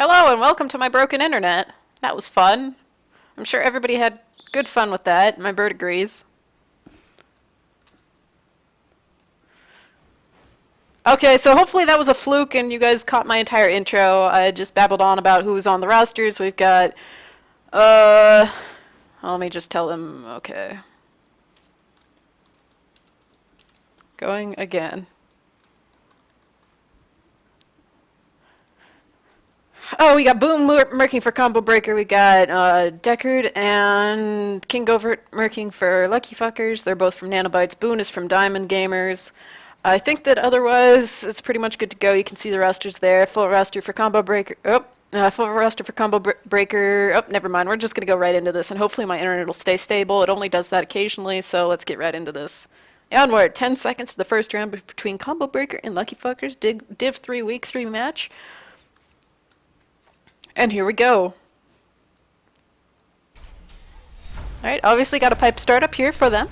Hello and welcome to my broken internet. That was fun. I'm sure everybody had good fun with that. My bird agrees. Okay, so hopefully that was a fluke and you guys caught my entire intro. I just babbled on about who was on the rosters. We've got, uh, let me just tell them, okay. Going again. Oh, we got Boom merking for Combo Breaker. We got Deckard and King Govert merking for Lucky Fuckers. They're both from Nanobytes. Boone is from Diamond Gamers. I think that otherwise it's pretty much good to go. You can see the rosters there. Full roster for Combo Breaker. Full roster for Breaker. Oh, never mind. We're just going to go right into this, and hopefully my internet will stay stable. It only does that occasionally, so let's get right into this. Onward. 10 seconds to the first round between Combo Breaker and Lucky Fuckers. Div 3 Week 3 match. And here we go. Alright, obviously got a pipe startup here for them.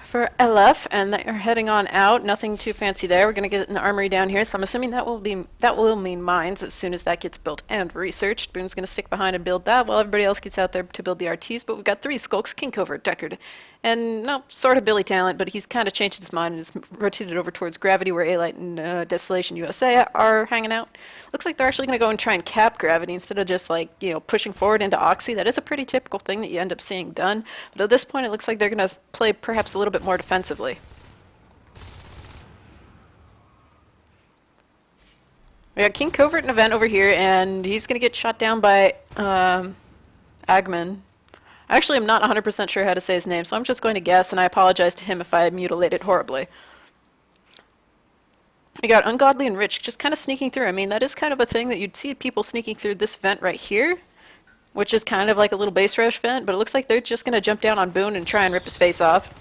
For LF, and they are heading on out. Nothing too fancy there. We're going to get an armory down here, so I'm assuming that will mean mines as soon as that gets built and researched. Boone's going to stick behind and build that while everybody else gets out there to build the RTs, but we've got 3 Skulks, King Covert, Deckard, and no, sort of Billy Talent, but he's kind of changed his mind and has rotated over towards Gravity, where A-Light and Desolation USA are hanging out. Looks like they're actually going to go and try and cap Gravity instead of just, like, you know, pushing forward into Oxy. That is a pretty typical thing that you end up seeing done, but at this point it looks like they're going to play perhaps a little bit more defensively. We got King Covert in event over here, and he's going to get shot down by Agman. Actually, I'm not 100% sure how to say his name, so I'm just going to guess, and I apologize to him if I mutilate it horribly. We got Ungodly and Rich just kind of sneaking through. I mean, that is kind of a thing that you'd see people sneaking through this vent right here, which is kind of like a little base rush vent, but it looks like they're just going to jump down on Boone and try and rip his face off.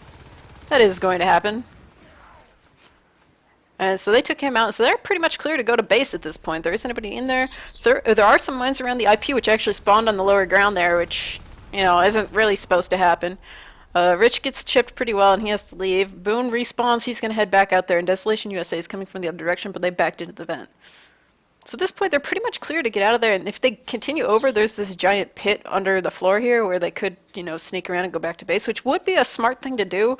That is going to happen. And so they took him out, so they're pretty much clear to go to base at this point. There isn't anybody in there. There are some mines around the IP, which actually spawned on the lower ground there, which, you know, isn't really supposed to happen. Rich gets chipped pretty well, and he has to leave. Boone respawns. He's going to head back out there, and Desolation USA is coming from the other direction, but they backed into the vent. So at this point, they're pretty much clear to get out of there, and if they continue over, there's this giant pit under the floor here where they could, you know, sneak around and go back to base, which would be a smart thing to do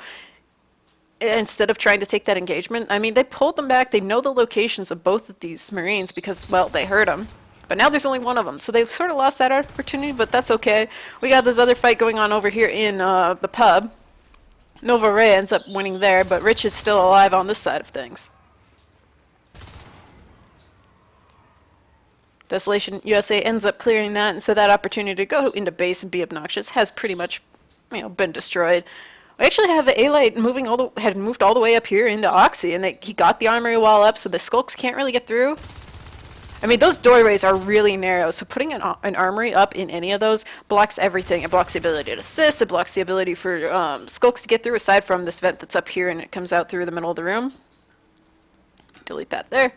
instead of trying to take that engagement. I mean, they pulled them back. They know the locations of both of these Marines because, well, they heard them. But now there's only one of them, so they've sort of lost that opportunity, but that's okay. We got this other fight going on over here in the pub. Nova Ray ends up winning there, but Rich is still alive on this side of things. Desolation USA ends up clearing that, and so that opportunity to go into base and be obnoxious has pretty much, you know, been destroyed. We actually have A-Light had moved all the way up here into Oxy, and he got the armory wall up, so the Skulks can't really get through. I mean, those doorways are really narrow, so putting an armory up in any of those blocks everything. It blocks the ability to assist, it blocks the ability for Skulks to get through, aside from this vent that's up here and it comes out through the middle of the room. Delete that there.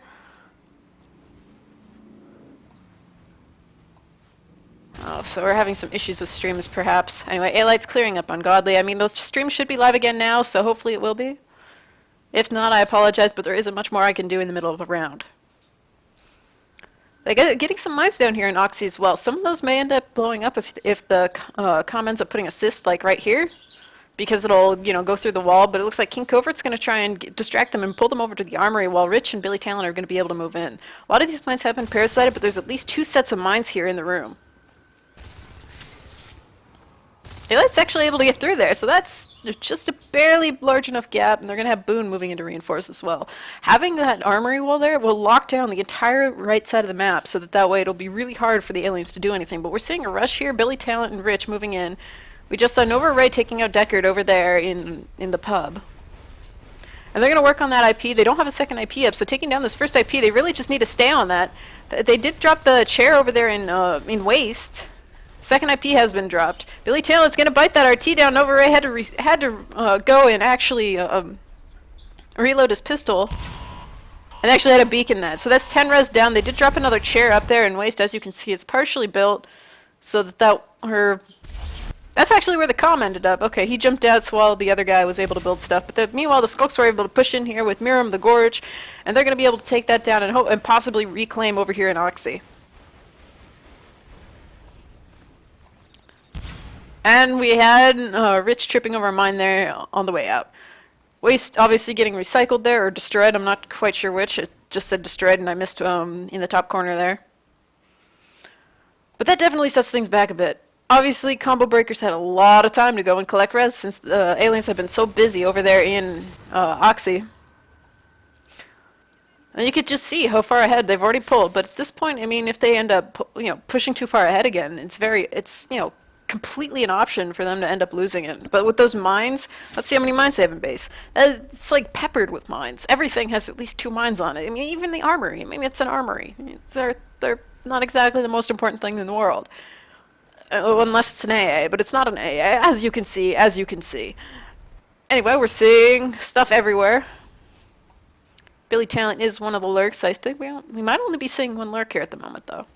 Oh, so we're having some issues with streams, perhaps. Anyway, A-Light's clearing up Ungodly. I mean, the stream should be live again now, so hopefully it will be. If not, I apologize, but there isn't much more I can do in the middle of a round. They're getting some mines down here in Oxy as well. Some of those may end up blowing up if the comm ends up putting assist, like right here, because it'll, you know, go through the wall. But it looks like King Covert's going to try and distract them and pull them over to the armory, while Rich and Billy Talent are going to be able to move in. A lot of these mines have been parasited, but there's at least 2 sets of mines here in the room. A-Light's actually able to get through there, so that's just a barely large enough gap, and they're going to have Boone moving in to reinforce as well. Having that armory wall there will lock down the entire right side of the map, so that way it'll be really hard for the aliens to do anything. But we're seeing a rush here, Billy Talent and Rich moving in. We just saw Nova Ray taking out Deckard over there in the pub. And they're going to work on that IP. They don't have a second IP up, so taking down this first IP, they really just need to stay on that. They did drop the chair over there in Waste. Second IP has been dropped. Billy Talent's going to bite that RT down. Nova Ray had to go and actually reload his pistol, and actually had a beacon that. So that's 10 res down. They did drop another chair up there in Waste. As you can see, it's partially built so that her That's actually where the comm ended up. Okay, he jumped out so while the other guy was able to build stuff. But meanwhile, the Skulks were able to push in here with Miram, the Gorge, and they're going to be able to take that down and possibly reclaim over here in Oxy. And we had Rich tripping over a mine there on the way out. Waste obviously getting recycled there, or destroyed. I'm not quite sure which. It just said destroyed, and I missed in the top corner there. But that definitely sets things back a bit. Obviously, Combo Breakers had a lot of time to go and collect res since the aliens have been so busy over there in Oxy. And you could just see how far ahead they've already pulled. But at this point, I mean, if they end up, pushing too far ahead again, it's completely an option for them to end up losing it. But with those mines, let's see how many mines they have in base. It's like peppered with mines. Everything has at least 2 mines on it. I mean, even the armory. I mean, it's an armory. They're not exactly the most important thing in the world. Unless it's an AA, but it's not an AA, as you can see. Anyway, we're seeing stuff everywhere. Billy Talent is one of the lurks. I think we might only be seeing one lurk here at the moment, though.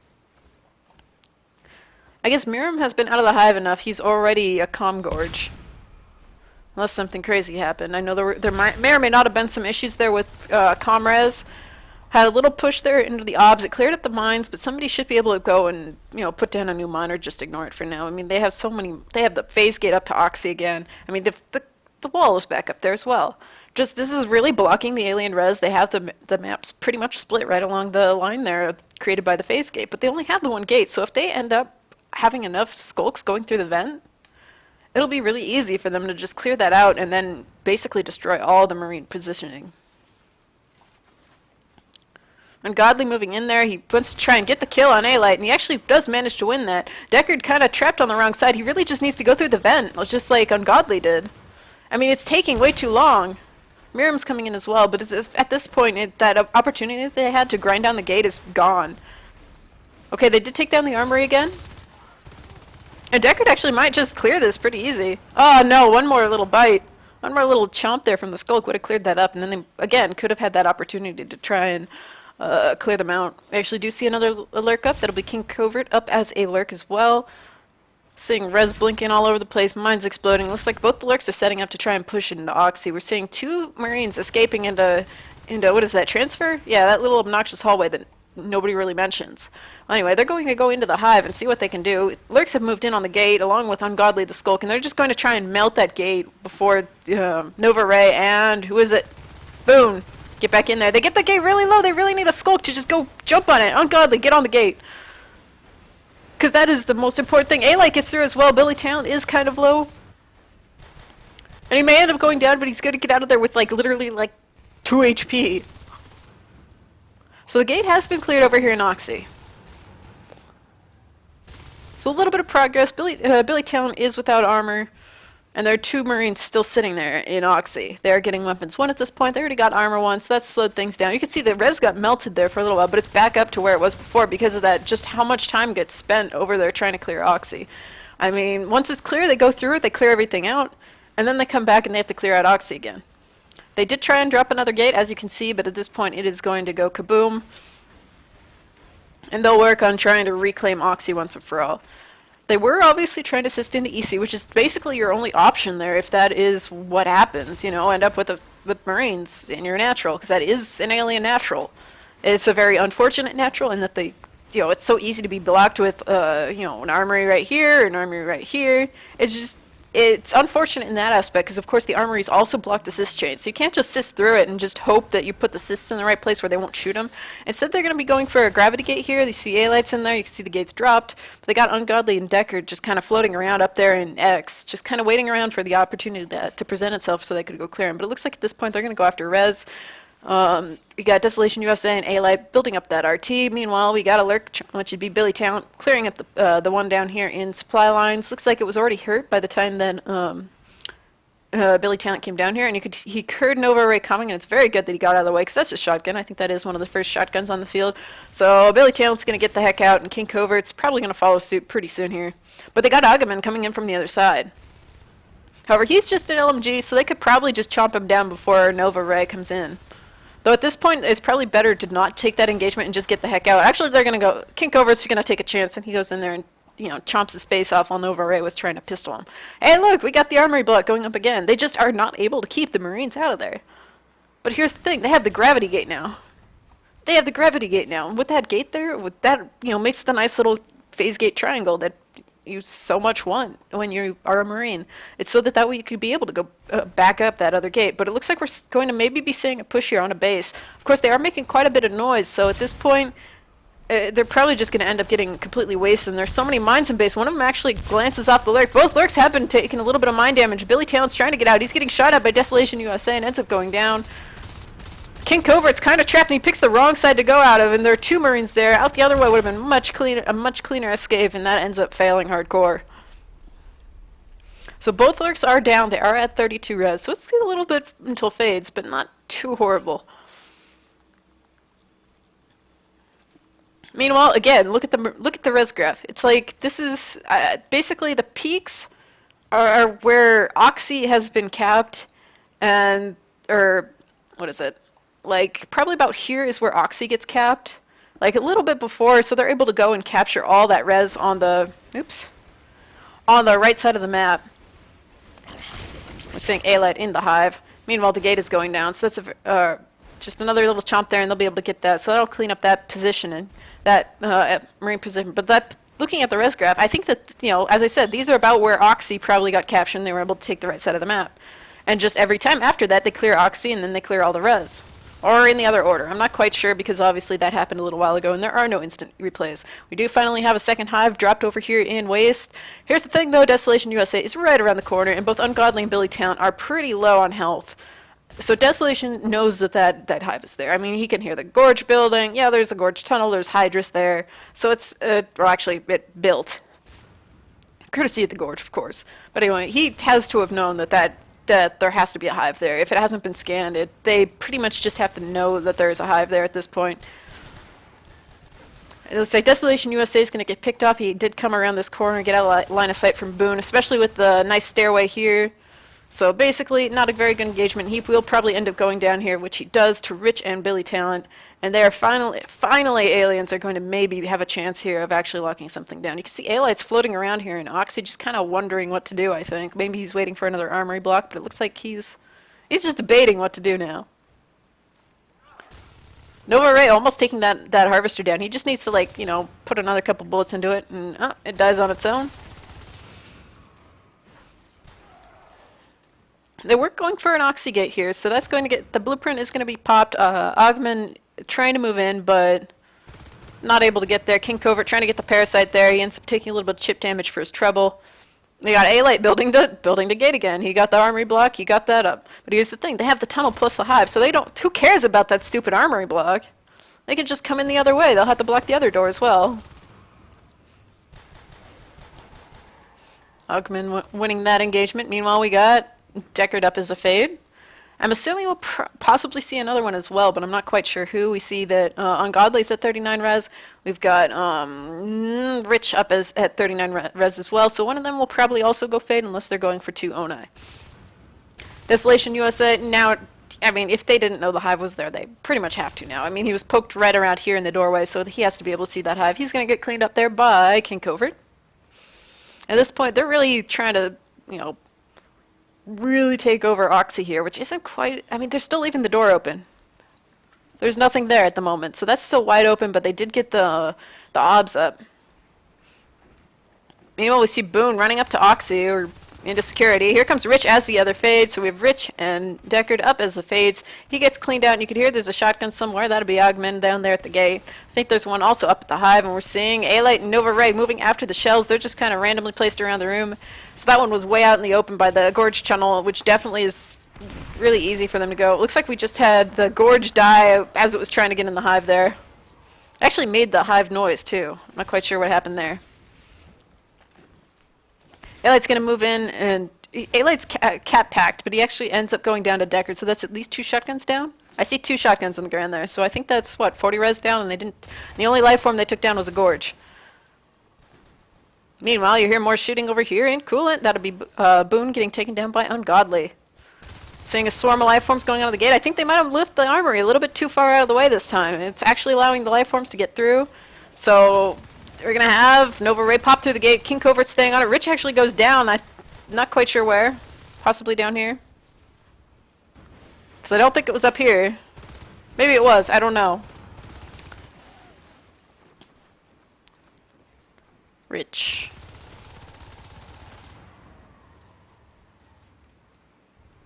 I guess Miram has been out of the hive enough. He's already a comm gorge. Unless something crazy happened. I know there may or may not have been some issues there with Comres. Had a little push there into the obs. It cleared up the mines, but somebody should be able to go and put down a new mine or just ignore it for now. I mean, they have so many. They have the phase gate up to Oxy again. I mean, the wall is back up there as well. Just this is really blocking the alien res. They have the maps pretty much split right along the line there created by the phase gate, but they only have the one gate. So if they end up having enough skulks going through the vent, it'll be really easy for them to just clear that out and then basically destroy all the marine positioning. Ungodly moving in there, he wants to try and get the kill on A-Light, and he actually does manage to win that. Deckard kind of trapped on the wrong side. He really just needs to go through the vent, just like Ungodly did. I mean, it's taking way too long. Miram's coming in as well, but at this point, that opportunity that they had to grind down the gate is gone. Okay, they did take down the armory again. And Deckard actually might just clear this pretty easy. Oh no, one more little bite. One more little chomp there from the Skulk would have cleared that up, and then they, again, could have had that opportunity to try and clear them out. I actually do see another lurk up. That'll be King Covert up as a lurk as well. Seeing res blinking all over the place, mines exploding. Looks like both the lurks are setting up to try and push into Oxy. We're seeing 2 Marines escaping into what is that, transfer? Yeah, that little obnoxious hallway that nobody really mentions. Anyway, they're going to go into the hive and see what they can do. Lurks have moved in on the gate along with Ungodly the Skulk, and they're just going to try and melt that gate before Nova Ray and who is it? Boone. Get back in there. They get the gate really low. They really need a Skulk to just go jump on it. Ungodly, get on the gate. Because that is the most important thing. A-Light gets through as well. Billy Talent is kind of low. And he may end up going down, but he's going to get out of there with literally 2 HP. So the gate has been cleared over here in Oxy. So a little bit of progress. Billy Talent is without armor. And there are 2 Marines still sitting there in Oxy. They're getting weapons 1 at this point. They already got armor 1, so that slowed things down. You can see the res got melted there for a little while, but it's back up to where it was before because of that, just how much time gets spent over there trying to clear Oxy. I mean, once it's clear, they go through it, they clear everything out, and then they come back and they have to clear out Oxy again. They did try and drop another gate, as you can see, but at this point it is going to go kaboom. And they'll work on trying to reclaim Oxy once and for all. They were obviously trying to assist into EC, which is basically your only option there if that is what happens, end up with Marines in your natural, because that is an alien natural. It's a very unfortunate natural in that it's so easy to be blocked with, an armory right here, an armory right here. It's unfortunate in that aspect because, of course, the armories also block the cyst chain. So you can't just cyst through it and just hope that you put the cysts in the right place where they won't shoot them. Instead, they're going to be going for a gravity gate here. You see A-Lights in there. You can see the gates dropped. But they got Ungodly and Deckard just kind of floating around up there in X, just kind of waiting around for the opportunity to present itself so they could go clear them. But it looks like at this point they're going to go after Rez. We got Desolation USA and A-Light building up that RT. Meanwhile, we got a lurk, which would be Billy Talent, clearing up the one down here in supply lines. Looks like it was already hurt by the time then Billy Talent came down here, and he heard Nova Ray coming, and it's very good that he got out of the way, because that's a shotgun. I think that is one of the first shotguns on the field. So Billy Talent's going to get the heck out, and King Covert's probably going to follow suit pretty soon here. But they got Agaman coming in from the other side. However, he's just an LMG, so they could probably just chomp him down before Nova Ray comes in. Though at this point, it's probably better to not take that engagement and just get the heck out. Actually, they're going to go... King Covert's going to take a chance, and he goes in there and chomps his face off while Nova Ray was trying to pistol him. Hey, look, we got the armory block going up again. They just are not able to keep the Marines out of there. But here's the thing, they have the gravity gate now. They have the gravity gate now. And with that gate there, with that, makes the nice little phase gate triangle that you so much want when you are a Marine. It's so that way you could be able to go back up that other gate. But it looks like we're going to maybe be seeing a push here on a base. Of course, they are making quite a bit of noise, so at this point, they're probably just going to end up getting completely wasted. And there's so many mines in base. One of them actually glances off the lurk. Both lurks have been taking a little bit of mine damage. Billy Talent's trying to get out. He's getting shot at by Desolation USA and ends up going down. King Covert's kind of trapped, and he picks the wrong side to go out of, and there are two Marines there. Out the other way would have been a much cleaner escape, and that ends up failing hardcore. So both lurks are down. They are at 32 res, so it's a little bit until fades, but not too horrible. Meanwhile, again, look at the res graph. It's like this is basically the peaks are where Oxy has been capped, or what is it? Like, probably about here is where Oxy gets capped. Like, a little bit before, so they're able to go and capture all that res on the right side of the map. We're seeing A-Light in the hive. Meanwhile, the gate is going down, so that's just another little chomp there, and they'll be able to get that. So that'll clean up that position, and that Marine position. But looking at the res graph, I think that, as I said, these are about where Oxy probably got captured, and they were able to take the right side of the map. And just every time after that, they clear Oxy, and then they clear all the res. Or in the other order. I'm not quite sure because obviously that happened a little while ago and there are no instant replays. We do finally have a second hive dropped over here in Waste. Here's the thing though, Desolation USA is right around the corner and both Ungodly and Billy Talent are pretty low on health. So Desolation knows that hive is there. I mean, he can hear the gorge building. Yeah, there's a gorge tunnel, there's Hydrus there. So it's, it built. Courtesy of the gorge, of course. But anyway, he has to have known that there has to be a hive there. If it hasn't been scanned, they pretty much just have to know that there's a hive there at this point. It looks like Desolation USA is going to get picked off. He did come around this corner and get out of line of sight from Boone, especially with the nice stairway here. So basically, not a very good engagement. He will probably end up going down here, which he does to Rich and Billy Talent. And they are finally aliens are going to maybe have a chance here of actually locking something down. You can see A-Light's floating around here, and Oxy just kind of wondering what to do, I think. Maybe he's waiting for another armory block, but it looks like he's just debating what to do now. Nova Ray almost taking that harvester down. He just needs to, put another couple bullets into it, and it dies on its own. They were going for an Oxy gate here, so that's going to get, the blueprint is going to be popped. Ogman trying to move in, but not able to get there. King Covert trying to get the parasite there. He ends up taking a little bit of chip damage for his trouble. We got A-Light building the gate again. He got the armory block, he got that up. But here's the thing, they have the tunnel plus the hive, so who cares about that stupid armory block? They can just come in the other way. They'll have to block the other door as well. Ogman winning that engagement. Meanwhile, we got Deckard up as a fade. I'm assuming we'll possibly see another one as well, but I'm not quite sure who. We see that Ungodly's at 39 res. We've got Rich up at 39 res as well, so one of them will probably also go fade unless they're going for 2 Onai. Desolation USA, now, I mean, if they didn't know the hive was there, they pretty much have to now. I mean, he was poked right around here in the doorway, so he has to be able to see that hive. He's going to get cleaned up there by King Covert. At this point, they're really trying to, really take over Oxy here, which isn't quite, I mean, they're still leaving the door open. There's nothing there at the moment, so that's still wide open, but they did get the obs up. Meanwhile, we see Boone running up to Oxy, or into security. Here comes Rich as the other fade, so we have Rich and Deckard up as the fades. He gets cleaned out, and you can hear there's a shotgun somewhere. That'll be Ogman down there at the gate. I think there's one also up at the hive, and we're seeing A-Light and Nova Ray moving after the shells. They're just kind of randomly placed around the room. So that one was way out in the open by the gorge tunnel, which definitely is really easy for them to go. It looks like we just had the gorge die as it was trying to get in the hive there. Actually made the hive noise, too. I'm not quite sure what happened there. A-Light's going to move in, and A-Light's cap packed, but he actually ends up going down to Deckard, so that's at least 2 shotguns down. I see 2 shotguns on the ground there, so I think that's, 40 res down, and they didn't, the only life form they took down was a gorge. Meanwhile, you hear more shooting over here in Coolant. That'll be Boone getting taken down by Ungodly. Seeing a swarm of life forms going out of the gate. I think they might have lifted the armory a little bit too far out of the way this time. It's actually allowing the life forms to get through, so we're going to have Nova Ray pop through the gate. King Covert staying on it. Rich actually goes down. I'm not quite sure where. Possibly down here. Because I don't think it was up here. Maybe it was. I don't know. Rich.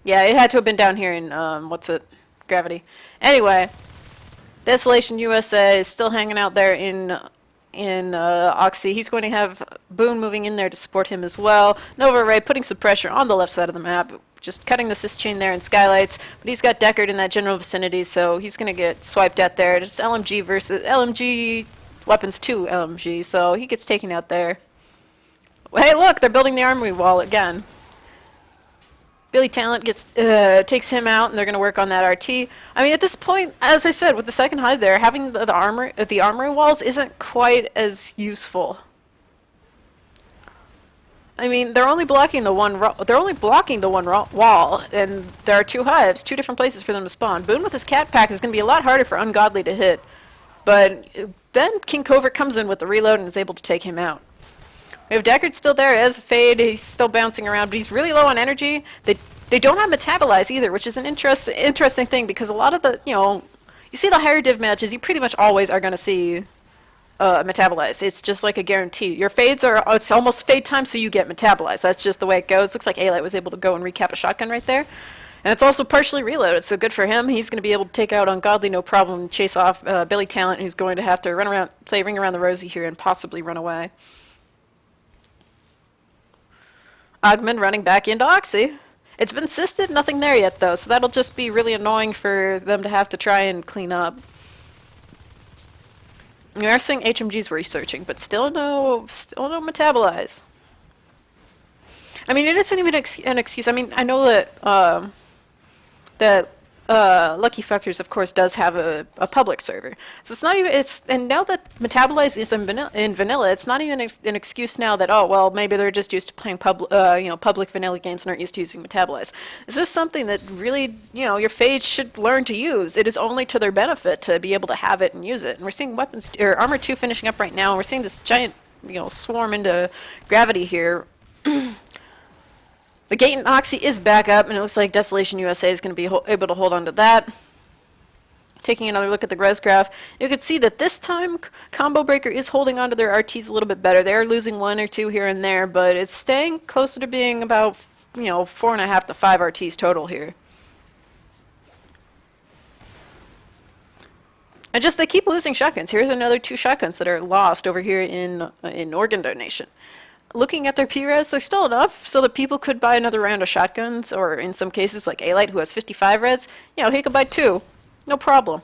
Yeah, it had to have been down here in, what's it? Gravity. Anyway, Desolation USA is still hanging out there in Oxy. He's going to have Boone moving in there to support him as well. Nova Ray putting some pressure on the left side of the map, just cutting the cis chain there in Skylights, but he's got Deckard in that general vicinity, so he's going to get swiped at there. It's LMG versus LMG, weapons to LMG, so he gets taken out there. Hey, look, they're building the armory wall again. Billy Talent takes him out, and they're going to work on that RT. I mean, at this point, as I said, with the second hive there, having the armory walls isn't quite as useful. I mean, they're only blocking the one wall, and there are two hives, two different places for them to spawn. Boone with his cat pack is going to be a lot harder for Ungodly to hit, but then King Covert comes in with the reload and is able to take him out. We have Deckard still there as Fade. He's still bouncing around, but he's really low on energy. They don't have Metabolize either, which is an interesting thing because a lot of the, you see the higher div matches, you pretty much always are going to see Metabolize. It's just like a guarantee. Your Fades it's almost Fade time, so you get Metabolize. That's just the way it goes. Looks like A-Light was able to go and recap a shotgun right there. And it's also partially reloaded, so good for him. He's going to be able to take out Ungodly no problem and chase off Billy Talent, who's going to have to run around, play Ring Around the Rosie here and possibly run away. Ogman running back into Oxy. It's been sisted, nothing there yet though, so that'll just be really annoying for them to have to try and clean up. We are seeing HMGs researching, but still no Metabolize. I mean, it isn't even an excuse. I mean, I know that Lucky Fkers, of course, does have a public server. So it's not even, and now that Metabolize is in vanilla, it's not even an excuse now that, oh, well, maybe they're just used to playing public vanilla games and aren't used to using Metabolize. Is this something that really, your Fades should learn to use? It is only to their benefit to be able to have it and use it. And we're seeing Armor 2 finishing up right now, and we're seeing this giant, swarm into Gravity here. The gate in Oxy is back up, and it looks like Desolation USA is going to be able to hold on to that. Taking another look at the Res graph, you can see that this time Combo Breaker is holding on to their RTs a little bit better. They're losing one or two here and there, but it's staying closer to being about 4.5 to 5 RTs total here. And just they keep losing shotguns. Here's another 2 shotguns that are lost over here in Organ Donation. Looking at their P-Res, there's still enough so that people could buy another round of shotguns, or in some cases like A-Light, who has 55 res, he could buy 2. No problem.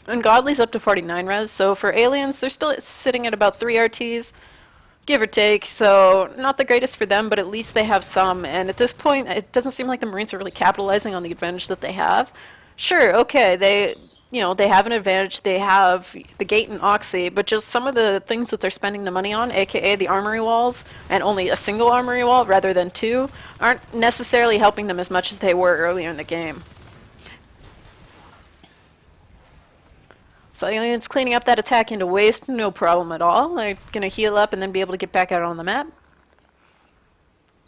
Ungodly's up to 49 res, so for aliens, they're still sitting at about 3 RTs, give or take, so not the greatest for them, but at least they have some, and at this point, it doesn't seem like the Marines are really capitalizing on the advantage that they have. Sure, okay, they have an advantage. They have the gate and Oxy, but just some of the things that they're spending the money on, aka the armory walls, and only a single armory wall rather than 2, aren't necessarily helping them as much as they were earlier in the game. So aliens cleaning up that attack into waste, no problem at all. They're going to heal up and then be able to get back out on the map.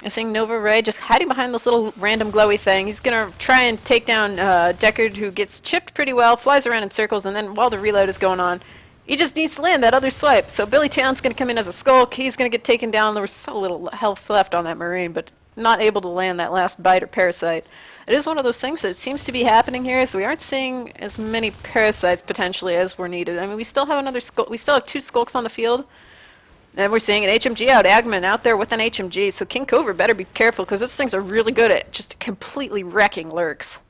I'm seeing Nova Ray just hiding behind this little random glowy thing. He's going to try and take down Deckard, who gets chipped pretty well, flies around in circles, and then while the reload is going on, he just needs to land that other swipe. So Billy Talent's going to come in as a skulk. He's going to get taken down. There was so little health left on that Marine, but not able to land that last bite or parasite. It is one of those things that seems to be happening here, so we aren't seeing as many parasites potentially as were needed. I mean, we still have we still have 2 skulks on the field. And we're seeing an HMG out, Agman out there with an HMG, so King Covert better be careful, because those things are really good at just completely wrecking lurks.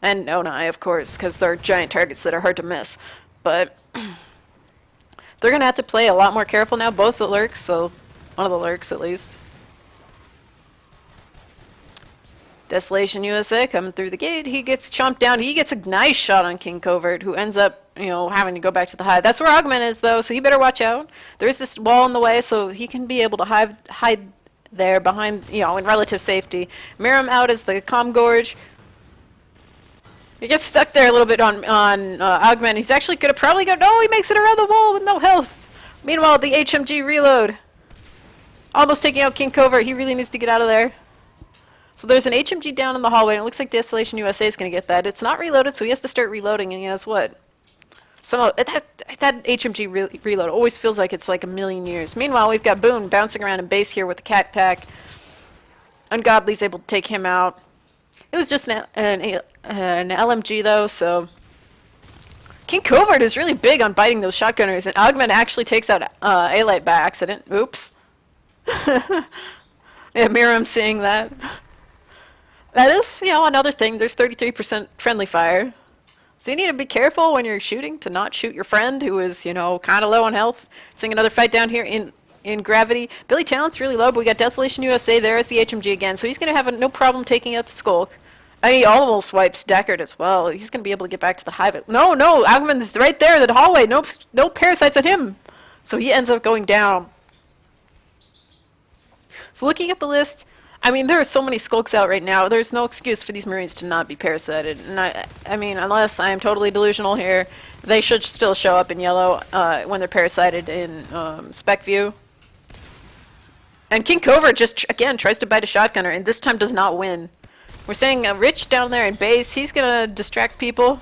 And Nonai, of course, because they're giant targets that are hard to miss. But they're going to have to play a lot more careful now, both the lurks, so one of the lurks at least. Desolation USA coming through the gate. He gets chomped down. He gets a nice shot on King Covert, who ends up, having to go back to the hive. That's where Augment is, though, so he better watch out. There is this wall in the way, so he can be able to hide there behind, in relative safety. Miram out as the Comm Gorge. He gets stuck there a little bit on Augment. He's actually going to probably go, no, he makes it around the wall with no health. Meanwhile, the HMG reload. Almost taking out King Covert. He really needs to get out of there. So there's an HMG down in the hallway, and it looks like Desolation USA is going to get that. It's not reloaded, so he has to start reloading, and he has what? That HMG reload always feels like it's like a million years. Meanwhile, we've got Boone bouncing around in base here with the Cat Pack. Ungodly's able to take him out. It was just an LMG, though, so... King Covert is really big on biting those shotgunners, and Augment actually takes out A-Light by accident. Oops. Yeah, Miriam seeing that. That is, you know, another thing. There's 33% friendly fire. So you need to be careful when you're shooting to not shoot your friend who is, you know, kind of low on health. Seeing another fight down here in Gravity. Billy Talent's really low, but we got Desolation USA. There is the HMG again. So he's going to have no problem taking out the Skulk. And he almost wipes Deckard as well. He's going to be able to get back to the hive. No, Augment's right there in the hallway. No parasites on him. So he ends up going down. So looking at the list, I mean, there are so many Skulks out right now. There's no excuse for these Marines to not be parasited. And I mean, unless I am totally delusional here, they should still show up in yellow when they're parasited in spec view. And King Covert just, again, tries to bite a shotgunner, and this time does not win. We're saying Rich down there in base, he's going to distract people.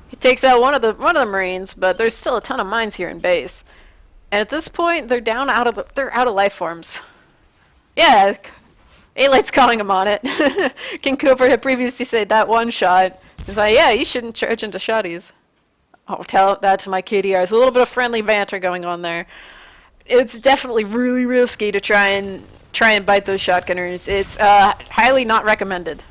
He takes out one of the Marines, but there's still a ton of mines here in base. And at this point, they're out of life forms. Yeah, A-Light's calling him on it. King Covert had previously said that one shot. He's like, yeah, you shouldn't charge into shotties. I'll tell that to my KDR. There's a little bit of friendly banter going on there. It's definitely really risky to try and bite those shotgunners. It's highly not recommended.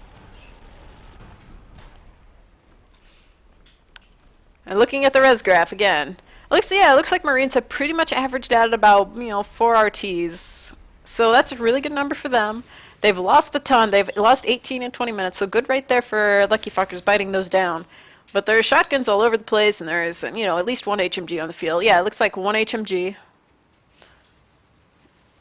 And looking at the res graph again, it looks like Marines have pretty much averaged out at about 4 RTs. So that's a really good number for them. They've lost a ton. They've lost 18 in 20 minutes. So good right there for Lucky Fuckers biting those down. But there are shotguns all over the place, and there is at least one HMG on the field. Yeah, it looks like one HMG.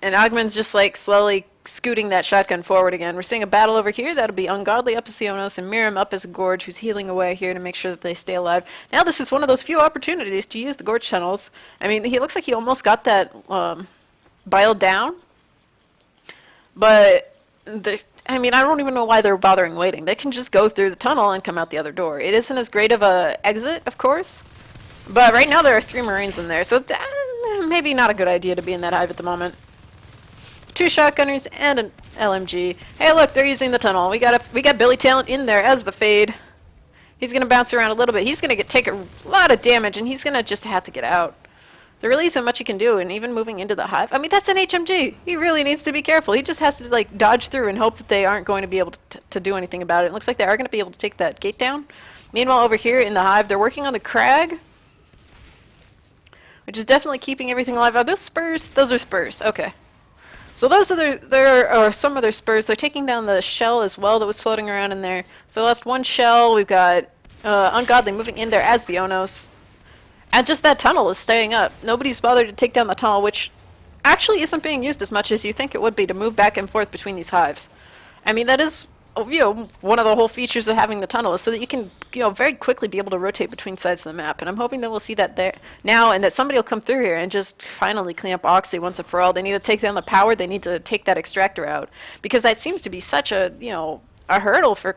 And Augment's just like slowly scooting that shotgun forward again. We're seeing a battle over here. That'll be Ungodly up as Theonos and Miriam up as Gorge, who's healing away here to make sure that they stay alive. Now this is one of those few opportunities to use the Gorge tunnels. I mean, he looks like he almost got that biled down. But, I mean, I don't even know why they're bothering waiting. They can just go through the tunnel and come out the other door. It isn't as great of a exit, of course. But right now there are 3 Marines in there, so maybe not a good idea to be in that hive at the moment. 2 shotgunners and an LMG. Hey, look, they're using the tunnel. We got Billy Talent in there as the Fade. He's gonna bounce around a little bit. He's gonna take a lot of damage, and he's gonna just have to get out. There really isn't much he can do, and even moving into the hive. I mean, that's an HMG. He really needs to be careful. He just has to like dodge through and hope that they aren't going to be able to do anything about it. It looks like they are going to be able to take that gate down. Meanwhile, over here in the hive, they're working on the crag, which is definitely keeping everything alive. Are those spurs? Those are spurs. Okay. So those are some of their spurs. They're taking down the shell as well that was floating around in there. So lost 1 shell. We've got Ungodly moving in there as the Onos. And just that tunnel is staying up. Nobody's bothered to take down the tunnel, which actually isn't being used as much as you think it would be to move back and forth between these hives. I mean, that is, one of the whole features of having the tunnel is so that you can, very quickly be able to rotate between sides of the map. And I'm hoping that we'll see that there now and that somebody will come through here and just finally clean up Oxy once and for all. They need to take down the power. They need to take that extractor out because that seems to be such a, a hurdle for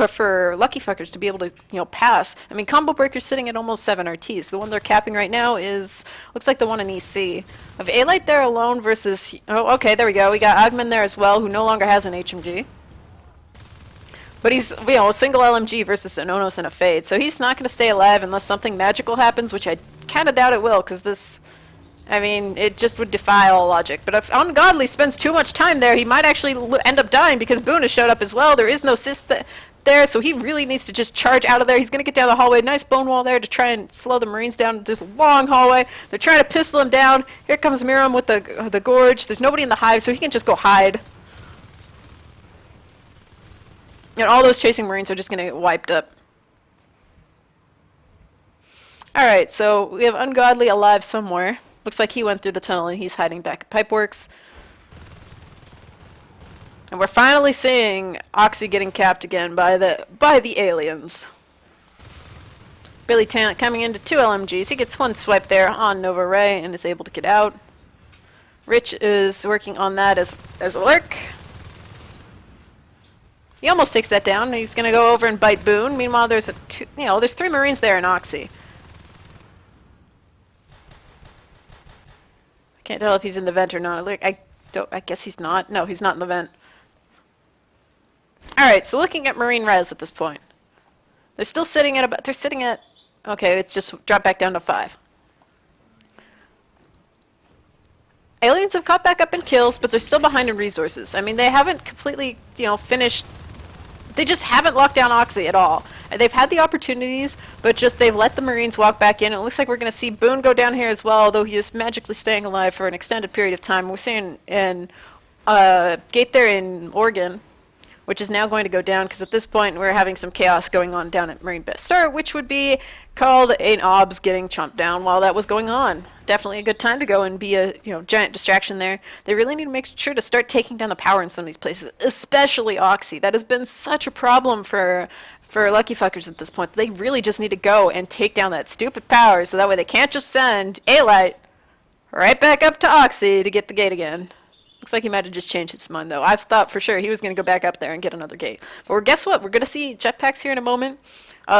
for Lucky Fuckers to be able to pass. I mean, Combo Breaker's sitting at almost 7 RTs. The one they're capping right now looks like the one in EC. Of A-Light there alone versus okay, there we go. We got Augment there as well, who no longer has an HMG. But he's a single LMG versus an Onos and a Fade, so he's not going to stay alive unless something magical happens, which I kind of doubt it will, because this. I mean, it just would defy all logic. But if Ungodly spends too much time there, he might actually end up dying because Boone has showed up as well. There is no Sith there, so he really needs to just charge out of there. He's going to get down the hallway. Nice bone wall there to try and slow the Marines down. There's a long hallway. They're trying to pistol him down. Here comes Miriam with the Gorge. There's nobody in the hive, so he can just go hide. And all those chasing Marines are just going to get wiped up. Alright, so we have Ungodly alive somewhere. Looks like he went through the tunnel and he's hiding back at Pipeworks. And we're finally seeing Oxy getting capped again by the aliens. Billy Talent coming into 2 LMGs. He gets 1 swipe there on Nova Ray and is able to get out. Rich is working on that as a lurk. He almost takes that down. He's going to go over and bite Boone. Meanwhile, there's there's 3 Marines there in Oxy. I can't tell if he's in the vent or not. I guess he's not. No, he's not in the vent. All right, so looking at Marine res at this point. They're still sitting at okay, it's just dropped back down to 5. Aliens have caught back up in kills, but they're still behind in resources. I mean, they haven't completely, finished. They just haven't locked down Oxy at all. They've had the opportunities, but just they've let the Marines walk back in. It looks like we're going to see Boone go down here as well, although he is magically staying alive for an extended period of time. We're seeing in Gate there in Oregon, which is now going to go down, because at this point we're having some chaos going on down at Marine Base Star, which would be called an OBS getting chomped down while that was going on. Definitely a good time to go and be a giant distraction there. They really need to make sure to start taking down the power in some of these places, especially Oxy. That has been such a problem for Lucky Fuckers at this point. They really just need to go and take down that stupid power, so that way they can't just send A-Light right back up to Oxy to get the gate again. Looks like he might have just changed his mind, though. I thought for sure he was going to go back up there and get another gate. But guess what? We're going to see jetpacks here in a moment.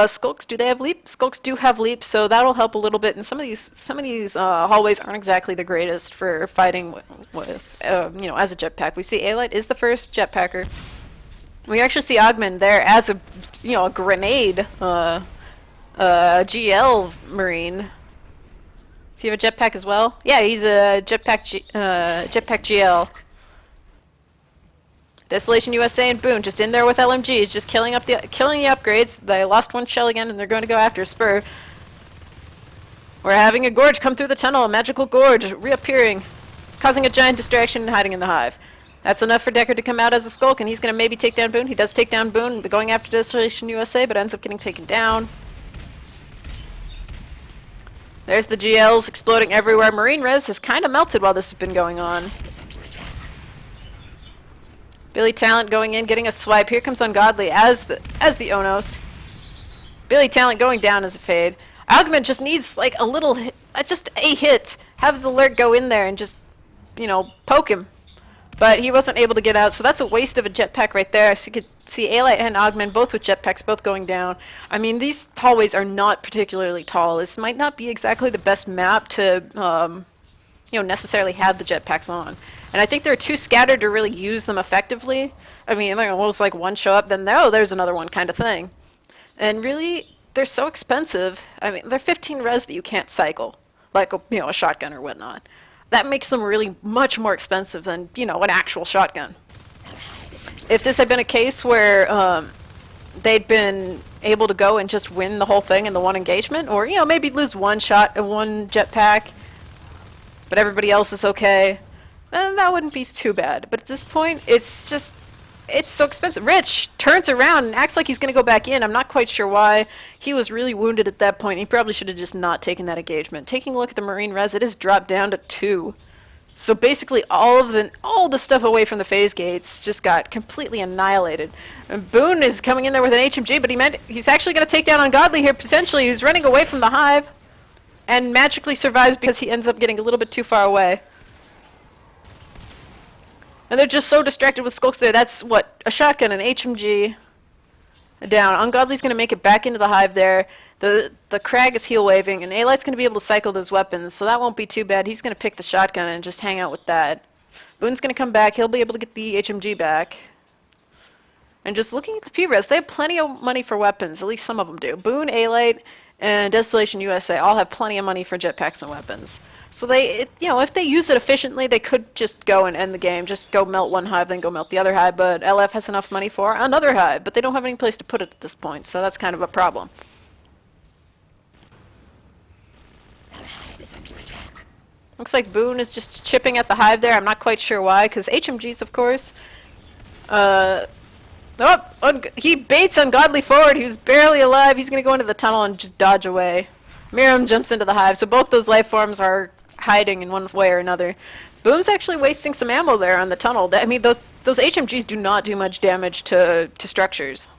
Skulks, do they have leap? Skulks do have leap, so that'll help a little bit. And some of these hallways aren't exactly the greatest for fighting with as a jetpack. We see A-Light is the first jetpacker. We actually see Ogman there as a grenade GL Marine. Does he have a jetpack as well? Yeah, he's a jetpack GL. Desolation USA and Boone just in there with LMGs, just killing the upgrades. They lost 1 shell again, and they're going to go after Spur. We're having a gorge come through the tunnel, a magical gorge reappearing, causing a giant distraction and hiding in the hive. That's enough for Decker to come out as a skulk, and he's going to maybe take down Boone. He does take down Boone, going after Desolation USA, but ends up getting taken down. There's the GLs exploding everywhere. Marine res has kind of melted while this has been going on. Billy Talent going in, getting a swipe. Here comes Ungodly as the Onos. Billy Talent going down as a fade. Augment just needs like a little hit, just a hit. Have the lurk go in there and just, poke him. But he wasn't able to get out, so that's a waste of a jetpack right there. So you could see A-Light and Augment both with jetpacks, both going down. I mean, these hallways are not particularly tall. This might not be exactly the best map to, necessarily have the jetpacks on. And I think they're too scattered to really use them effectively. I mean, they're almost like one show up, then there's another one kind of thing. And really, they're so expensive. I mean, they're 15 res that you can't cycle, like a shotgun or whatnot. That makes them really much more expensive than, an actual shotgun. If this had been a case where they'd been able to go and just win the whole thing in the one engagement, or, maybe lose one jetpack, but everybody else is okay, then that wouldn't be too bad. But at this point, it's so expensive. Rich turns around and acts like he's going to go back in. I'm not quite sure why. He was really wounded at that point. He probably should have just not taken that engagement. Taking a look at the Marine res, it has dropped down to 2. So basically all the stuff away from the phase gates just got completely annihilated. And Boone is coming in there with an HMG, but he's actually going to take down Ungodly here potentially, who's running away from the hive and magically survives because he ends up getting a little bit too far away. And they're just so distracted with skulks there. That's what, a shotgun, an HMG down. Ungodly's going to make it back into the hive there. The Crag is heal waving, and A-Light's going to be able to cycle those weapons, so that won't be too bad. He's going to pick the shotgun and just hang out with that. Boone's going to come back. He'll be able to get the HMG back. And just looking at the P-Res, they have plenty of money for weapons. At least some of them do. Boone, A-Light, and Desolation USA all have plenty of money for jetpacks and weapons. So if they use it efficiently, they could just go and end the game. Just go melt one hive, then go melt the other hive. But LF has enough money for another hive, but they don't have any place to put it at this point. So that's kind of a problem. Looks like Boone is just chipping at the hive there. I'm not quite sure why, because HMGs, of course. He baits Ungodly forward. He was barely alive. He's going to go into the tunnel and just dodge away. Miriam jumps into the hive, so both those life forms are hiding in one way or another. Boom's actually wasting some ammo there on the tunnel. I mean, those HMGs do not do much damage to structures.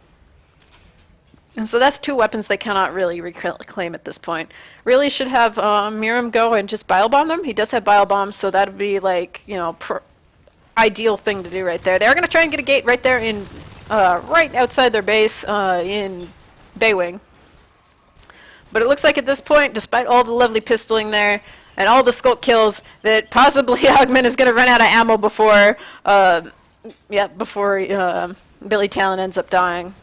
And so that's two weapons they cannot really reclaim at this point. Really should have Miram go and just bile bomb them. He does have bile bombs, so that'd be like, you know, ideal thing to do right there. They're gonna try and get a gate right there in, right outside their base in Baywing. But it looks like at this point, despite all the lovely pistoling there and all the skulk kills, that possibly Augment is gonna run out of ammo before, Billy Talon ends up dying.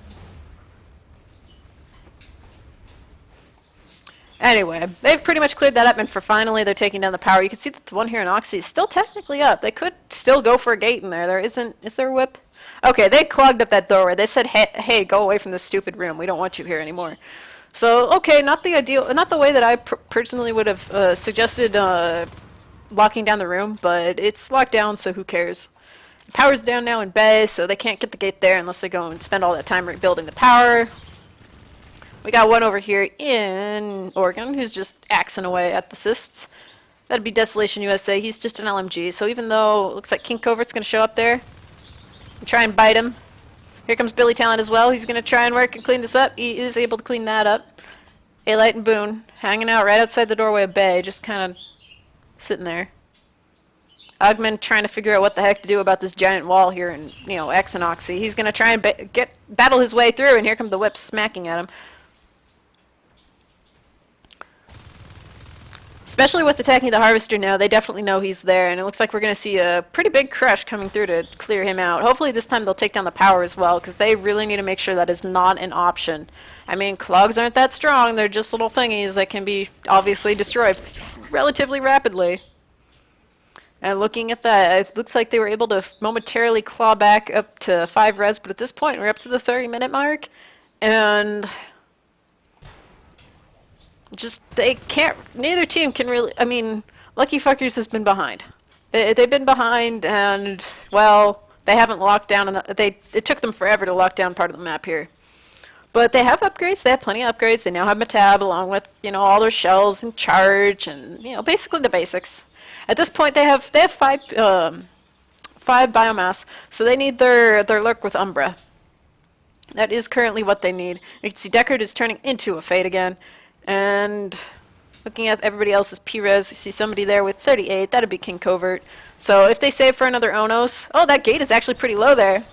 Anyway, they've pretty much cleared that up, and for finally they're taking down the power. You can see that the one here in Oxy is still technically up. They could still go for a gate in there. Is there a whip? Okay, they clogged up that doorway. They said, hey, go away from this stupid room. We don't want you here anymore. So, okay, not the way that I personally would have suggested locking down the room, but it's locked down, so who cares? The power's down now in Bay, so they can't get the gate there unless they go and spend all that time rebuilding the power. We got one over here in Oregon who's just axing away at the cysts. That'd be Desolation USA. He's just an LMG, so even though it looks like King Covert's going to show up there and try and bite him. Here comes Billy Talent as well. He's going to try and work and clean this up. He is able to clean that up. A-Light and Boone hanging out right outside the doorway of Bay, just kind of sitting there. Augment trying to figure out what the heck to do about this giant wall here in, you know, X and Oxy. He's going to try and battle his way through, and here come the whips smacking at him. Especially with attacking the Harvester now, they definitely know he's there, and it looks like we're going to see a pretty big crush coming through to clear him out. Hopefully this time they'll take down the power as well, because they really need to make sure that is not an option. I mean, clogs aren't that strong, they're just little thingies that can be obviously destroyed relatively rapidly. And looking at that, it looks like they were able to momentarily claw back up to 5 res, but at this point we're up to the 30-minute mark, and just, they can't, neither team can really, I mean, Lucky Fkers has been behind. They've been behind, and, well, they haven't locked down, it took them forever to lock down part of the map here. But they have upgrades, they have plenty of upgrades, they now have Metab along with, you know, all their shells and charge, and, you know, basically the basics. At this point they have 5 biomass, so they need their lurk with Umbra. That is currently what they need. You can see Deckard is turning into a Fade again. And looking at everybody else's P-Res, you see somebody there with 38. That'd be King Covert. So if they save for another Onos... Oh, that gate is actually pretty low there.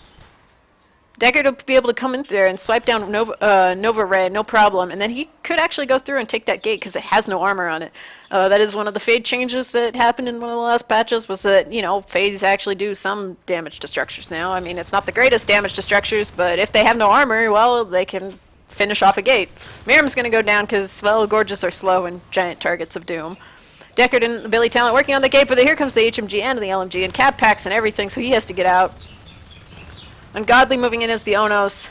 Deckard will be able to come in there and swipe down Nova Ray, no problem. And then he could actually go through and take that gate because it has no armor on it. That is one of the Fade changes that happened in one of the last patches, was that, you know, Fades actually do some damage to structures now. I mean, it's not the greatest damage to structures, but if they have no armor, well, they can finish off a gate. Miram's going to go down because, well, Gorges are slow and giant targets of doom. Deckard and Billy Talent working on the gate, but here comes the HMG and the LMG and cap packs and everything, so he has to get out. Ungodly moving in as the Onos.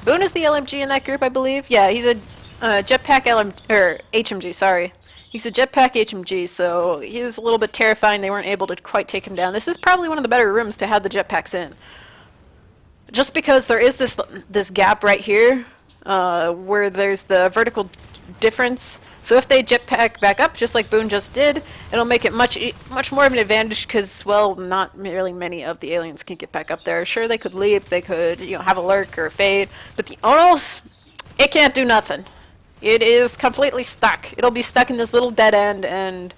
Boone is the LMG in that group, I believe. Yeah, he's a jetpack HMG, sorry. He's a jetpack HMG, so he was a little bit terrifying. They weren't able to quite take him down. This is probably one of the better rooms to have the jetpacks in. Just because there is this gap right here where there's the vertical difference. So if they jetpack back up, just like Boone just did, it'll make it much more of an advantage because, well, not really many of the aliens can get back up there. Sure, they could leap, they could, you know, have a lurk or a fade, but the Onos, it can't do nothing. It is completely stuck. It'll be stuck in this little dead end and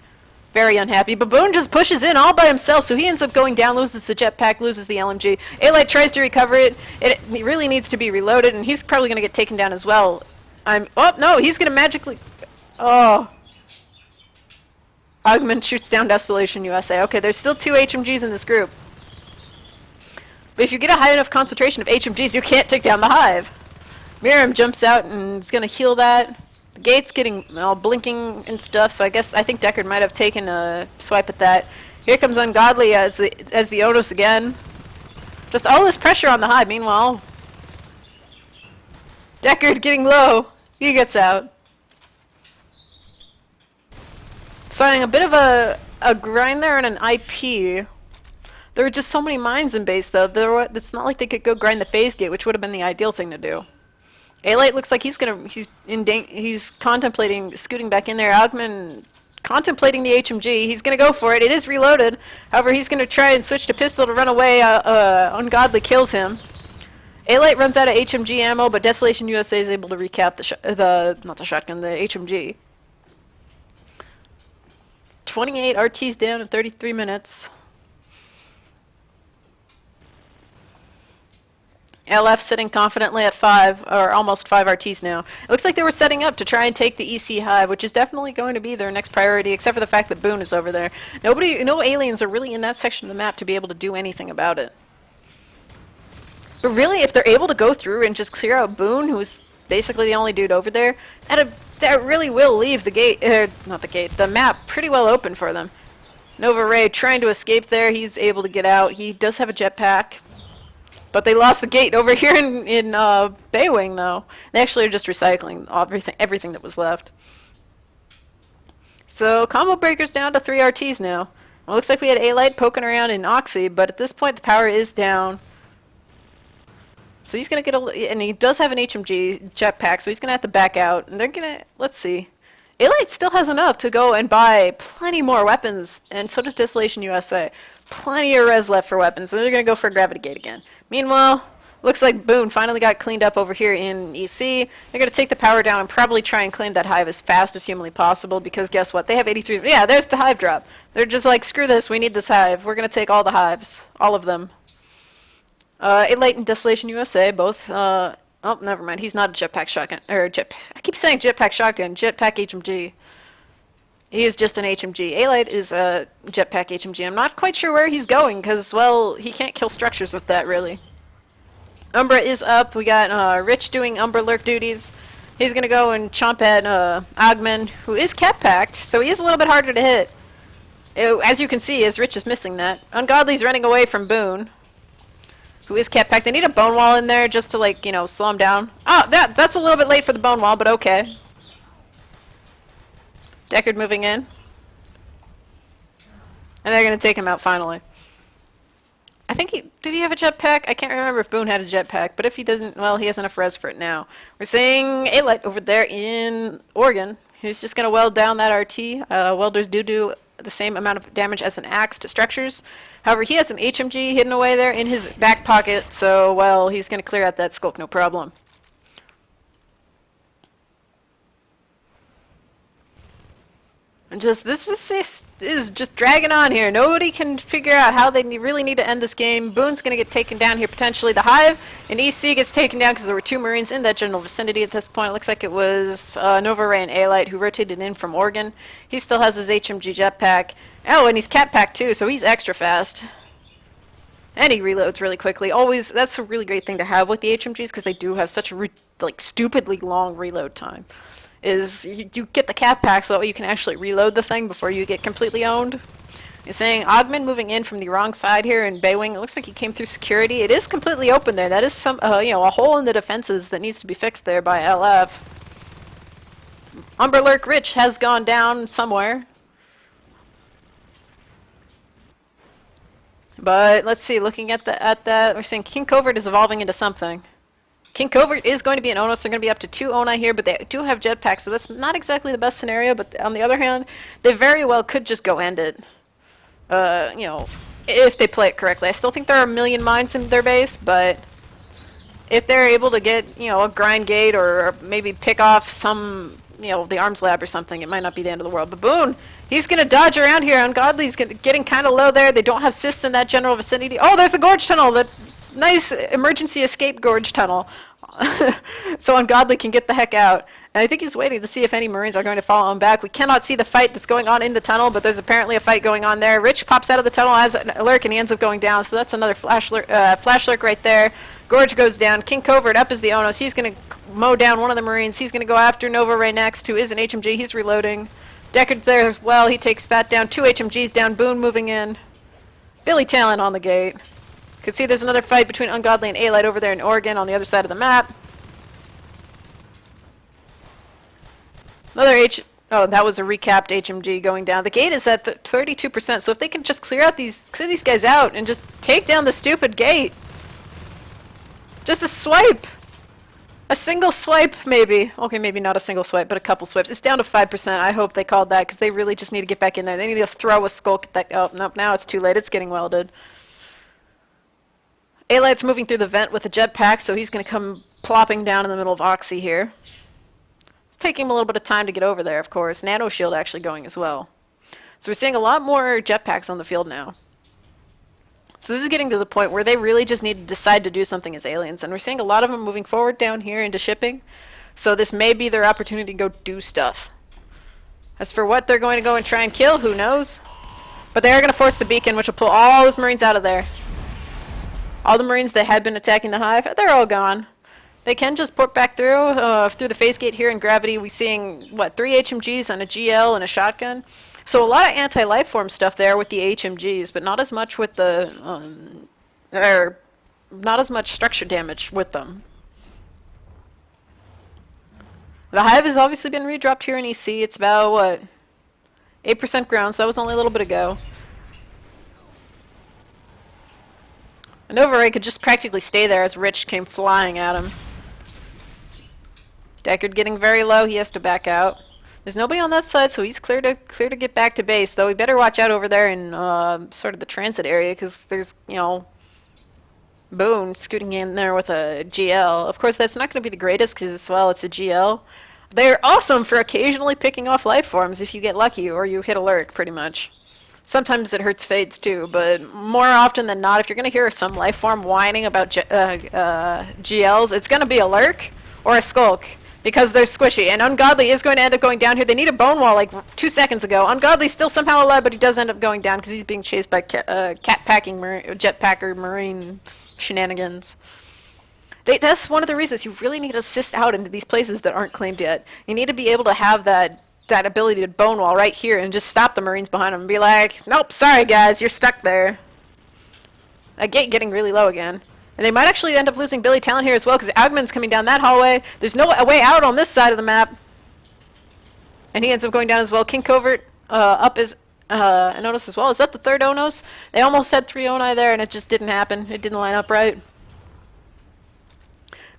very unhappy. But Boone just pushes in all by himself, so he ends up going down, loses the jetpack, loses the LMG. A-Light tries to recover it. It really needs to be reloaded, and he's probably going to get taken down as well. Oh, no, he's going to magically... Oh. Augment shoots down Desolation USA. Okay, there's still 2 HMGs in this group. But if you get a high enough concentration of HMGs, you can't take down the Hive. Miram jumps out and is going to heal that. The gate's getting all blinking and stuff, so I think Deckard might have taken a swipe at that. Here comes Ungodly as the Onos again. Just all this pressure on the Hive. Meanwhile, Deckard getting low. He gets out. Signing a bit of a grind there and an IP. There were just so many mines in base, though. It's not like they could go grind the phase gate, which would have been the ideal thing to do. A-Light looks like he's contemplating scooting back in there. Augment contemplating the HMG. He's gonna go for it. It is reloaded. However, he's gonna try and switch to pistol to run away. Ungodly kills him. A-Light runs out of HMG ammo, but Desolation USA is able to recap not the shotgun, the HMG. 28 RTs down in 33 minutes. LF sitting confidently at 5, or almost 5 RTs now. It looks like they were setting up to try and take the EC Hive, which is definitely going to be their next priority, except for the fact that Boone is over there. No aliens are really in that section of the map to be able to do anything about it. But really, if they're able to go through and just clear out Boone, who's basically the only dude over there, that really will leave the gate, the map pretty well open for them. Nova Ray trying to escape there. He's able to get out. He does have a jetpack. But they lost the gate over here in Baywing, though. They actually are just recycling everything that was left. So combo breaker's down to 3 RTs now. Well, looks like we had A-Light poking around in Oxy, but at this point the power is down. So he's going to get and he does have an HMG jetpack, so he's going to have to back out. And they're going to, let's see. A-Light still has enough to go and buy plenty more weapons, and so does Desolation USA. Plenty of res left for weapons, and they're going to go for a Gravity Gate again. Meanwhile, looks like Boone finally got cleaned up over here in EC. They're going to take the power down and probably try and claim that Hive as fast as humanly possible, because guess what? They have 83. Yeah, there's the Hive drop. They're just like, screw this, we need this Hive. We're going to take all the Hives. All of them. A-Light and Desolation USA both... oh, never mind. He's not a jetpack shotgun. I keep saying jetpack shotgun. Jetpack HMG. He is just an HMG. A-Light is a jetpack HMG. I'm not quite sure where he's going because, well, he can't kill structures with that, really. Umbra is up. We got Rich doing Umbra lurk duties. He's going to go and chomp at Ogman, who is cat-packed, so he is a little bit harder to hit. As you can see, as Rich is missing that. Ungodly's running away from Boone, who is cat-packed. They need a bone wall in there just to, like, you know, slow him down. Oh, that's a little bit late for the bone wall, but okay. Deckard moving in. And they're going to take him out finally. I think did he have a jetpack? I can't remember if Boone had a jetpack, but if he doesn't, well, he has enough res for it now. We're seeing A-Light over there in Oregon. He's just going to weld down that RT. Welders do the same amount of damage as an axe to structures. However, he has an HMG hidden away there in his back pocket, so, well, he's going to clear out that skulk no problem. And this is just dragging on here. Nobody can figure out how they really need to end this game. Boone's going to get taken down here potentially. The Hive and EC gets taken down because there were 2 Marines in that general vicinity at this point. It looks like it was Nova Ray and A-Light who rotated in from Oregon. He still has his HMG jetpack. Oh, and he's cat-packed too, so he's extra fast. And he reloads really quickly. Always, that's a really great thing to have with the HMGs because they do have such a stupidly long reload time. Is you get the cap pack so that way you can actually reload the thing before you get completely owned. You're saying Ogman moving in from the wrong side here in Baywing. It looks like he came through security. It is completely open there. That is some a hole in the defenses that needs to be fixed there by LF. Umberlurk Rich has gone down somewhere. But let's see, looking at that, we're seeing King Covert is evolving into something. King Covert is going to be an Onos. They're going to be up to 2 Onai here, but they do have jetpacks, so that's not exactly the best scenario. But on the other hand, they very well could just go end it. You know, if they play it correctly. I still think there are a million mines in their base, but if they're able to get, you know, a grind gate or maybe pick off some, you know, the arms lab or something, it might not be the end of the world. But Boone, he's going to dodge around here. Ungodly's getting kind of low there. They don't have cysts in that general vicinity. Oh, there's the gorge tunnel. That nice emergency escape gorge tunnel. So Ungodly can get the heck out. And I think he's waiting to see if any Marines are going to follow him back. We cannot see the fight that's going on in the tunnel, but there's apparently a fight going on there. Rich pops out of the tunnel as an lurk, and he ends up going down. So that's another flash lurk right there. Gorge goes down. King Covert up is the Onos. He's going to mow down one of the Marines. He's going to go after Nova Ray next, who is an HMG. He's reloading. Deckard's there as well. He takes that down. 2 HMGs down. Boone moving in. Billy Talon on the gate. Could see there's another fight between Ungodly and A-Light over there in Oregon on the other side of the map. Oh, that was a recapped HMG going down. The gate is at 32%, so if they can just clear these guys out and just take down the stupid gate. Just a swipe. A single swipe, maybe. Okay, maybe not a single swipe, but a couple swipes. It's down to 5%. I hope they called that, because they really just need to get back in there. They need to throw a skulk at that. Oh, nope, now it's too late. It's getting welded. A-Light's moving through the vent with a jetpack, so he's going to come plopping down in the middle of Oxy here. Taking him a little bit of time to get over there, of course. Nano Shield actually going as well. So we're seeing a lot more jetpacks on the field now. So this is getting to the point where they really just need to decide to do something as aliens. And we're seeing a lot of them moving forward down here into shipping. So this may be their opportunity to go do stuff. As for what they're going to go and try and kill, who knows? But they are going to force the beacon, which will pull all those Marines out of there. All the Marines that had been attacking the hive, they're all gone. They can just port back through the phase gate here in Gravity. We're seeing, what, 3 HMGs on a GL and a shotgun. So a lot of anti-life form stuff there with the HMGs, but not as much with the, not as much structure damage with them. The hive has obviously been redropped here in EC. It's about, what, 8% ground, so that was only a little bit ago. And Overray could just practically stay there as Rich came flying at him. Deckard getting very low, he has to back out. There's nobody on that side, so he's clear to get back to base, though we better watch out over there in sort of the transit area, because there's, you know, Boone scooting in there with a GL. Of course, that's not going to be the greatest, because, well, it's a GL. They're awesome for occasionally picking off life forms if you get lucky, or you hit a lurk, pretty much. Sometimes it hurts fades, too, but more often than not, if you're going to hear some life form whining about GLs, it's going to be a lurk or a skulk. Because they're squishy, and Ungodly is going to end up going down here. They need a bone wall like 2 seconds ago. Ungodly's still somehow alive, but he does end up going down because he's being chased by jetpacker marine shenanigans. That's one of the reasons you really need to assist out into these places that aren't claimed yet. You need to be able to have that ability to bone wall right here and just stop the Marines behind them and be like, nope, sorry guys, you're stuck there. A gate getting really low again. And they might actually end up losing Billy Talent here as well, because Augman's coming down that hallway. There's no way out on this side of the map. And he ends up going down as well. King Covert up is an Onos as well. Is that the third Onos? They almost had 3 Oni there, and it just didn't happen. It didn't line up right.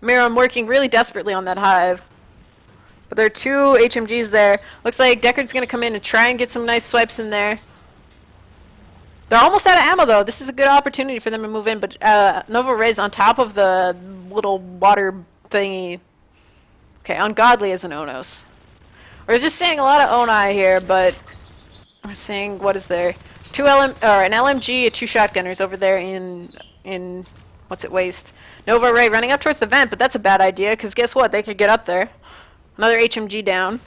Miram working really desperately on that hive. But there are 2 HMGs there. Looks like Deckard's going to come in and try and get some nice swipes in there. They're almost out of ammo, though. This is a good opportunity for them to move in, but Nova Ray's on top of the little water thingy. Okay, Ungodly is an Onos. We're just seeing a lot of Oni here, but we're seeing, what is there? An LMG, 2 shotgunners over there in what's it, waste. Nova Ray running up towards the vent, but that's a bad idea, because guess what? They could get up there. Another HMG down.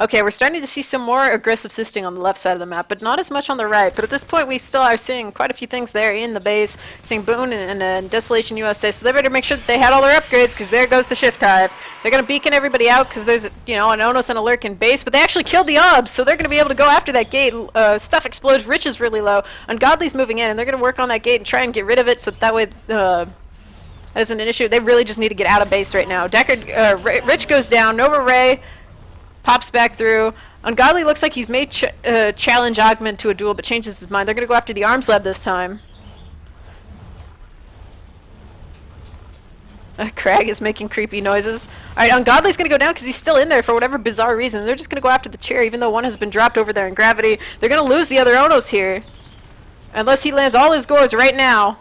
Okay, we're starting to see some more aggressive sisting on the left side of the map, but not as much on the right. But at this point, we still are seeing quite a few things there in the base. Seeing Boone and Desolation USA, so they better make sure that they had all their upgrades, because there goes the Shift Hive. They're going to beacon everybody out, because there's, you know, an Onos and a Lurk in base, but they actually killed the Obs, so they're going to be able to go after that gate. Stuff explodes, Rich is really low, Ungodly's moving in, and they're going to work on that gate and try and get rid of it, so that way that isn't an issue. They really just need to get out of base right now. Deckard, Rich goes down, Nova Ray pops back through. Ungodly looks like he's made challenge Augment to a duel, but changes his mind. They're going to go after the arms lab this time. Crag is making creepy noises. Alright, Ungodly's going to go down because he's still in there for whatever bizarre reason. They're just going to go after the chair, even though one has been dropped over there in Gravity. They're going to lose the other Onos here. Unless he lands all his gourds right now.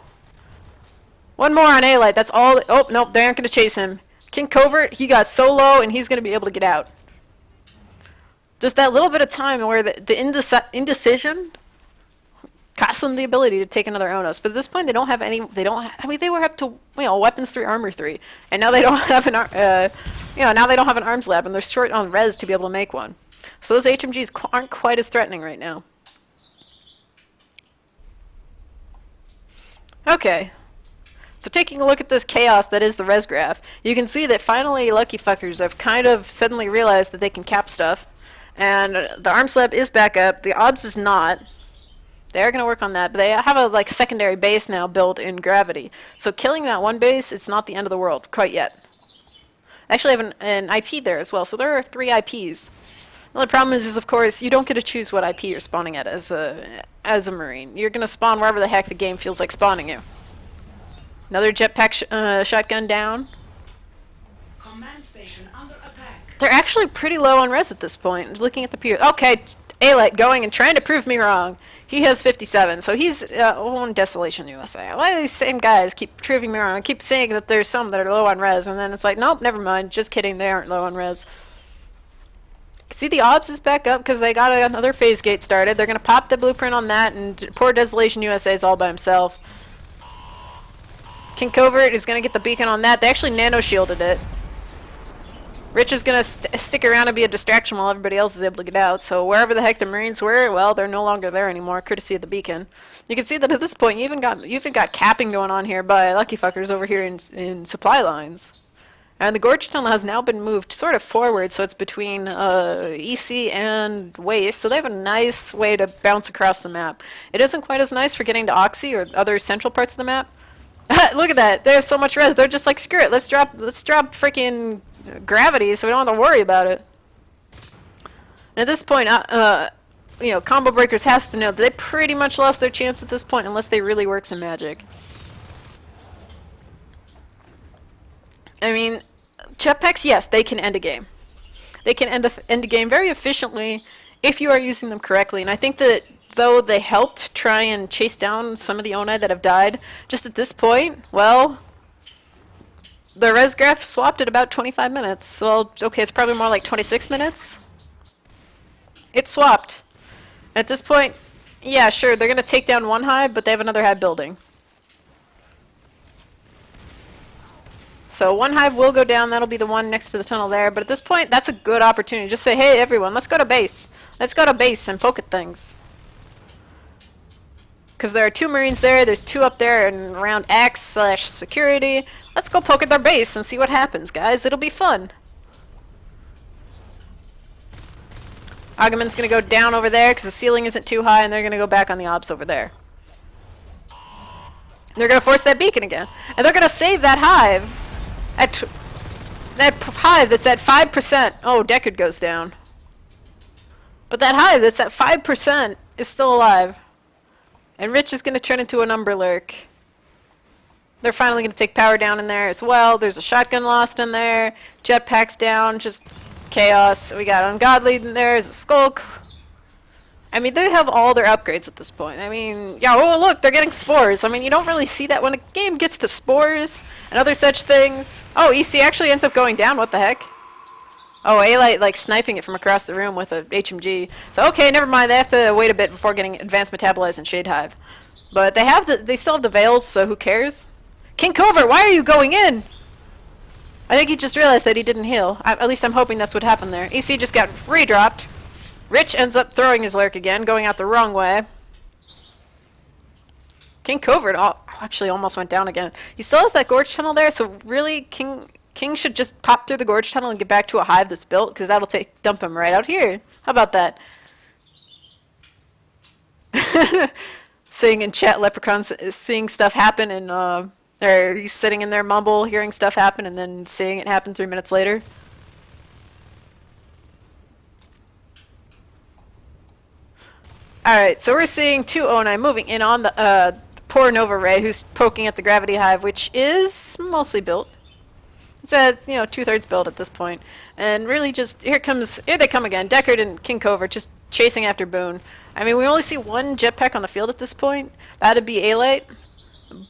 One more on A-Light. That's all. Oh, nope, they aren't going to chase him. King Covert, he got so low, and he's going to be able to get out. Just that little bit of time where the indecision cost them the ability to take another Onos. But at this point, they don't have any. I mean, they were up to, you know, weapons 3, armor 3, and now they don't have an now they don't have an arms lab, and they're short on res to be able to make one. So those HMGs aren't quite as threatening right now. Okay. So taking a look at this chaos that is the res graph, you can see that finally Lucky Fuckers have kind of suddenly realized that they can cap stuff. And the arms lab is back up. The Obs is not. They are going to work on that. But they have a secondary base now built in Gravity. So killing that one base, it's not the end of the world quite yet. I actually have an IP there as well. So there are 3 IPs. The only problem is of course, you don't get to choose what IP you're spawning at as a Marine. You're going to spawn wherever the heck the game feels like spawning you. Another jetpack shotgun down. Command station under attack. They're actually pretty low on res at this point. Just looking at the peers. Okay, A-Light going and trying to prove me wrong. He has 57, so he's on Desolation USA. Why do these same guys keep proving me wrong? I keep saying that there's some that are low on res, and then it's like, nope, never mind. Just kidding, they aren't low on res. See, the obs is back up because they got another phase gate started. They're going to pop the blueprint on that, and poor Desolation USA is all by himself. King Covert is going to get the beacon on that. They actually nano-shielded it. Rich is going to stick around and be a distraction while everybody else is able to get out. So wherever the heck the Marines were, well, they're no longer there anymore, courtesy of the beacon. You can see that at this point, you even got capping going on here by Lucky Fuckers over here in supply lines. And the Gorge Tunnel has now been moved sort of forward, so it's between EC and Waste. So they have a nice way to bounce across the map. It isn't quite as nice for getting to Oxy or other central parts of the map. Look at that! They have so much res. They're just like, screw it. Let's drop freaking gravity, so we don't have to worry about it. At this point, you know, Combo Breakers has to know that they pretty much lost their chance at this point, unless they really work some magic. I mean, jetpacks, yes, they can end a game. They can end a game very efficiently if you are using them correctly, and I think that though they helped try and chase down some of the Onai that have died, just at this point, well, the res graph swapped at about 25 minutes. Well, okay, it's probably more like 26 minutes. It swapped. At this point, yeah, sure, they're going to take down one hive, but they have another hive building. So one hive will go down. That'll be the one next to the tunnel there. But at this point, that's a good opportunity. Just say, hey, everyone, let's go to base. Let's go to base and poke at things. Because there are 2 Marines there, there's 2 up there and around X/security. Let's go poke at their base and see what happens, guys. It'll be fun. Agamemnon's going to go down over there because the ceiling isn't too high, and they're going to go back on the obs over there. They're going to force that beacon again. And they're going to save that hive. That hive that's at 5%. Oh, Deckard goes down. But that hive that's at 5% is still alive. And Rich is going to turn into a number lurk. They're finally going to take power down in there as well. There's a shotgun lost in there. Jetpacks down. Just chaos. We got Ungodly in there. There's a Skulk. I mean, they have all their upgrades at this point. I mean, yeah, oh, look, they're getting spores. I mean, you don't really see that when a game gets to spores and other such things. Oh, EC actually ends up going down. What the heck? Oh, A-Light, like, sniping it from across the room with a HMG. So, okay, never mind. They have to wait a bit before getting Advanced Metabolize and Shade Hive. But they still have the Veils, so who cares? King Covert, why are you going in? I think he just realized that he didn't heal. At least I'm hoping that's what happened there. EC just got redropped. Rich ends up throwing his lurk again, going out the wrong way. King Covert actually almost went down again. He still has that Gorge Tunnel there, so really, King should just pop through the Gorge Tunnel and get back to a hive that's built, because that'll dump him right out here. How about that? Seeing in chat, Leprechaun's seeing stuff happen, and or he's sitting in there mumble, hearing stuff happen, and then seeing it happen 3 minutes later. Alright, so we're seeing 2 Onai moving in on the poor Nova Ray, who's poking at the Gravity Hive, which is mostly built. It's at, you know, 2/3 build at this point. And really just, here they come again. Deckard and King Covert just chasing after Boone. I mean, we only see 1 jetpack on the field at this point. That'd be A-Light.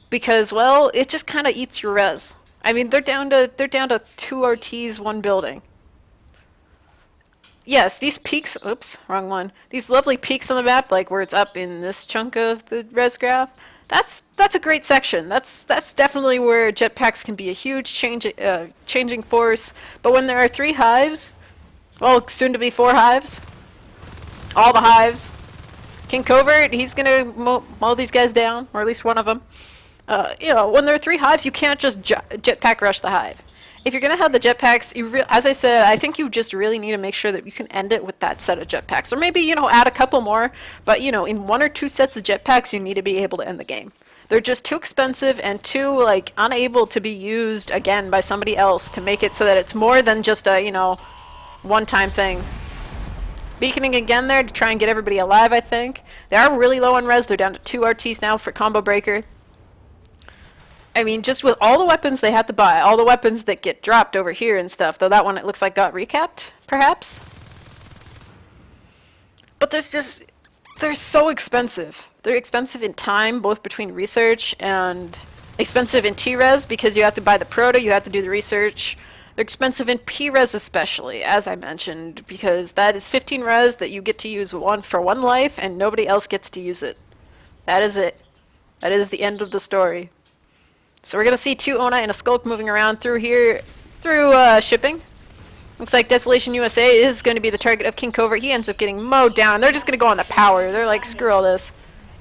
Because, well, it just kind of eats your res. I mean, they're down to 2 RTs, 1 building. Yes, these peaks, oops, wrong one. These lovely peaks on the map, like where it's up in this chunk of the res graph, that's a great section. That's definitely where jetpacks can be a huge changing force. But when there are 3 hives, well, soon to be 4 hives, all the hives, King Covert, he's gonna mow these guys down, or at least one of them. You know, when there are 3 hives, you can't just jetpack rush the hive. If you're going to have the jetpacks, as I said, I think you just really need to make sure that you can end it with that set of jetpacks. Or maybe, you know, add a couple more. But, you know, in 1 or 2 sets of jetpacks, you need to be able to end the game. They're just too expensive and too, like, unable to be used again by somebody else to make it so that it's more than just a, you know, one-time thing. Beaconing again there to try and get everybody alive, I think. They are really low on res. They're down to 2 RTs now for Combo Breaker. I mean, just with all the weapons they had to buy, all the weapons that get dropped over here and stuff, though that one it looks like got recapped, perhaps? But they're so expensive. They're expensive in time, both between research and expensive in T-Res because you have to buy the proto, you have to do the research. They're expensive in P-Res especially, as I mentioned, because that is 15 res that you get to use one for one life and nobody else gets to use it. That is it. That is the end of the story. So we're going to see two Onai and a Skulk moving around through here, through shipping. Looks like Desolation USA is going to be the target of King Covert. He ends up getting mowed down. They're just going to go on the power. They're like, screw all this.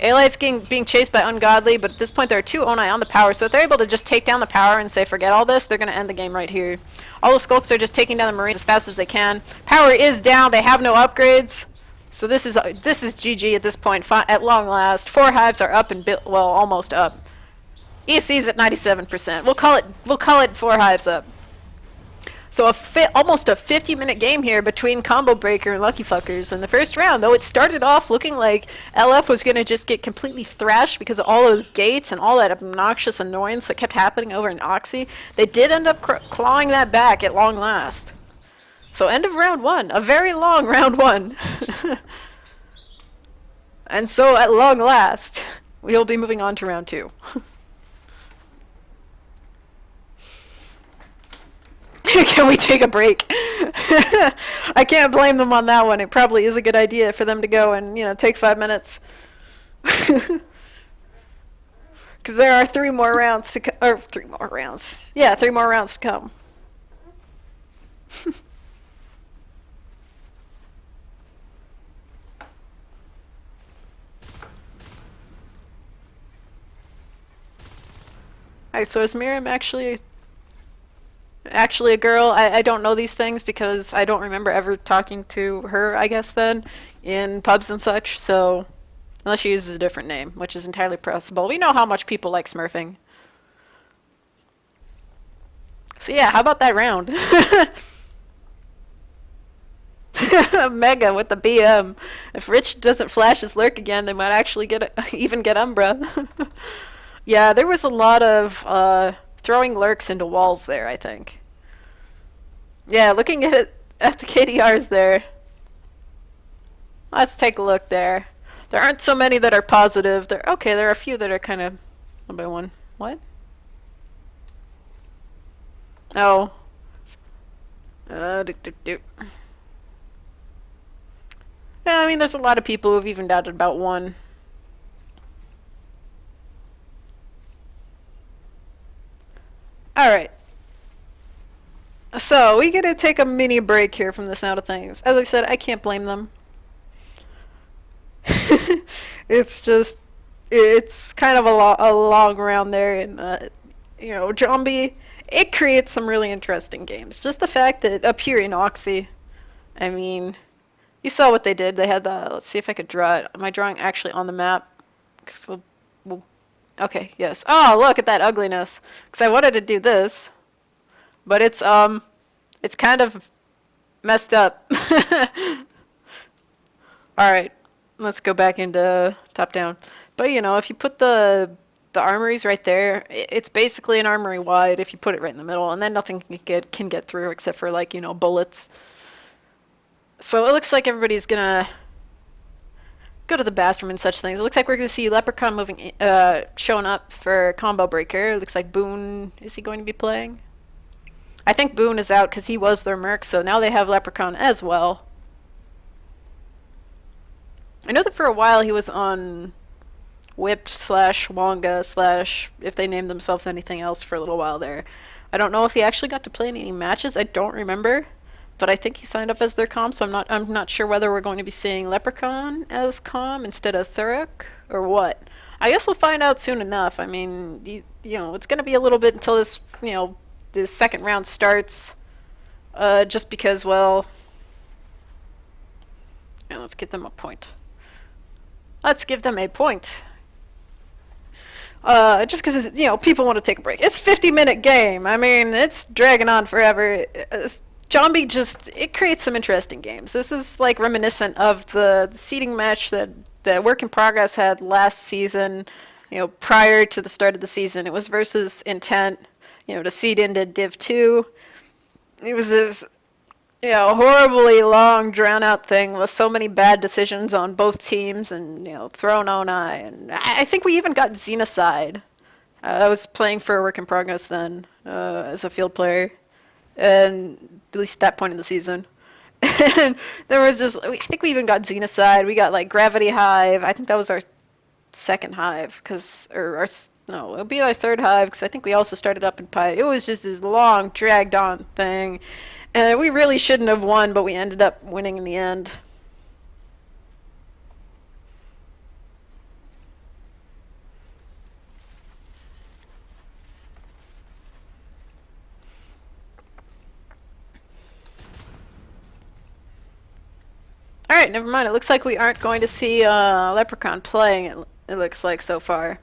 Alight's being chased by Ungodly, but at this point there are two Onai on the power, so if they're able to just take down the power and say forget all this, they're going to end the game right here. All the Skulks are just taking down the Marines as fast as they can. Power is down. They have no upgrades. So this is GG at this point, at long last. 4 hives are up and well, almost up. ESC's at 97%. We'll call it 4 hives up. So almost a 50-minute game here between Combo Breaker and Lucky Fuckers in the first round, though it started off looking like LF was going to just get completely thrashed because of all those gates and all that obnoxious annoyance that kept happening over in Oxy. They did end up clawing that back at long last. So end of round 1, a very long round 1. And so at long last, we'll be moving on to round 2. Can we take a break? I can't blame them on that one. It probably is a good idea for them to go and, take 5 minutes. Because there are 3 more rounds to or 3 more rounds. Yeah, 3 more rounds to come. Alright, so is Miriam actually a girl? I don't know these things because I don't remember ever talking to her, I guess, then, in pubs and such, so unless she uses a different name, which is entirely possible. We know how much people like smurfing. So yeah, how about that round? Mega with the BM. If Rich doesn't flash his lurk again, they might actually even get Umbra. Yeah, there was a lot of throwing lurks into walls there, I think. Yeah, looking at the KDRs there. Let's take a look there. There aren't so many that are positive. There are a few that are kind of 1 by 1. What? Oh. Yeah, I mean, there's a lot of people who've even doubted about 1. Alright. So, we get to take a mini break here from the sound of things. As I said, I can't blame them. It's kind of a long round there, and, Zombie, it creates some really interesting games. Just the fact that up here in Oxy, I mean, you saw what they did. They had let's see if I could draw it. Am I drawing actually on the map? Because we'll okay, yes. Oh, look at that ugliness. Because I wanted to do this, but it's kind of messed up. All right, let's go back into top down. But if you put the armories right there, it's basically an armory wide if you put it right in the middle, and then nothing can get through except for bullets. So it looks like everybody's gonna go to the bathroom and such things. It looks like we're going to see Leprechaun showing up for Combo Breaker. It looks like Boone, is he going to be playing? I think Boone is out because he was their merc, so now they have Leprechaun as well. I know that for a while he was on Whipped / Wonga / if they named themselves anything else for a little while there. I don't know if he actually got to play in any matches. I don't remember. But I think he signed up as their comm, so I'm not sure whether we're going to be seeing Leprechaun as comm instead of Thurrock or what. I guess we'll find out soon enough. I mean, it's going to be a little bit until this this second round starts, just because, well, and let's get them a point. Let's give them a point. Just because people want to take a break. It's a 50-minute game. I mean, it's dragging on forever. Zombie it creates some interesting games. This is like reminiscent of the seeding match that Work in Progress had last season, prior to the start of the season. It was versus Intent, to seed into Div 2. It was this horribly long, drawn out thing with so many bad decisions on both teams and, thrown on eye. And I think we even got Xenocide. I was playing for a work in progress then as a field player, and at least at that point in the season. And there was just, I think we even got Xenocide. We got like Gravity Hive. I think that was our second hive, no, it'll be our third hive because I think we also started up in Pi. It was just this long, dragged on thing. And we really shouldn't have won, but we ended up winning in the end. Alright, never mind. It looks like we aren't going to see Leprechaun playing, it looks like so far.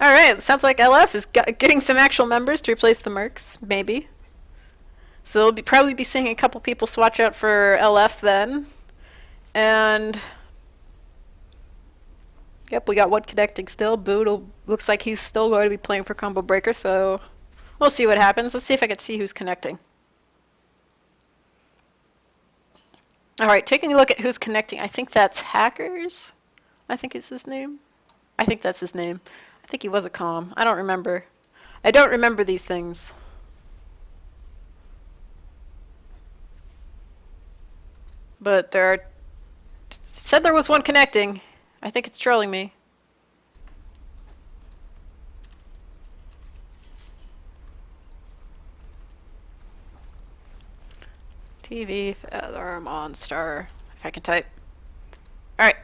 Alright, sounds like LF is getting some actual members to replace the Mercs, maybe. So we'll probably be seeing a couple people swatch out for LF then. And yep, we got one connecting still. Boodle looks like he's still going to be playing for Combo Breaker, so we'll see what happens. Let's see if I can see who's connecting. Alright, taking a look at who's connecting. I think that's Hackers, I think is his name. I think that's his name. I think he was a comm. I don't remember. I don't remember these things. But said there was one connecting. I think it's trolling me. TV Feather Monster. If I can type. Alright.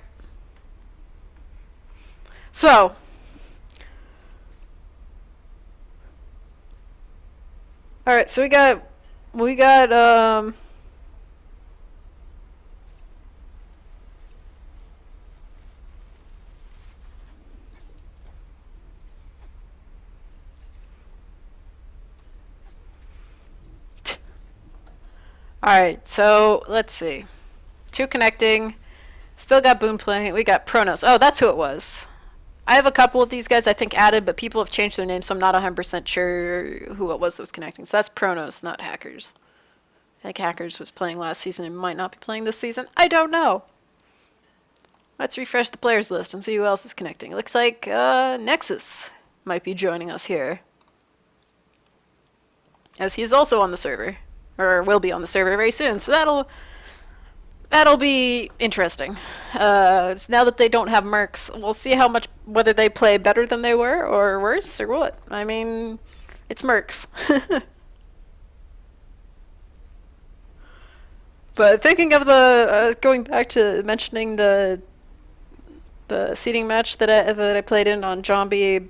So. Alright, so we got Alright, so let's see. Two connecting. Still got Boon playing. We got Pronos. Oh, that's who it was. I have a couple of these guys I think added, but people have changed their names, so I'm not 100% sure who it was that was connecting. So that's Pronos, not Hackers. I think Hackers was playing last season and might not be playing this season. I don't know. Let's refresh the players list and see who else is connecting. It looks like Nexus might be joining us here, as he's also on the server, or will be on the server very soon. So that'll be interesting. Now that they don't have mercs, we'll see whether they play better than they were or worse or what. I mean, it's mercs. But thinking of going back to mentioning the seeding match that I played in on Zombie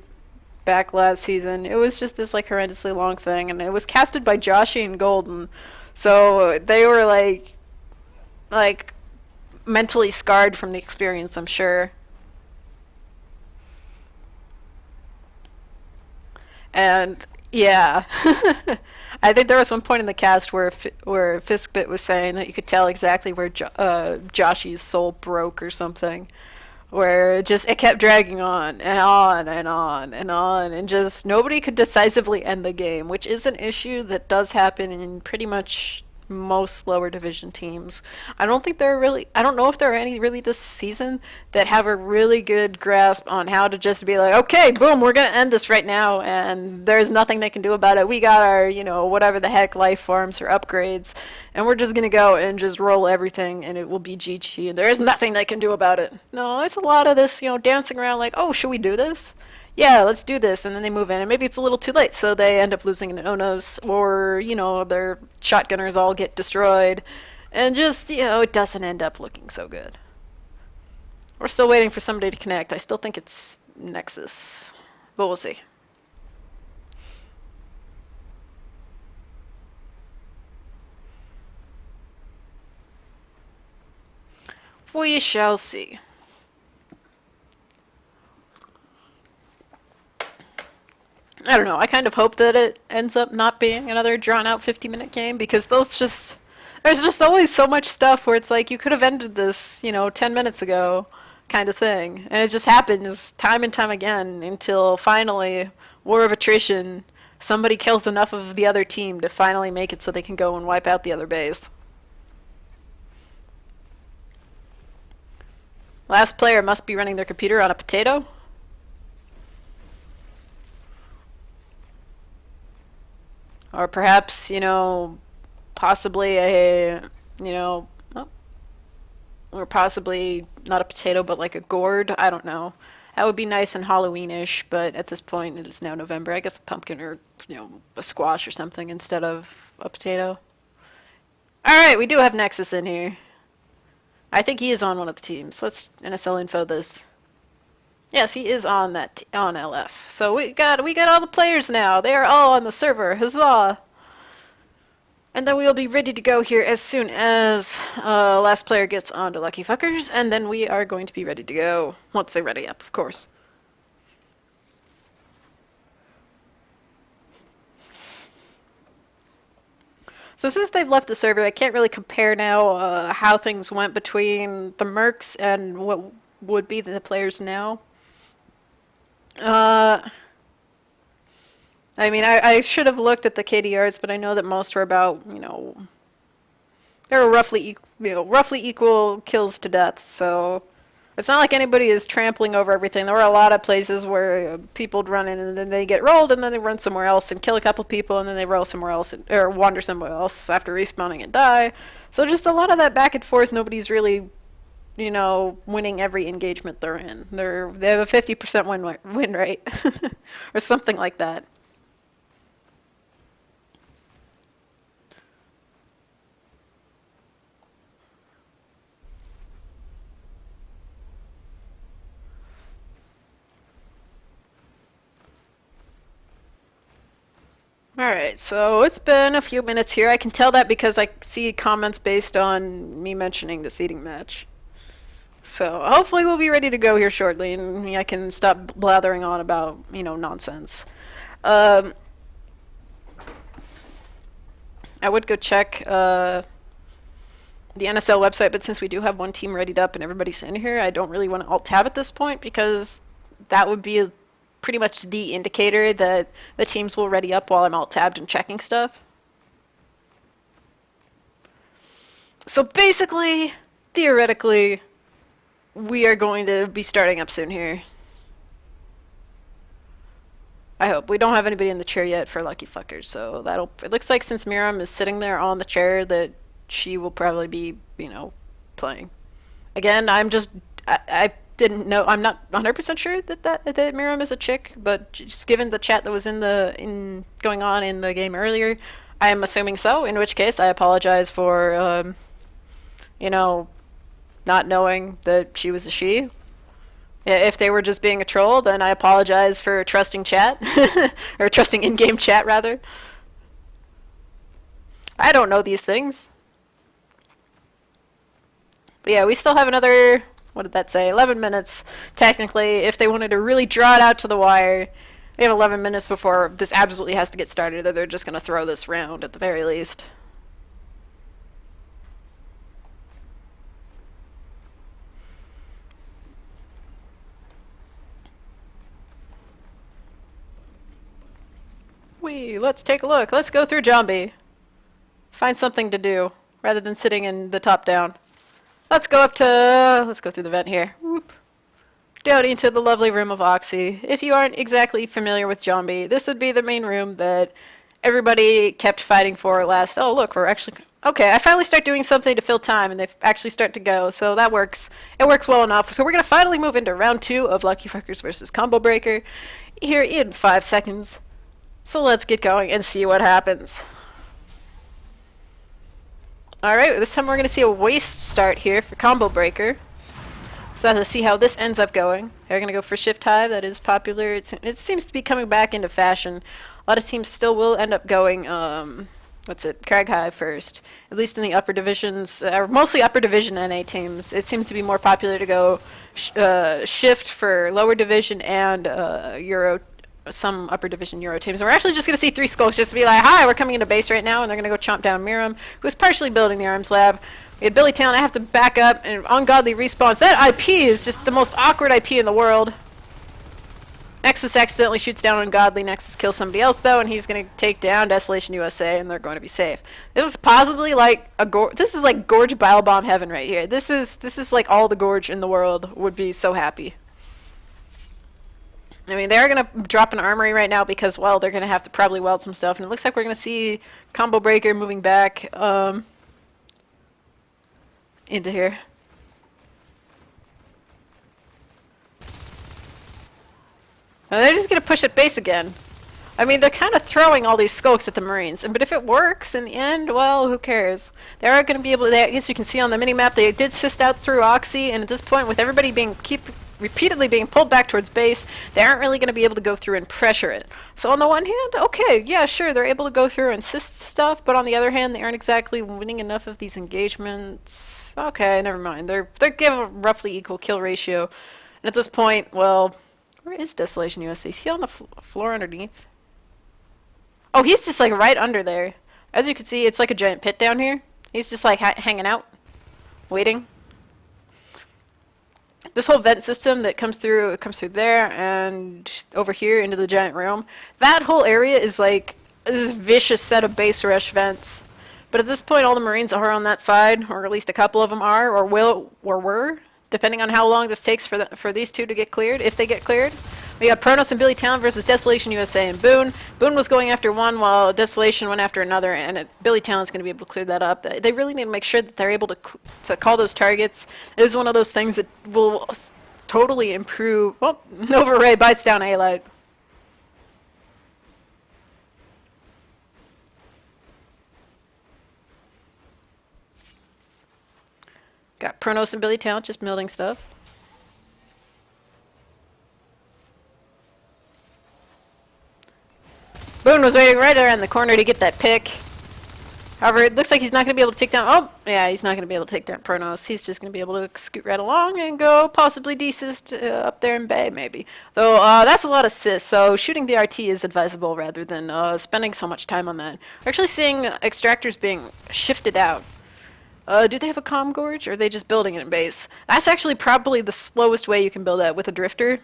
back last season, it was just this like horrendously long thing, and it was casted by Joshy and Golden, so they were like mentally scarred from the experience, I'm sure. And yeah, I think there was one point in the cast where Fiskbit was saying that you could tell exactly where Joshy's soul broke or something, where it kept dragging on and on and on and on, and just nobody could decisively end the game, which is an issue that does happen in pretty much most lower division teams. I don't know if there are any really this season that have a really good grasp on how to just be like, okay, boom, we're gonna end this right now, and there's nothing they can do about it. We got our, whatever the heck life forms or upgrades, and we're just gonna go and just roll everything, and it will be GG, and there is nothing they can do about it. No, there's a lot of this, dancing around like, oh, should we do this? Yeah, let's do this, and then they move in, and maybe it's a little too late, so they end up losing in Onos, or, their shotgunners all get destroyed, and just, it doesn't end up looking so good. We're still waiting for somebody to connect. I still think it's Nexus, but we'll see. We shall see. I don't know. I kind of hope that it ends up not being another drawn-out 50-minute game, because there's just always so much stuff where it's like you could have ended this, 10 minutes ago, kind of thing, and it just happens time and time again until finally War of Attrition somebody kills enough of the other team to finally make it so they can go and wipe out the other base. Last player must be running their computer on a potato. Or perhaps, you know, possibly a, you know, oh, or possibly not a potato, but like a gourd. I don't know. That would be nice and Halloweenish, but at this point it is now November. I guess a pumpkin or, you know, a squash or something instead of a potato. Alright, we do have Nexus in here. I think he is on one of the teams. Let's NSL info this. Yes, he is on that on LF. So we got all the players now. They are all on the server. Huzzah! And then we'll be ready to go here as soon as last player gets on to Lucky Fkers, and then we are going to be ready to go once they're ready up, of course. So since they've left the server, I can't really compare now how things went between the Mercs and what would be the players now. I mean, I should have looked at the KDRs, but I know that most were about, you know, they were roughly equal kills to death. So it's not like anybody is trampling over everything. There were a lot of places where people would run in and then they get rolled and then they run somewhere else and kill a couple people and then they roll somewhere else or wander somewhere else after respawning and die. So just a lot of that back and forth. Nobody's really, you know, winning every engagement they're in. They have a 50% win rate or something like that. Alright, so it's been a few minutes here. I can tell that because I see comments based on me mentioning the seeding match. So hopefully we'll be ready to go here shortly and I can stop blathering on about, you know, nonsense. I would go check the NSL website, but since we do have one team readied up and everybody's in here, I don't really want to alt-tab at this point because that would be pretty much the indicator that the teams will ready up while I'm alt-tabbed and checking stuff. So basically, theoretically, we are going to be starting up soon here. I hope. We don't have anybody in the chair yet for Lucky Fkers, so it looks like since Miriam is sitting there on the chair that she will probably be, you know, playing. Again, I didn't know. I'm not 100% sure that Miriam is a chick, but just given the chat that was going on in the game earlier, I am assuming so. In which case, I apologize for you know, not knowing that she was a she. If they were just being a troll, then I apologize for trusting chat or trusting in-game chat rather. I don't know these things. But yeah, we still have another, what did that say, 11 minutes, technically. If they wanted to really draw it out to the wire, we have 11 minutes before this absolutely has to get started, or they're just going to throw this round at the very least. Let's take a look. Let's go through Zombie. Find something to do, rather than sitting in the top down. Let's go through the vent here. Whoop. Down into the lovely room of Oxy. If you aren't exactly familiar with Zombie, this would be the main room that everybody kept fighting for last. Oh, look, we're actually... Okay, I finally start doing something to fill time, and they actually start to go, so that works. It works well enough. So we're going to finally move into round 2 of Lucky Fkers versus Combo Breaker here in 5 seconds. So let's get going and see what happens. Alright, this time we're going to see a waste start here for Combo Breaker. So let's see how this ends up going. They're going to go for Shift Hive, that is popular. It seems to be coming back into fashion. A lot of teams still will end up going, Crag Hive first. At least in the upper divisions, mostly upper division NA teams. It seems to be more popular to go Shift for lower division and some upper division Euro teams. And we're actually just going to see 3 skulks just to be like, hi, we're coming into base right now, and they're going to go chomp down Miriam, who's partially building the arms lab. We had Billy Town, I have to back up, and ungodly respawns. That IP is just the most awkward IP in the world. Nexus accidentally shoots down Ungodly. Nexus kills somebody else, though, and he's going to take down Desolation USA, and they're going to be safe. This is possibly like this is like Gorge Bile Bomb heaven right here. This is like all the Gorge in the world would be so happy. I mean, they're going to drop an armory right now because, well, they're going to have to probably weld some stuff, and it looks like we're going to see Combo Breaker moving back into here. And they're just going to push at base again. I mean, they're kind of throwing all these skulks at the Marines, but if it works in the end, well, who cares? They are going to be able to, I guess you can see on the mini-map, they did assist out through Oxy, and at this point, with everybody repeatedly being pulled back towards base, they aren't really going to be able to go through and pressure it. So on the one hand, okay, yeah, sure, they're able to go through and assist stuff, but on the other hand, they aren't exactly winning enough of these engagements. Okay, never mind. They're given a roughly equal kill ratio. And at this point, well, where is Desolation USA? Is he on the floor underneath? Oh, he's just like right under there. As you can see, it's like a giant pit down here. He's just like hanging out, waiting. This whole vent system that comes through, it comes through there and over here into the giant room. That whole area is like this vicious set of base rush vents. But at this point, all the Marines are on that side, or at least a couple of them are, or will, or were, depending on how long this takes for these two to get cleared, if they get cleared. We got Pronos and Billy Talent versus Desolation USA and Boone. Boone was going after one while Desolation went after another, and Billy Talent's going to be able to clear that up. They really need to make sure that they're able to call those targets. It is one of those things that will totally improve. Well, Nova Ray bites down A-Light. Got Pronos and Billy Talent just building stuff. Boone was waiting right around the corner to get that pick. However, it looks like he's not going to be able to take down... Oh, yeah, he's not going to be able to take down Pronos. He's just going to be able to scoot right along and go possibly desist up there in Bay, maybe. Though, that's a lot of assist, so shooting the RT is advisable rather than spending so much time on that. We're actually seeing extractors being shifted out. Do they have a comm gorge, or are they just building it in base? That's actually probably the slowest way you can build that with a drifter.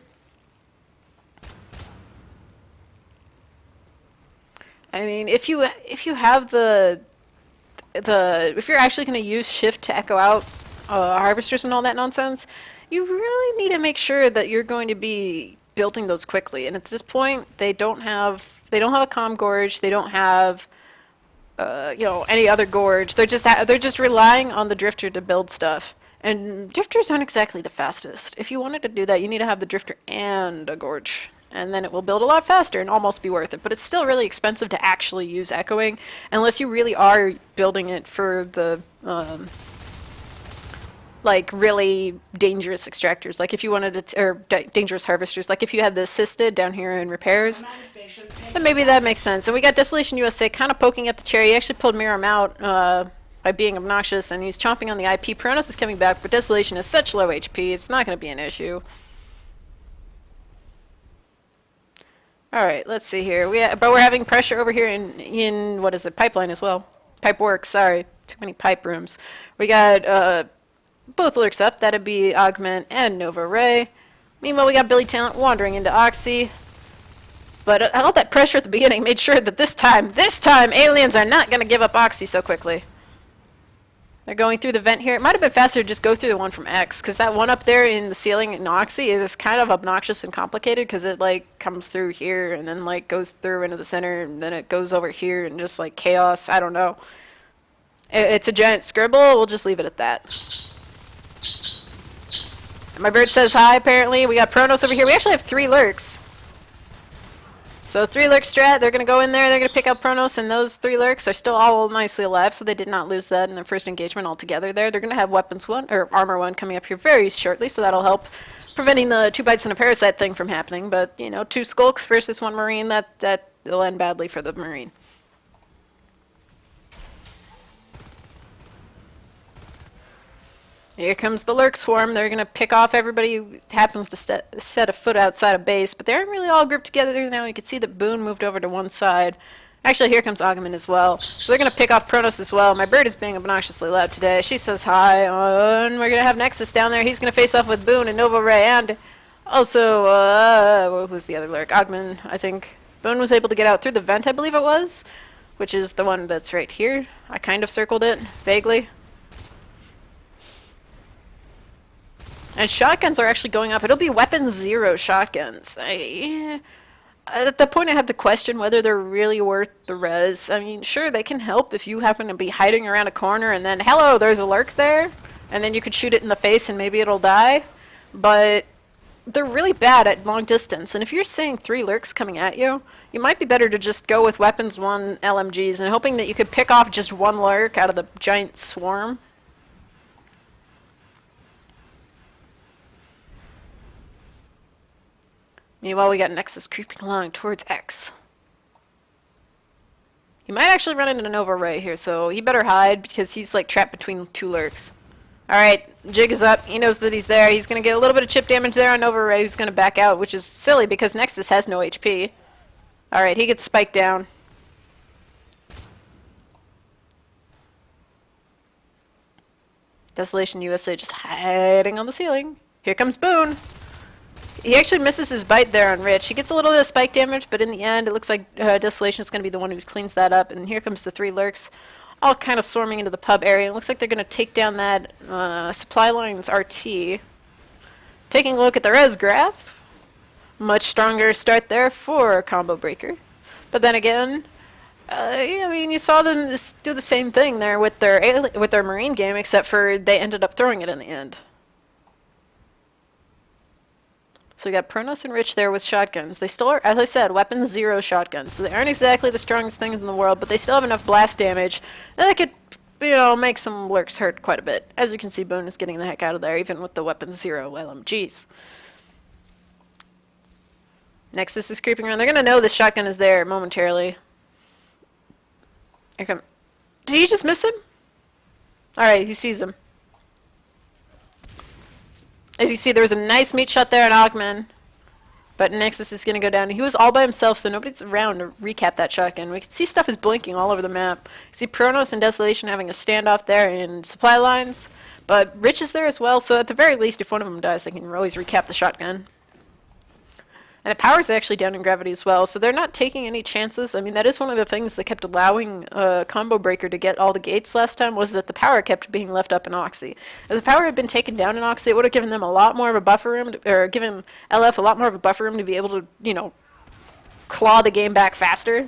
I mean, if you have if you're actually going to use shift to echo out harvesters and all that nonsense, you really need to make sure that you're going to be building those quickly. And at this point, they don't have a comm gorge. They don't have any other gorge. They're just relying on the drifter to build stuff. And drifters aren't exactly the fastest. If you wanted to do that, you need to have the drifter and a gorge. And then it will build a lot faster and almost be worth it. But it's still really expensive to actually use echoing, unless you really are building it for the like really dangerous extractors. Like if you wanted to, or dangerous harvesters. Like if you had the assisted down here in repairs, then maybe that makes sense. And we got Desolation USA kind of poking at the cherry. He actually pulled Miram out by being obnoxious, and he's chomping on the IP. Pronos is coming back, but Desolation has such low HP, it's not going to be an issue. Alright, let's see here. But we're having pressure over here in what is it, pipeline as well. Pipe works, sorry. Too many pipe rooms. We got both lurks up. That'd be Augment and Nova Ray. Meanwhile, we got Billy Talent wandering into Oxy. But all that pressure at the beginning made sure that this time, aliens are not going to give up Oxy so quickly. They're going through the vent here. It might have been faster to just go through the one from X, because that one up there in the ceiling in Oxy is kind of obnoxious and complicated, because it like comes through here and then like goes through into the center and then it goes over here and just like chaos. I don't know. It's a giant scribble. We'll just leave it at that. And my bird says hi, apparently. We got Pronos over here. We actually have 3 lurks. So 3 lurk strat, they're going to go in there, they're going to pick up Pronos, and those 3 lurks are still all nicely alive, so they did not lose that in their first engagement altogether there. They're going to have weapons 1, or armor 1 coming up here very shortly, so that'll help preventing the 2 bites and a parasite thing from happening. But, 2 skulks versus 1 Marine, that'll end badly for the Marine. Here comes the lurk swarm. They're going to pick off everybody who happens to set a foot outside of base, but they're really all grouped together now. You can see that Boone moved over to one side. Actually, here comes Augment as well. So they're going to pick off Pronos as well. My bird is being obnoxiously loud today. She says hi, and we're going to have Nexus down there. He's going to face off with Boone and Nova Ray and Also, what was the other lurk? Ogman, I think. Boone was able to get out through the vent, I believe it was, which is the one that's right here. I kind of circled it, vaguely. And shotguns are actually going up. It'll be weapon 0 shotguns. At that point, I have to question whether they're really worth the res. I mean, sure, they can help if you happen to be hiding around a corner and then, hello, there's a lurk there, and then you could shoot it in the face and maybe it'll die. But they're really bad at long distance, and if you're seeing 3 lurks coming at you, you might be better to just go with weapons 1 LMGs and hoping that you could pick off just 1 lurk out of the giant swarm. Meanwhile, we got Nexus creeping along towards X. He might actually run into Nova Ray here, so he better hide because he's like trapped between 2 lurks. Alright, Jig is up. He knows that he's there. He's going to get a little bit of chip damage there on Nova Ray, who's going to back out, which is silly because Nexus has no HP. Alright, he gets spiked down. Desolation USA just hiding on the ceiling. Here comes Boone. He actually misses his bite there on Rich. He gets a little bit of spike damage, but in the end, it looks like Desolation is going to be the one who cleans that up. And here comes the 3 lurks, all kind of swarming into the pub area. It looks like they're going to take down that supply lines RT. Taking a look at the res graph, much stronger start there for Combo Breaker. But then again, I mean, you saw them do the same thing there with their Marine game, except for they ended up throwing it in the end. So we got Pronos and Rich there with shotguns. They still are, as I said, weapon 0 shotguns. So they aren't exactly the strongest things in the world, but they still have enough blast damage. And they could, make some lurks hurt quite a bit. As you can see, Boone is getting the heck out of there, even with the weapon 0 LMGs. Nexus is creeping around. They're going to know the shotgun is there momentarily. Here come. Did he just miss him? Alright, he sees him. As you see, there was a nice meat shot there on Ogman. But Nexus is going to go down. He was all by himself, so nobody's around to recap that shotgun. We can see stuff is blinking all over the map. You see Pronos and Desolation having a standoff there in supply lines. But Rich is there as well, so at the very least, if one of them dies, they can always recap the shotgun. And Power's actually down in gravity as well, so they're not taking any chances. I mean, that is one of the things that kept allowing Combo Breaker to get all the gates last time, was that the Power kept being left up in Oxy. If the Power had been taken down in Oxy, it would have given them a lot more of a buffer room, or given LF a lot more of a buffer room to be able to, claw the game back faster.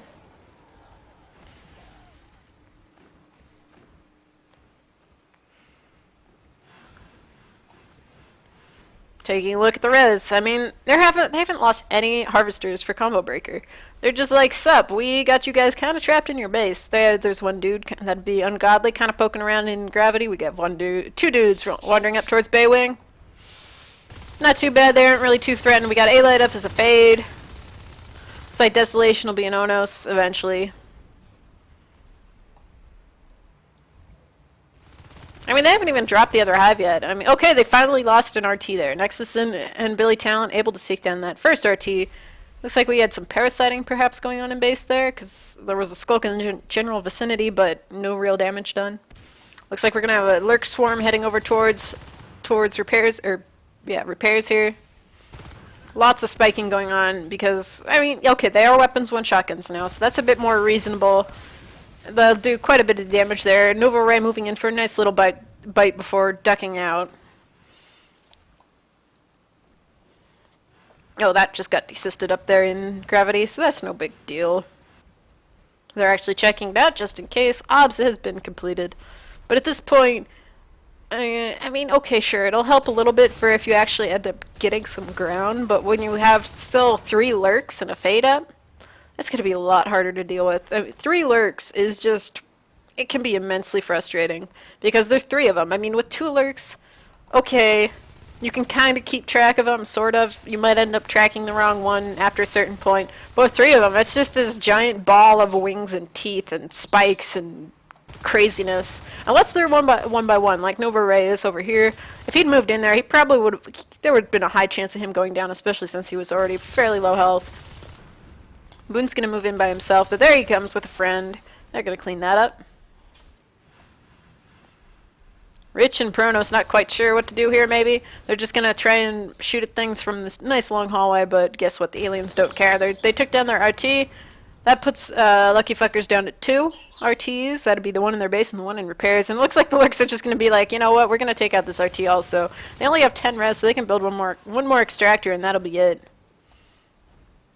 Taking a look at the res, I mean, they haven't lost any harvesters for Combo Breaker. They're just like, sup, we got you guys kind of trapped in your base. There's one dude that'd be ungodly, kind of poking around in gravity. We got 2 dudes wandering up towards Bay Wing. Not too bad, they aren't really too threatened. We got A-Light up as a fade. It's like Desolation will be an Onos eventually. I mean, they haven't even dropped the other hive yet. I mean, okay, they finally lost an RT there. Nexus and Billy Talent able to take down that first RT. Looks like we had some parasiting perhaps going on in base there, because there was a skulk in the general vicinity, but no real damage done. Looks like we're going to have a lurk swarm heading over towards repairs, repairs here. Lots of spiking going on because, I mean, okay, they are weapons 1 shotguns now, so that's a bit more reasonable. They'll do quite a bit of damage there. Nova Ray moving in for a nice little bite before ducking out. Oh, that just got desisted up there in gravity, so that's no big deal. They're actually checking it out just in case. OBS has been completed. But at this point, I mean, okay, sure, it'll help a little bit for if you actually end up getting some ground, but when you have still 3 lurks and a fade up, that's going to be a lot harder to deal with. I mean, 3 lurks is just, it can be immensely frustrating because there's 3 of them. I mean, with 2 lurks, okay, you can kind of keep track of them, sort of. You might end up tracking the wrong one after a certain point. But with 3 of them, it's just this giant ball of wings and teeth and spikes and craziness. Unless they're one by one, like Nova Ray is over here. If he'd moved in there, he probably would have, there would have been a high chance of him going down, especially since he was already fairly low health. Boone's going to move in by himself, but there he comes with a friend. They're going to clean that up. Rich and Pronos not quite sure what to do here, maybe. They're just going to try and shoot at things from this nice long hallway, but guess what? The aliens don't care. They took down their RT. That puts Lucky Fkers down to 2 RTs. That'd be the one in their base and the one in repairs. And it looks like the Lurks are just going to be like, you know what? We're going to take out this RT also. They only have 10 res, so they can build one more extractor, and that'll be it.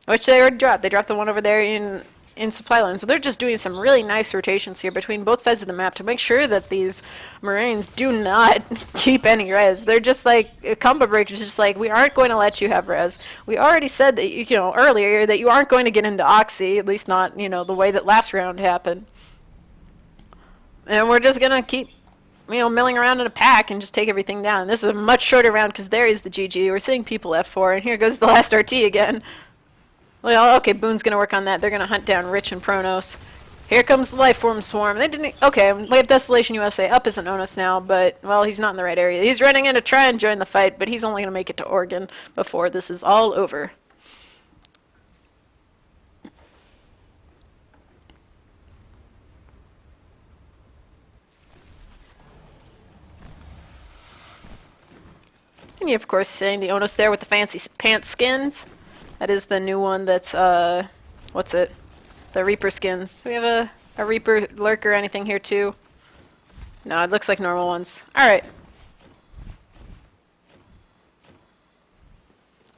Which they already dropped. They dropped the one over there in supply line. So they're just doing some really nice rotations here between both sides of the map to make sure that these Marines do not keep any res. They're just like, Combo Breaker's just like, we aren't going to let you have res. We already said that, earlier that you aren't going to get into Oxy, at least not, the way that last round happened. And we're just going to keep, milling around in a pack and just take everything down. This is a much shorter round because there is the GG. We're seeing people F4, and here goes the last RT again. Well, okay, Boone's going to work on that. They're going to hunt down Rich and Pronos. Here comes the Lifeform Swarm. They didn't... Okay, we have Desolation USA up as an onus now, but, well, he's not in the right area. He's running in to try and join the fight, but he's only going to make it to Oregon before this is all over. And you, of course, seeing the onus there with the fancy pants skins. That is the new one that's, what's it? The Reaper skins. Do we have a Reaper Lurk or anything here too? No, it looks like normal ones. Alright.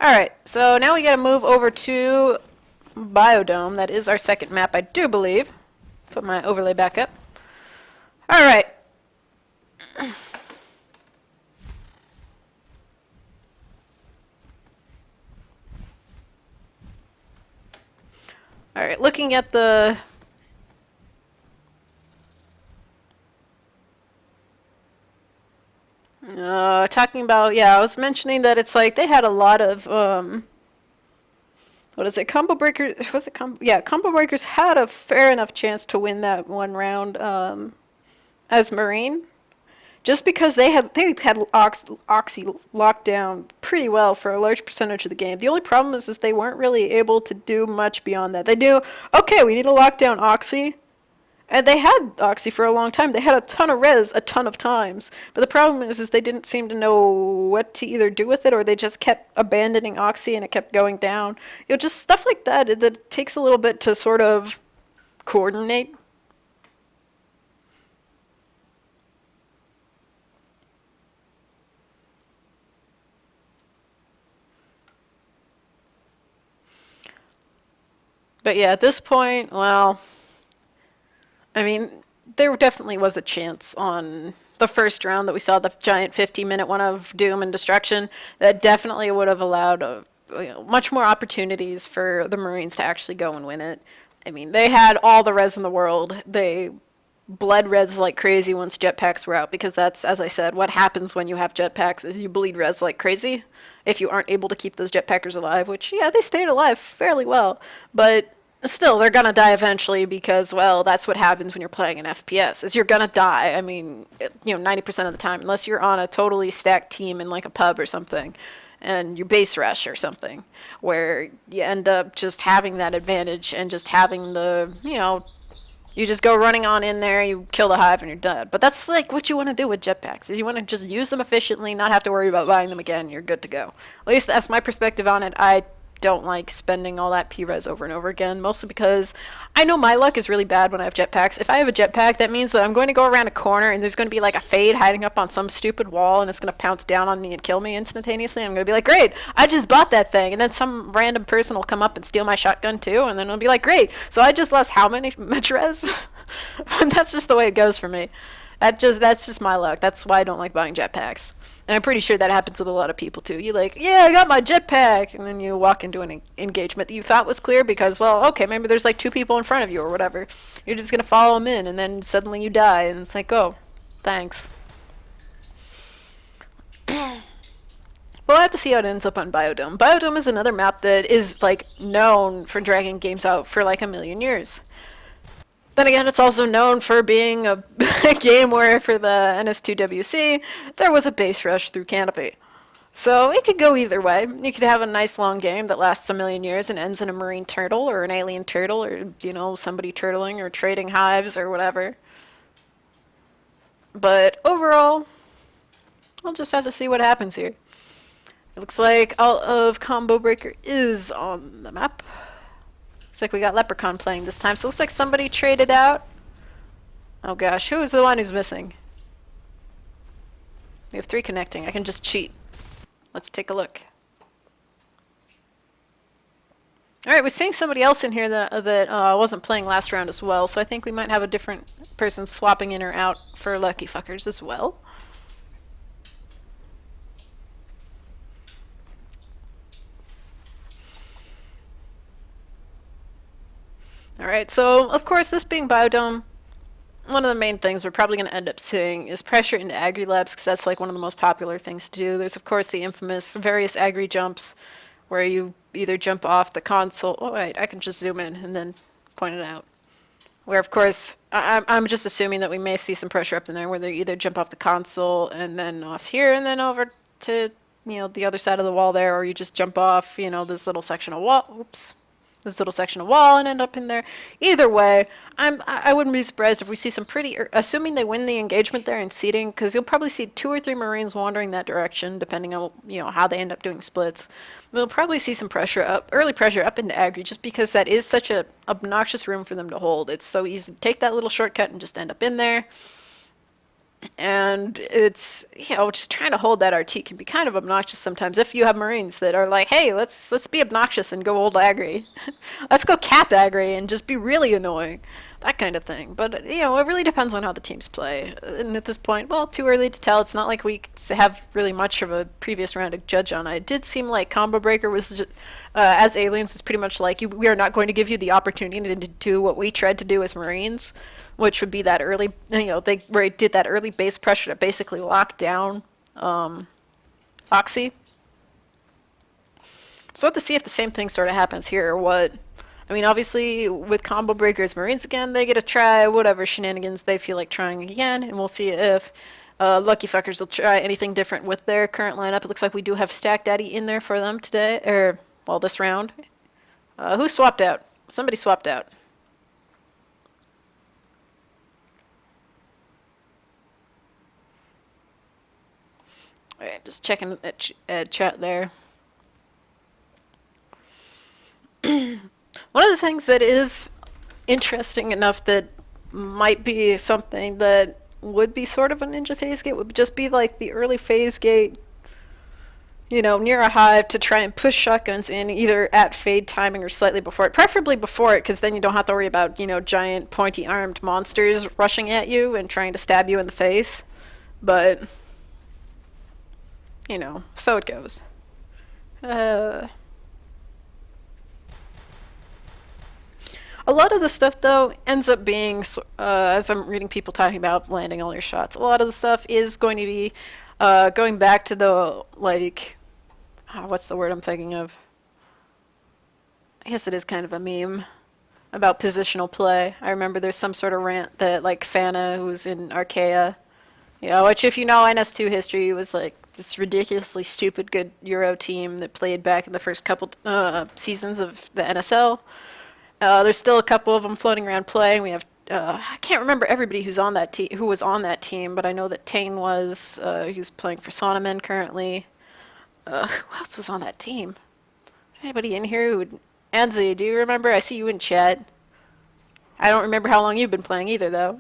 Alright, so now we gotta move over to Biodome. That is our second map, I do believe. Put my overlay back up. Alright. Alright, looking at the... talking about, yeah, I was mentioning that it's like they had a lot of, what is it, Combo Breakers, was it Combo Breakers had a fair enough chance to win that one round, as Marine. Just because they had Oxy locked down pretty well for a large percentage of the game. The only problem is they weren't really able to do much beyond that. They knew, okay, we need to lock down Oxy. And they had Oxy for a long time. They had a ton of res a ton of times. But the problem is they didn't seem to know what to either do with it, or they just kept abandoning Oxy and it kept going down. Just stuff like that that takes a little bit to sort of coordinate. But yeah, at this point, well, I mean, there definitely was a chance on the first round that we saw the giant 50-minute one of Doom and Destruction that definitely would have allowed much more opportunities for the Marines to actually go and win it. I mean, they had all the res in the world. They bled res like crazy once jetpacks were out, because that's, as I said, what happens when you have jetpacks is you bleed res like crazy if you aren't able to keep those jetpackers alive, which, yeah, they stayed alive fairly well, but still, they're gonna die eventually because, well, that's what happens when you're playing an FPS, is you're gonna die. I mean, 90% of the time, unless you're on a totally stacked team in like a pub or something, and you base rush or something, where you end up just having that advantage and just having the, you just go running on in there, you kill the hive, and you're done. But that's like what you want to do with jetpacks, is you want to just use them efficiently, not have to worry about buying them again, you're good to go. At least that's my perspective on it. I don't like spending all that P-res over and over again, mostly because I know my luck is really bad when I have jetpacks. If I have a jetpack, that means that I'm going to go around a corner and there's going to be like a fade hiding up on some stupid wall and it's going to pounce down on me and kill me instantaneously. I'm going to be like, great, I just bought that thing. And then some random person will come up and steal my shotgun too, and then I'll be like, great, so I just lost how much res? That's just the way it goes for me. That's just my luck. That's why I don't like buying jetpacks. And I'm pretty sure that happens with a lot of people too. You like, yeah, I got my jetpack, and then you walk into an engagement that you thought was clear because, well, okay, maybe there's like 2 people in front of you or whatever. You're just gonna follow them in, and then suddenly you die, and it's like, oh, thanks. We'll have to see how it ends up on Biodome. Biodome is another map that is like known for dragging games out for like a million years. Then again, it's also known for being a game where, for the NS2WC, there was a base rush through Canopy. So it could go either way. You could have a nice long game that lasts a million years and ends in a marine turtle or an alien turtle or, somebody turtling or trading hives or whatever. But overall, We'll just have to see what happens here. It looks like all of Combo Breaker is on the map. Looks like we got Leprechaun playing this time. So it looks like somebody traded out. Oh gosh, who is the one who's missing? We have 3 connecting. I can just cheat. Let's take a look. Alright, we're seeing somebody else in here that wasn't playing last round as well, so I think we might have a different person swapping in or out for Lucky Fuckers as well. Alright, so of course this being Biodome, one of the main things we're probably going to end up seeing is pressure into Agri Labs, because that's like one of the most popular things to do. There's of course the infamous various Agri jumps, where you either jump off the console. Oh wait, I can just zoom in and then point it out. Where of course, I'm just assuming that we may see some pressure up in there, where they either jump off the console and then off here and then over to, the other side of the wall there, or you just jump off, this little section of wall. Oops. This little section of wall and end up in there. Either way, I wouldn't be surprised if we see some pretty, assuming they win the engagement there in seeding, because you'll probably see 2 or 3 Marines wandering that direction, depending on how they end up doing splits. We'll probably see some pressure up, early pressure up into Agri, just because that is such a obnoxious room for them to hold. It's so easy to take that little shortcut and just end up in there. And it's, just trying to hold that RT can be kind of obnoxious sometimes if you have Marines that are like, hey, let's be obnoxious and go old Agri. Let's go cap Agri and just be really annoying. That kind of thing. But, it really depends on how the teams play. And at this point, well, too early to tell. It's not like we have really much of a previous round to judge on. It did seem like Combo Breaker was, just, as aliens, was pretty much like, we are not going to give you the opportunity to do what we tried to do as Marines, which would be that early, they did that early base pressure to basically lock down Oxy. So we'll have to see if the same thing sort of happens here or what. I mean, obviously, with Combo Breakers Marines again, they get to try whatever shenanigans they feel like trying again, and we'll see if Lucky Fuckers will try anything different with their current lineup. It looks like we do have Stack Daddy in there for them today, this round. Who swapped out? Somebody swapped out. Alright, just checking at chat there. One of the things that is interesting enough that might be something that would be sort of a ninja phase gate would just be like the early phase gate, near a hive to try and push shotguns in either at fade timing or slightly before it. Preferably before it, because then you don't have to worry about, giant pointy armed monsters rushing at you and trying to stab you in the face. But, so it goes. A lot of the stuff, though, ends up being, as I'm reading people talking about landing all your shots, a lot of the stuff is going to be going back to the, what's the word I'm thinking of? I guess it is kind of a meme about positional play. I remember there's some sort of rant that, Fana, who was in Archaea, which if you know NS2 history, was this ridiculously stupid good Euro team that played back in the first couple seasons of the NSL. There's still a couple of them floating around playing. We have I can't remember everybody who was on that team, but I know that Tane was. He's playing for Sonoman currently. Who else was on that team? Anybody in here who would? Anzi, do you remember? I see you in chat. I don't remember how long you've been playing either, though.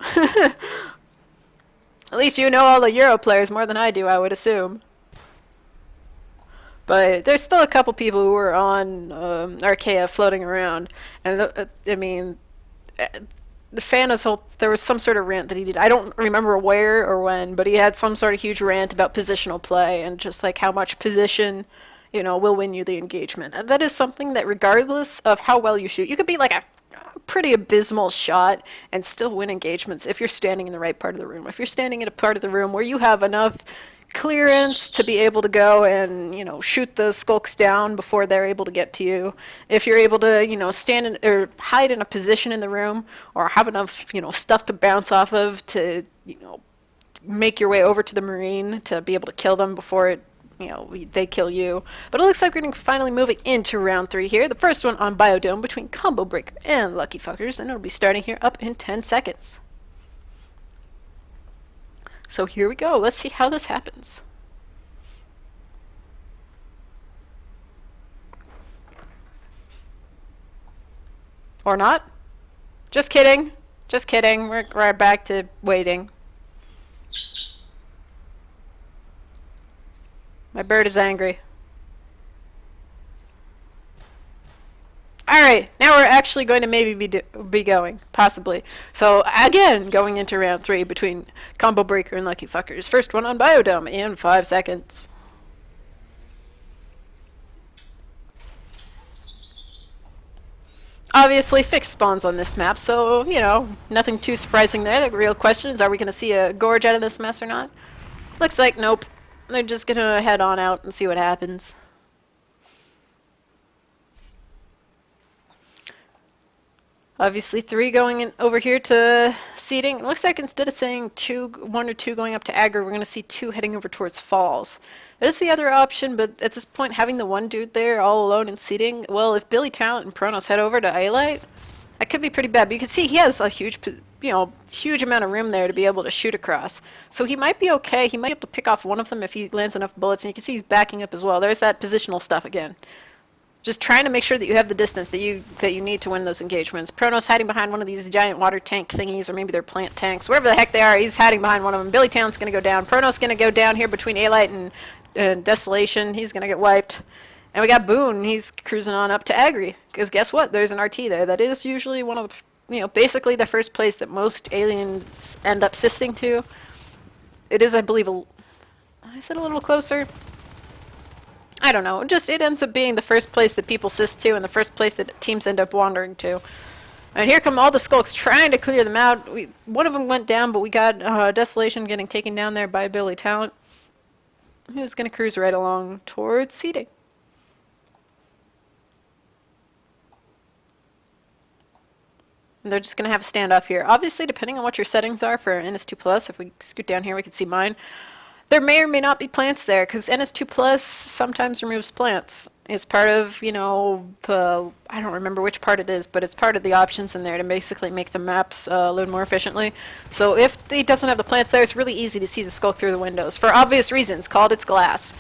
At least you know all the Euro players more than I do, I would assume. But there's still a couple people who were on Archaea floating around. And, the Fana's there was some sort of rant that he did. I don't remember where or when, but he had some sort of huge rant about positional play and just how much position, will win you the engagement. And that is something that regardless of how well you shoot, you could be a pretty abysmal shot and still win engagements if you're standing in the right part of the room. If you're standing in a part of the room where you have enough clearance to be able to go and shoot the skulks down before they're able to get to you, if you're able to stand in or hide in a position in the room or have enough stuff to bounce off of to make your way over to the Marine to be able to kill them before they kill you. But it looks like we're going to finally moving into round 3 here, the first one on Biodome between Combo Breaker and Lucky Fuckers, and it'll be starting here up in 10 seconds. So here we go. Let's see how this happens. Or not? Just kidding. Just kidding. We're back to waiting. My bird is angry. Alright, now we're actually going to maybe be going. Possibly. So, again, going into round 3 between Combo Breaker and Lucky Fkers. First one on Biodome in 5 seconds. Obviously, fixed spawns on this map, so, you know, nothing too surprising there. The real question is, are we going to see a gorge out of this mess or not? Looks like nope. They're just going to head on out and see what happens. Obviously, 3 going in over here to seeding. It looks like instead of saying 1 or 2 going up to aggro, we're going to see 2 heading over towards falls. That is the other option, but at this point, having the one dude there all alone in seeding, well, if Billy Talent and Pronos head over to A-Light, that could be pretty bad. But you can see he has a huge, huge amount of room there to be able to shoot across. So he might be okay. He might be able to pick off one of them if he lands enough bullets. And you can see he's backing up as well. There's that positional stuff again. Just trying to make sure that you have the distance that you need to win those engagements. Pronos hiding behind one of these giant water tank thingies, or maybe they're plant tanks. Whatever the heck they are, he's hiding behind one of them. Billy Talent's going to go down. Pronos going to go down here between A-Light and Desolation. He's going to get wiped. And we got Boone. He's cruising on up to Agri. Because guess what? There's an RT there. That is usually one of the, basically the first place that most aliens end up sisting to. It is, I believe, is it a little closer? I don't know. Just it ends up being the first place that people syst to and the first place that teams end up wandering to. And here come all the skulks trying to clear them out. One of them went down, but we got Desolation getting taken down there by Billy Talent. He was going to cruise right along towards seeding. And they're just going to have a standoff here. Obviously, depending on what your settings are for NS2+, if we scoot down here, we can see mine. There may or may not be plants there, because NS2 sometimes removes plants. It's part of, I don't remember which part it is, but it's part of the options in there to basically make the maps load more efficiently. So if it doesn't have the plants there, it's really easy to see the skulk through the windows, for obvious reasons, called its glass.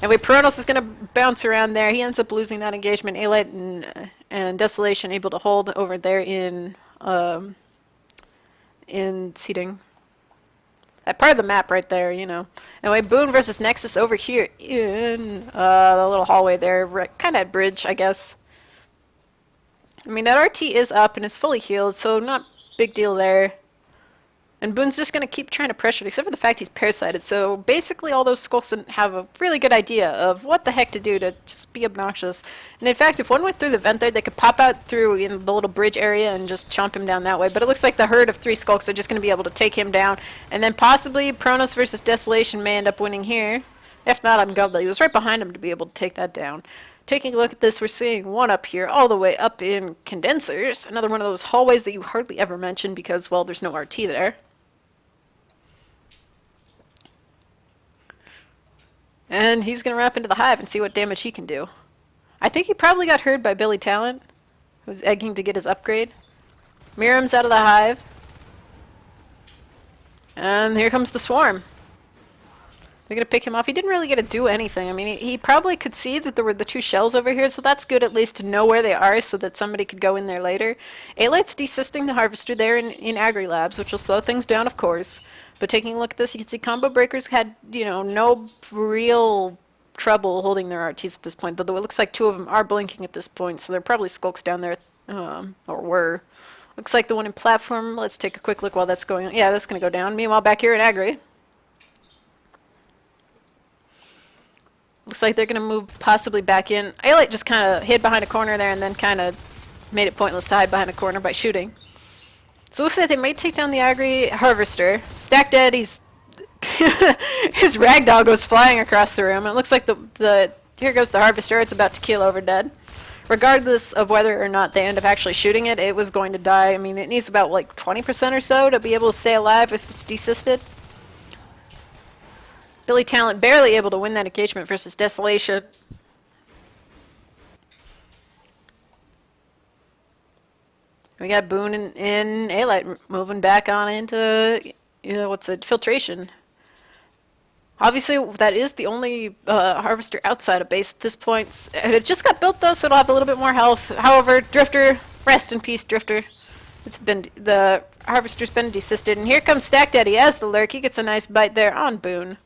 Anyway, Peronos is going to bounce around there. He ends up losing that engagement. A-Light and Desolation able to hold over there in seating. That part of the map right there, Anyway, Boone versus Nexus over here in the little hallway there, right, kind of at bridge, I guess. I mean, that RT is up and is fully healed, so not big deal there. And Boone's just going to keep trying to pressure it, except for the fact he's parasited. So basically all those skulks have a really good idea of what the heck to do to just be obnoxious. And in fact, if one went through the vent there, they could pop out through in the little bridge area and just chomp him down that way. But it looks like the herd of 3 skulks are just going to be able to take him down. And then possibly Pronos versus Desolation may end up winning here. If not, Ungodly. He was right behind him to be able to take that down. Taking a look at this, we're seeing one up here, all the way up in Condensers. Another one of those hallways that you hardly ever mention because, well, there's no RT there. And he's going to wrap into the hive and see what damage he can do. I think he probably got heard by Billy Talent, who's egging to get his upgrade. Miriam's out of the hive. And here comes the swarm. They're going to pick him off. He didn't really get to do anything. I mean, he probably could see that there were the 2 shells over here, so that's good at least to know where they are so that somebody could go in there later. A-Light's desysting the Harvester there in Agri Labs, which will slow things down, of course. But taking a look at this, you can see Combo Breakers had, no real trouble holding their RTs at this point, though it looks like 2 of them are blinking at this point, so they're probably skulks down there, or were. Looks like the one in platform. Let's take a quick look while that's going on. Yeah, that's going to go down. Meanwhile, back here in Agri. Looks like they're going to move possibly back in. A-Light just kind of hid behind a corner there and then kind of made it pointless to hide behind a corner by shooting. So it looks like they may take down the Agri Harvester. Stack dead, his ragdoll goes flying across the room. And it looks like here goes the Harvester. It's about to keel over dead. Regardless of whether or not they end up actually shooting it, it was going to die. I mean, it needs about like 20% or so to be able to stay alive if it's desysted. Billy Talent barely able to win that engagement versus Desolation. We got Boone and A-Light moving back on into, filtration. Obviously, that is the only Harvester outside of base at this point. And it just got built, though, so it'll have a little bit more health. However, Drifter Rest in peace, Drifter. The Harvester's been desisted, and here comes Stack Daddy as the lurk. He gets a nice bite there on Boone.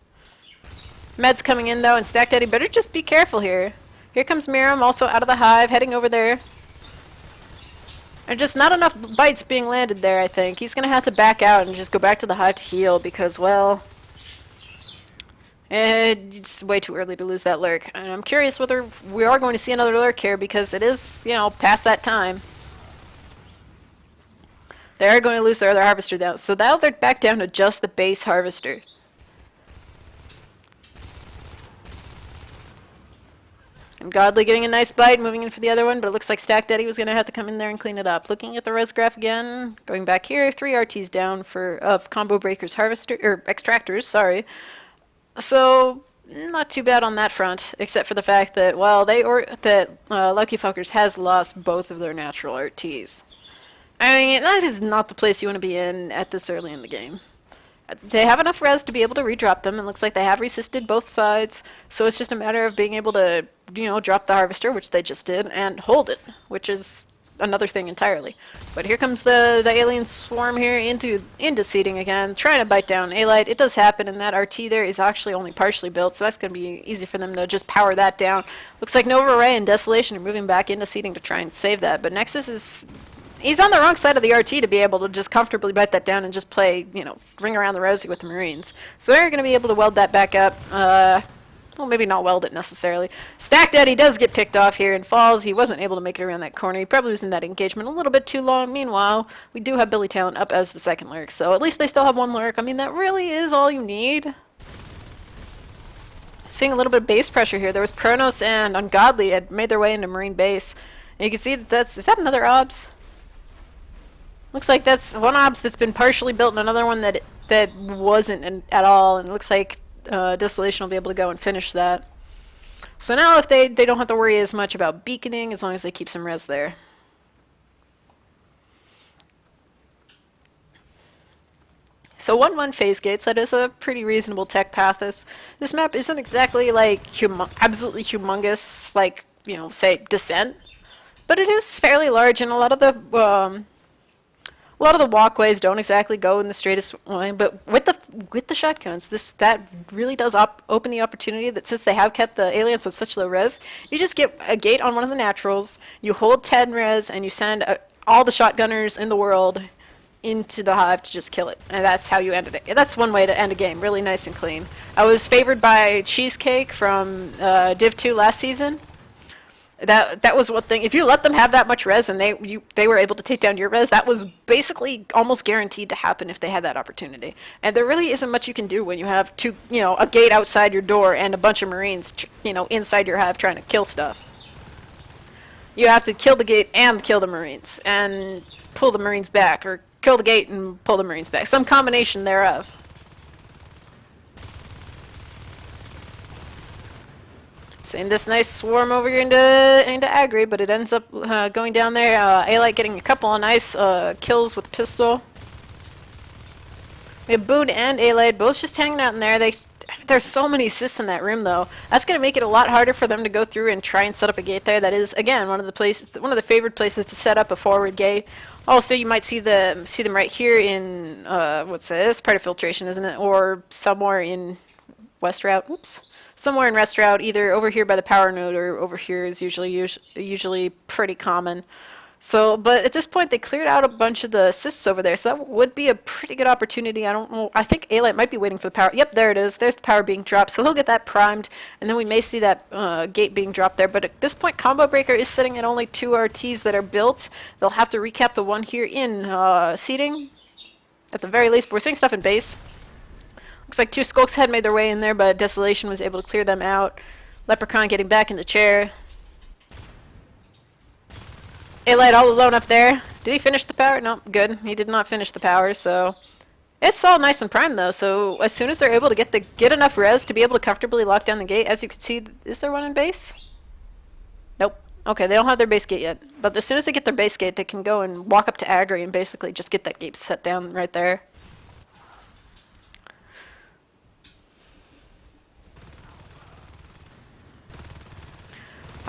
Med's coming in though, and Stack Daddy better just be careful here. Here comes Miram, also out of the hive, heading over there. And just not enough bites being landed there, I think. He's going to have to back out and just go back to the hive to heal because, well, it's way too early to lose that lurk. And I'm curious whether we are going to see another lurk here because it is, you know, past that time. They are going to lose their other harvester now. So now they're back down to just the base harvester. And Godly getting a nice bite, moving in for the other one, but it looks like Stack Daddy was going to have to come in there and clean it up. Looking at the res graph again, going back here, 3 RTs down of Combo Breakers harvester, or extractors, sorry. So, not too bad on that front, except for the fact that, well, Lucky Fkers has lost both of their natural RTs. I mean, that is not the place you want to be in at this early in the game. They have enough res to be able to redrop them. It looks like they have resisted both sides, so it's just a matter of being able to, you know, drop the harvester, which they just did, and hold it, which is another thing entirely. But here comes the alien swarm here into seeding again, trying to bite down A-Light. It does happen, and that RT there is actually only partially built, so that's going to be easy for them to just power that down. Looks like Nova Ray and Desolation are moving back into seeding to try and save that, but Nexus is... He's on the wrong side of the RT to be able to just comfortably bite that down and just play, you know, ring around the rosy with the Marines. So they're going to be able to weld that back up. Well, maybe not weld it necessarily. Stack Daddy does get picked off here and falls. He wasn't able to make it around that corner. He probably was in that engagement a little bit too long. Meanwhile, we do have Billy Talent up as the second lurk. So at least they still have one lurk. I mean, that really is all you need. Seeing a little bit of base pressure here. There was Kronos and Ungodly had made their way into Marine base. And you can see that is that another OBS? Looks like that's one OBS that's been partially built and another one that wasn't at all. And it looks like Desolation will be able to go and finish that. So now if they don't have to worry as much about beaconing as long as they keep some res there. So 1-1 phase gates, that is a pretty reasonable tech path. This map isn't exactly like absolutely humongous, like, you know, say Descent, but it is fairly large, and a lot of the walkways don't exactly go in the straightest line, but with the shotguns, that really does open the opportunity that since they have kept the aliens at such low res, you just get a gate on one of the naturals, you hold 10 res, and you send all the shotgunners in the world into the hive to just kill it. And that's how you end it. That's one way to end a game, really nice and clean. I was favored by Cheesecake from Div 2 last season. That was one thing. If you let them have that much res and they were able to take down your res, that was basically almost guaranteed to happen if they had that opportunity. And there really isn't much you can do when you have a gate outside your door and a bunch of Marines, inside your hive trying to kill stuff. You have to kill the gate and kill the Marines and pull the Marines back, or kill the gate and pull the Marines back. Some combination thereof. Seeing this nice swarm over here into Agri, but it ends up going down there. A-Light getting a couple of nice kills with pistol. We have Boone and A-Light both just hanging out in there. There's so many assists in that room, though. That's going to make it a lot harder for them to go through and try and set up a gate there. That is, again, one of the favored places to set up a forward gate. Also, you might see them right here in what's this? Part of filtration, isn't it? Or somewhere in West Route. Oops. Somewhere in Rest Route, either over here by the power node or over here is usually pretty common. So, but at this point, they cleared out a bunch of the assists over there, so that would be a pretty good opportunity. I don't know. I think A-Light might be waiting for the power. Yep, there it is. There's the power being dropped, so he'll get that primed, and then we may see that gate being dropped there. But at this point, Combo Breaker is sitting at only 2 RTs that are built. They'll have to recap the one here in seeding, at the very least. But we're seeing stuff in base. Looks like 2 Skulks had made their way in there, but Desolation was able to clear them out. Leprechaun getting back in the chair. A-Light all alone up there. Did he finish the power? No, good. He did not finish the power, so... It's all nice and primed, though, so as soon as they're able to get enough res to be able to comfortably lock down the gate, as you can see, is there one in base? Nope. Okay, they don't have their base gate yet. But as soon as they get their base gate, they can go and walk up to Agri and basically just get that gate set down right there.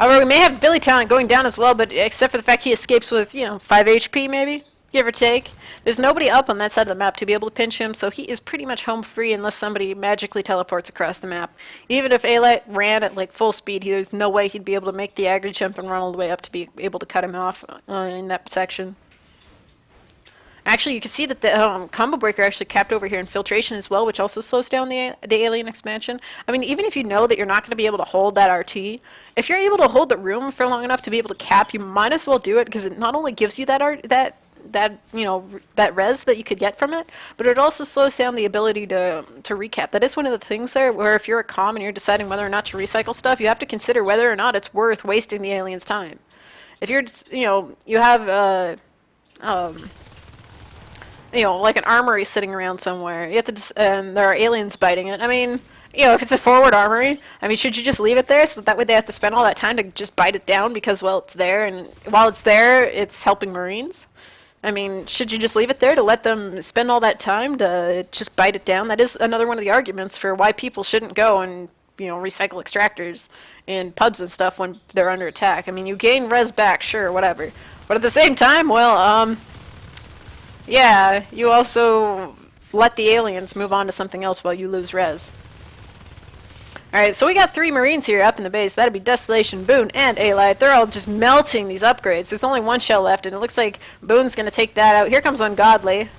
However, we may have Billy Talent going down as well, but except for the fact he escapes with, 5 HP maybe, give or take. There's nobody up on that side of the map to be able to pinch him, so he is pretty much home free unless somebody magically teleports across the map. Even if Aylight ran at like full speed, there's no way he'd be able to make the aggro jump and run all the way up to be able to cut him off in that section. Actually, you can see that the combo breaker actually capped over here in filtration as well, which also slows down the alien expansion. I mean, even if you know that you're not going to be able to hold that RT, if you're able to hold the room for long enough to be able to cap, you might as well do it, because it not only gives you that res that you could get from it, but it also slows down the ability to recap. That is one of the things there where if you're a comm and you're deciding whether or not to recycle stuff, you have to consider whether or not it's worth wasting the alien's time. If you're, you have like an armory sitting around somewhere. You have to, and there are aliens biting it. I mean, if it's a forward armory, I mean, should you just leave it there so that way they have to spend all that time to just bite it down because, well, it's there, and while it's there, it's helping Marines? I mean, should you just leave it there to let them spend all that time to just bite it down? That is another one of the arguments for why people shouldn't go and, recycle extractors in pubs and stuff when they're under attack. I mean, you gain res back, sure, whatever. But at the same time, well, yeah, you also let the aliens move on to something else while you lose res. Alright, so we got 3 Marines here up in the base. That'd be Desolation, Boone, and Aylight. They're all just melting these upgrades. There's only 1 shell left, and it looks like Boone's going to take that out. Here comes Ungodly.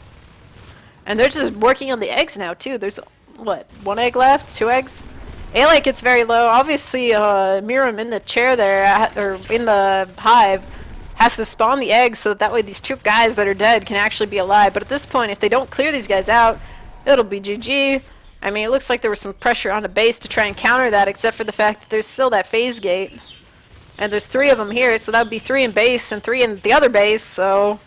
And they're just working on the eggs now, too. There's, what, 1 egg left? 2 eggs? Aylight gets very low. Obviously, Miram in the chair there, or in the hive, has to spawn the eggs so that way these 2 guys that are dead can actually be alive. But at this point, if they don't clear these guys out, it'll be GG. I mean, it looks like there was some pressure on the base to try and counter that, except for the fact that there's still that phase gate. And there's 3 of them here, so that would be 3 in base and 3 in the other base, so...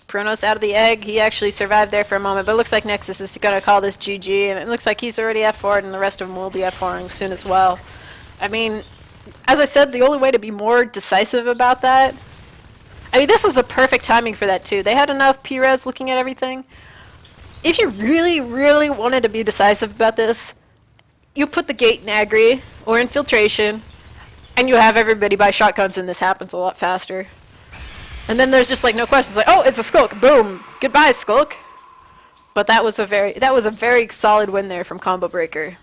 Pronos out of the egg. He actually survived there for a moment, but it looks like Nexus is going to call this GG, and it looks like he's already F4'd, and the rest of them will be F4'ing soon as well. I mean, as I said, the only way to be more decisive about that... I mean, this was a perfect timing for that, too. They had enough P-res looking at everything. If you really, really wanted to be decisive about this, you put the gate in Agri or infiltration, and you have everybody buy shotguns, and this happens a lot faster. And then there's just, like, no questions. Like, oh, it's a Skulk. Boom. Goodbye, Skulk. But that was a very solid win there from Combo Breaker.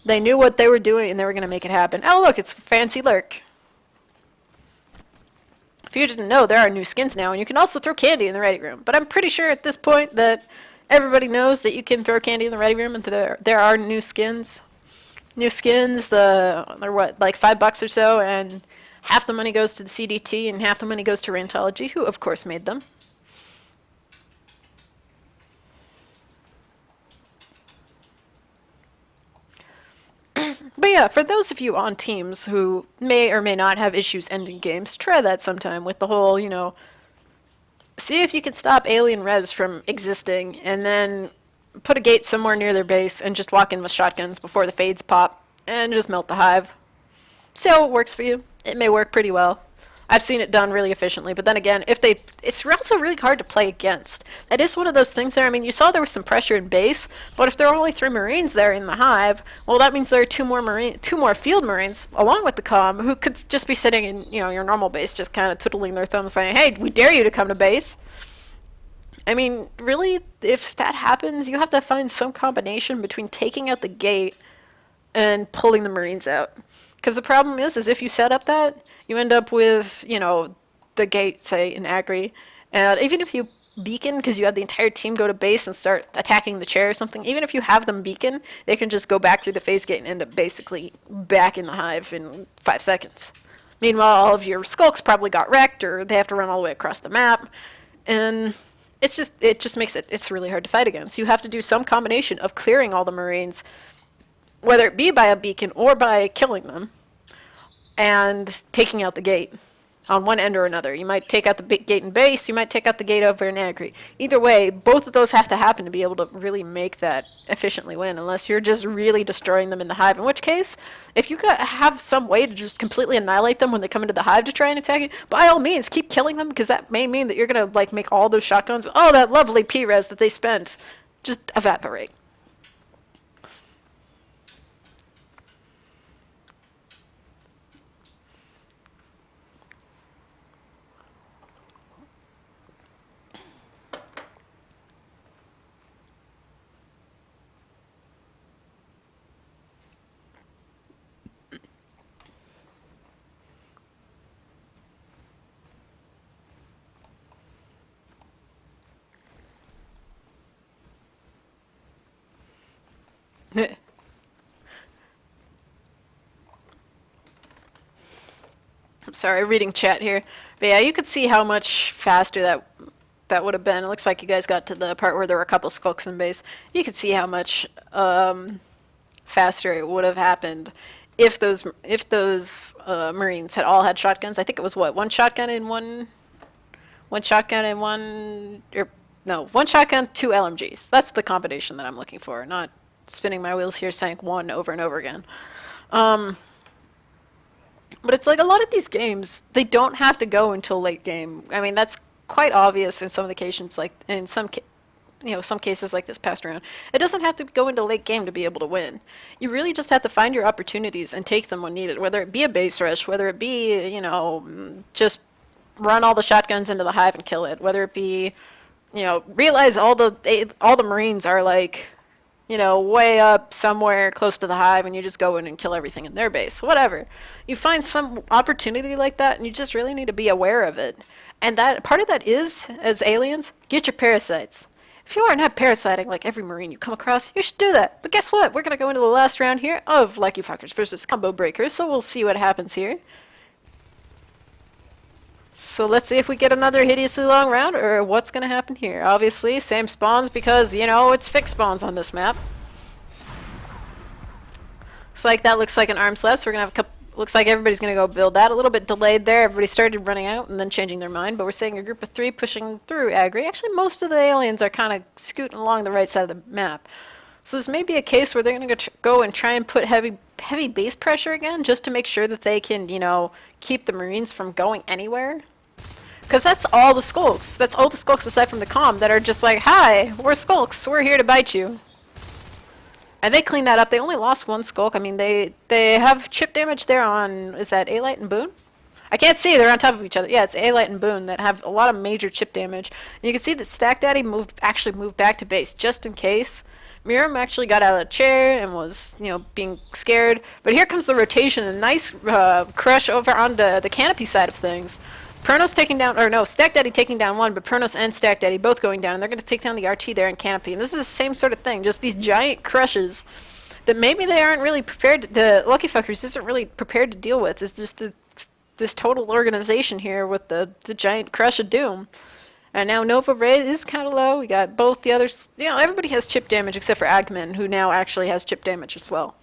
They knew what they were doing, and they were going to make it happen. Oh, look, it's Fancy Lurk. If you didn't know, there are new skins now, and you can also throw candy in the ready room. But I'm pretty sure at this point that everybody knows that you can throw candy in the ready room, and there are new skins. New skins, they're what, like $5 or so, and half the money goes to the CDT, and half the money goes to Rantology, who of course made them. But yeah, for those of you on teams who may or may not have issues ending games, try that sometime with the whole, see if you can stop alien res from existing, and then put a gate somewhere near their base and just walk in with shotguns before the fades pop, and just melt the hive. See how it works for you. It may work pretty well. I've seen it done really efficiently, but then again, it's also really hard to play against. That is one of those things there. I mean, you saw there was some pressure in base, but if there are only 3 Marines there in the hive, well, that means there are 2 more field Marines along with the comm who could just be sitting in, your normal base, just kind of twiddling their thumbs, saying, "Hey, we dare you to come to base." I mean, really, if that happens, you have to find some combination between taking out the gate and pulling the Marines out. Because the problem is if you set up that, you end up with, the gate, say, in Agri. And even if you beacon, because you have the entire team go to base and start attacking the chair or something, even if you have them beacon, they can just go back through the phase gate and end up basically back in the hive in 5 seconds. Meanwhile, all of your skulks probably got wrecked, or they have to run all the way across the map. And it just makes it's really hard to fight against. You have to do some combination of clearing all the Marines, whether it be by a beacon or by killing them, and taking out the gate on one end or another. You might take out the gate in base, you might take out the gate over in Agri. Either way, both of those have to happen to be able to really make that efficiently win, unless you're just really destroying them in the hive, in which case, if you have some way to just completely annihilate them when they come into the hive to try and attack you, by all means, keep killing them, because that may mean that you're going to make all those shotguns, that lovely P-res that they spent, just evaporate. Sorry, reading chat here. But yeah, you could see how much faster that would have been. It looks like you guys got to the part where there were a couple skulks in base. You could see how much faster it would have happened if those Marines had all had shotguns. I think it was what, one shotgun and one, or no, one shotgun, two LMGs. That's the combination that I'm looking for. Not spinning my wheels here, saying one over and over again. But it's like a lot of these games, they don't have to go until late game. I mean, that's quite obvious in some of the cases, like in some cases like this past round. It doesn't have to go into late game to be able to win. You really just have to find your opportunities and take them when needed, whether it be a base rush, whether it be, just run all the shotguns into the hive and kill it, whether it be, realize all the Marines are like, way up somewhere close to the hive, and you just go in and kill everything in their base. Whatever. You find some opportunity like that, and you just really need to be aware of it. And that part of that is, as aliens, get your parasites. If you aren't parasiting like every Marine you come across, you should do that. But guess what? We're going to go into the last round here of Lucky Fkers versus Combo Breakers, so we'll see what happens here. So let's see if we get another hideously long round, or what's going to happen here. Obviously, same spawns because, it's fixed spawns on this map. Looks like an arms left, so we're going to have a couple. Looks like everybody's going to go build that. A little bit delayed there. Everybody started running out and then changing their mind, but we're seeing a group of 3 pushing through Agri. Actually, most of the aliens are kind of scooting along the right side of the map. So this may be a case where they're going to go and try and put heavy base pressure again, just to make sure that they can, keep the Marines from going anywhere. Because that's all the skulks. That's all the skulks aside from the comm that are just like, hi, we're skulks. We're here to bite you. And they cleaned that up. They only lost one skulk. I mean, they have chip damage there on, is that A-Light and Boone? I can't see. They're on top of each other. Yeah, it's A-Light and Boone that have a lot of major chip damage. And you can see that Stack Daddy actually moved back to base just in case. Miriam actually got out of the chair and was, being scared. But here comes the rotation. A nice crush over onto the canopy side of things. Pronos taking down, or no, Stack Daddy taking down one, but Pronos and Stack Daddy both going down, and they're going to take down the RT there in Canopy. And this is the same sort of thing, just these giant crushes that maybe they aren't really prepared the Lucky Fkers isn't really prepared to deal with. It's just this total organization here with the giant crush of doom. And now Nova Ray is kind of low. We got both the others. Everybody has chip damage except for Agman, who now actually has chip damage as well.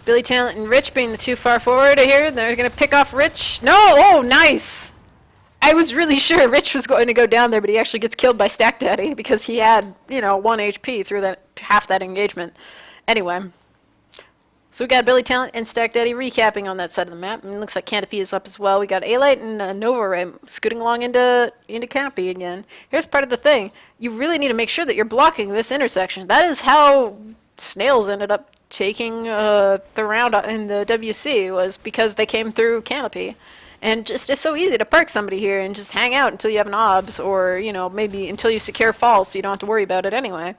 Billy Talent and Rich being the too far forward here. They're going to pick off Rich. No! Oh, nice! I was really sure Rich was going to go down there, but he actually gets killed by Stack Daddy because he had, 1 HP through half that engagement. Anyway. So we got Billy Talent and Stack Daddy recapping on that side of the map. And it looks like Canopy is up as well. We got A-Light and Nova Ray scooting along into Canopy again. Here's part of the thing. You really need to make sure that you're blocking this intersection. That is how Snails ended up taking the round in the WC, was because they came through Canopy. And just it's so easy to park somebody here and just hang out until you have an obs, or maybe until you secure falls so you don't have to worry about it anyway.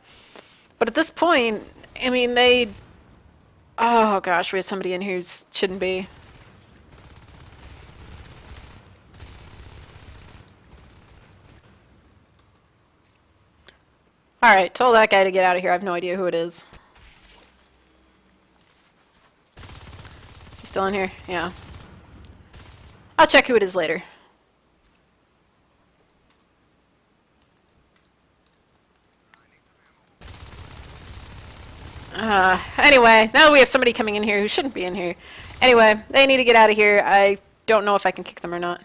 But at this point, I mean, oh gosh, we have somebody in here who shouldn't be. Alright, told that guy to get out of here. I have no idea who it is. Is he still in here? Yeah. I'll check who it is later. Anyway, now we have somebody coming in here who shouldn't be in here. Anyway, they need to get out of here. I don't know if I can kick them or not.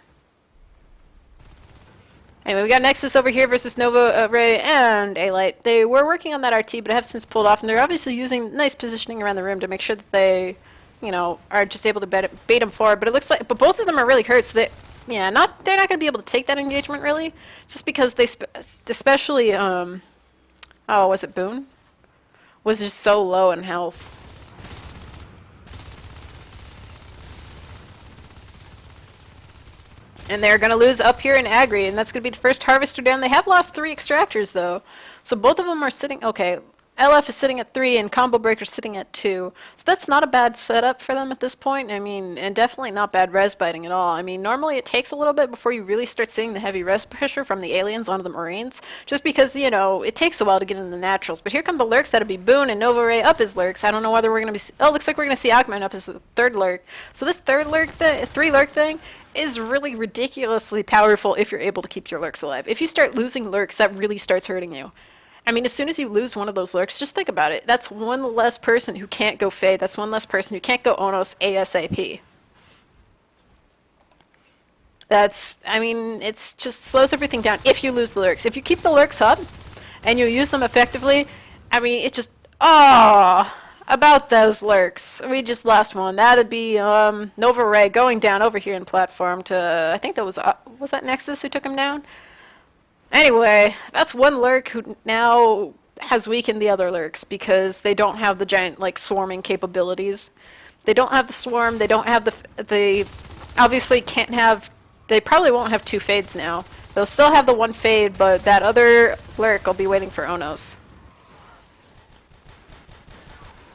Anyway, we got Nexus over here versus Nova Ray and A-Light. They were working on that RT, but have since pulled off, and they're obviously using nice positioning around the rim to make sure that they, are just able to bait them forward. But it looks like, but both of them are really hurt, so they're not going to be able to take that engagement really, just because they, especially, oh, was it Boone? Was just so low in health. And they're going to lose up here in Agri, and that's going to be the first Harvester down. They have lost 3 Extractors, though. So both of them are sitting... Okay, LF is sitting at 3 and Combo Breaker's sitting at 2. So that's not a bad setup for them at this point. I mean, and definitely not bad res biting at all. I mean, normally it takes a little bit before you really start seeing the heavy res pressure from the aliens onto the Marines, just because, you know, it takes a while to get in the naturals. But here come the lurks. That'll be Boone and Nova Ray up as lurks. I don't know whether we're going to be... Oh, looks like we're going to see Augment up as the third lurk. So this third lurk, three lurk thing is really ridiculously powerful if you're able to keep your lurks alive. If you start losing lurks, that really starts hurting you. I mean, as soon as you lose one of those lurks, just think about it. That's one less person who can't go Fade. That's one less person who can't go Onos ASAP. That's, I mean, it's just slows everything down if you lose the lurks. If you keep the lurks up and you use them effectively, I mean, it just, about those lurks. We just lost one. That'd be Nova Ray going down over here in platform to, I think that was that Nexus who took him down? Anyway, that's one lurk who now has weakened the other lurks because they don't have the giant, like, swarming capabilities. They don't have the swarm, they don't have they obviously can't have, they probably won't have 2 fades now. They'll still have the 1 fade, but that other lurk will be waiting for Onos.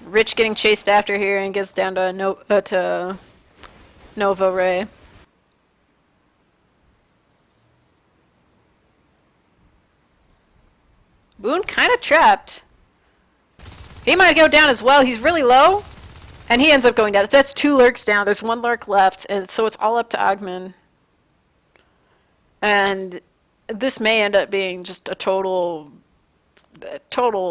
Rich getting chased after here and gets down to Nova Ray. Boone kind of trapped. He might go down as well. He's really low. And he ends up going down. That's 2 lurks down. There's 1 lurk left. And so it's all up to Ogman. And this may end up being just a total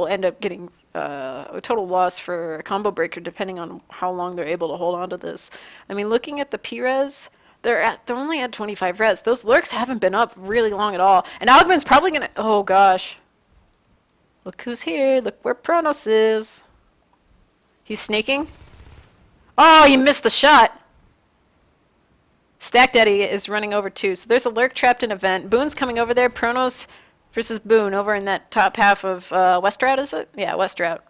end up getting a total loss for a Combo Breaker depending on how long they're able to hold on to this. I mean, looking at the P-Res, they're only at 25 res. Those lurks haven't been up really long at all. And Ogman's probably going to... Oh, gosh. Look who's here. Look where Pronos is. He's snaking. Oh, you missed the shot. Stack Daddy is running over too. So there's a lurk trapped in a vent. Boone's coming over there. Pronos versus Boone over in that top half of West Route, is it? Yeah, West Route.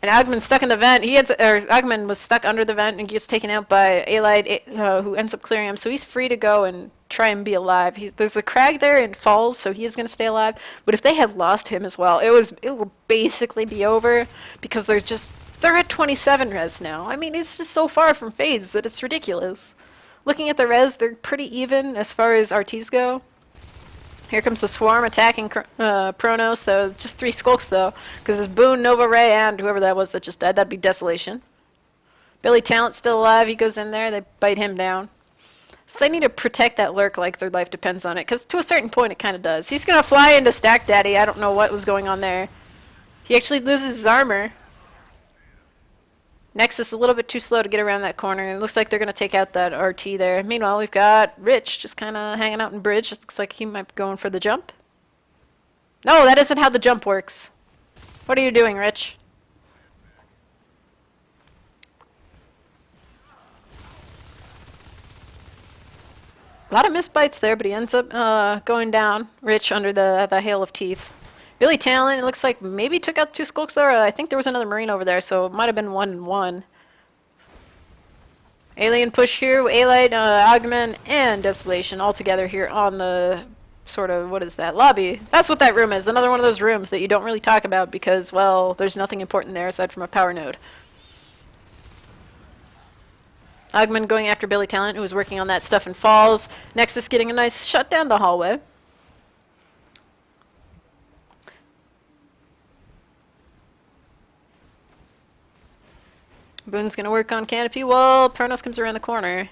And Ogman's stuck in the vent. Ogman was stuck under the vent and gets taken out by Allied, who ends up clearing him. So he's free to go and try and be alive. There's the crag there and falls, so he is going to stay alive. But if they had lost him as well, it will basically be over because they're at 27 res now. I mean, it's just so far from fades that it's ridiculous. Looking at the res, they're pretty even as far as RTs go. Here comes the swarm attacking Pronos, though. Just 3 skulks, though, because it's Boone, Nova Ray, and whoever that was that just died. That'd be Desolation. Billy Talent's still alive. He goes in there. They bite him down. So they need to protect that lurk like their life depends on it, because to a certain point it kind of does. He's going to fly into Stack Daddy. I don't know what was going on there. He actually loses his armor. Nexus a little bit too slow to get around that corner. It looks like they're going to take out that RT there. Meanwhile, we've got Rich just kind of hanging out in bridge. It looks like he might be going for the jump. No, that isn't how the jump works. What are you doing, Rich? A lot of misbites there, but he ends up going down. Rich under the hail of teeth. Billy Talent, it looks like maybe took out 2 skulks there. I think there was another Marine over there, so it might have been 1-1. Alien push here, Allied, Augment, and Desolation all together here on the sort of, what is that, lobby. That's what that room is, another one of those rooms that you don't really talk about because, well, there's nothing important there aside from a power node. Augment going after Billy Talent, who was working on that stuff in Falls. Nexus getting a nice shut down the hallway. Boone's going to work on Canopy while Pronos comes around the corner.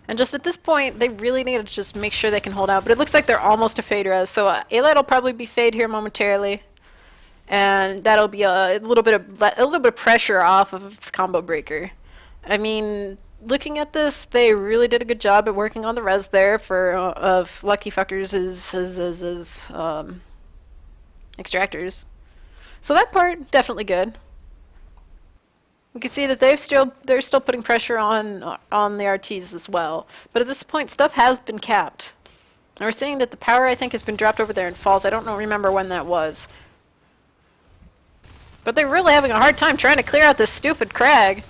And just at this point, they really need to just make sure they can hold out. But it looks like they're almost to fade res. So Allied will probably be fade here momentarily. And that'll be a little bit of pressure off of Combo Breaker. I mean, looking at this, they really did a good job at working on the res there for of Lucky Fkers' extractors. So that part, definitely good. You can see that they're still putting pressure on the RTs as well. But at this point, stuff has been capped. And we're seeing that the power, I think, has been dropped over there in Falls. I don't remember when that was. But they're really having a hard time trying to clear out this stupid crag.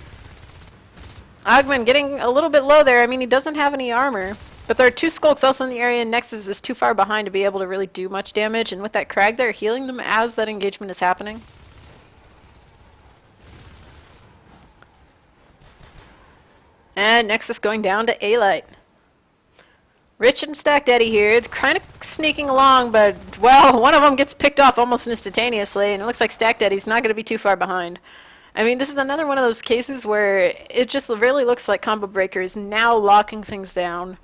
Ogman getting a little bit low there. I mean, he doesn't have any armor. But there are two Skulks also in the area, and Nexus is too far behind to be able to really do much damage, and with that Crag there, healing them as that engagement is happening. And Nexus going down to A-Light. Rich and Stack Daddy here. It's kind of sneaking along, but, well, one of them gets picked off almost instantaneously, and it looks like Stack Daddy's not going to be too far behind. I mean, this is another one of those cases where it just really looks like Combo Breaker is now locking things down.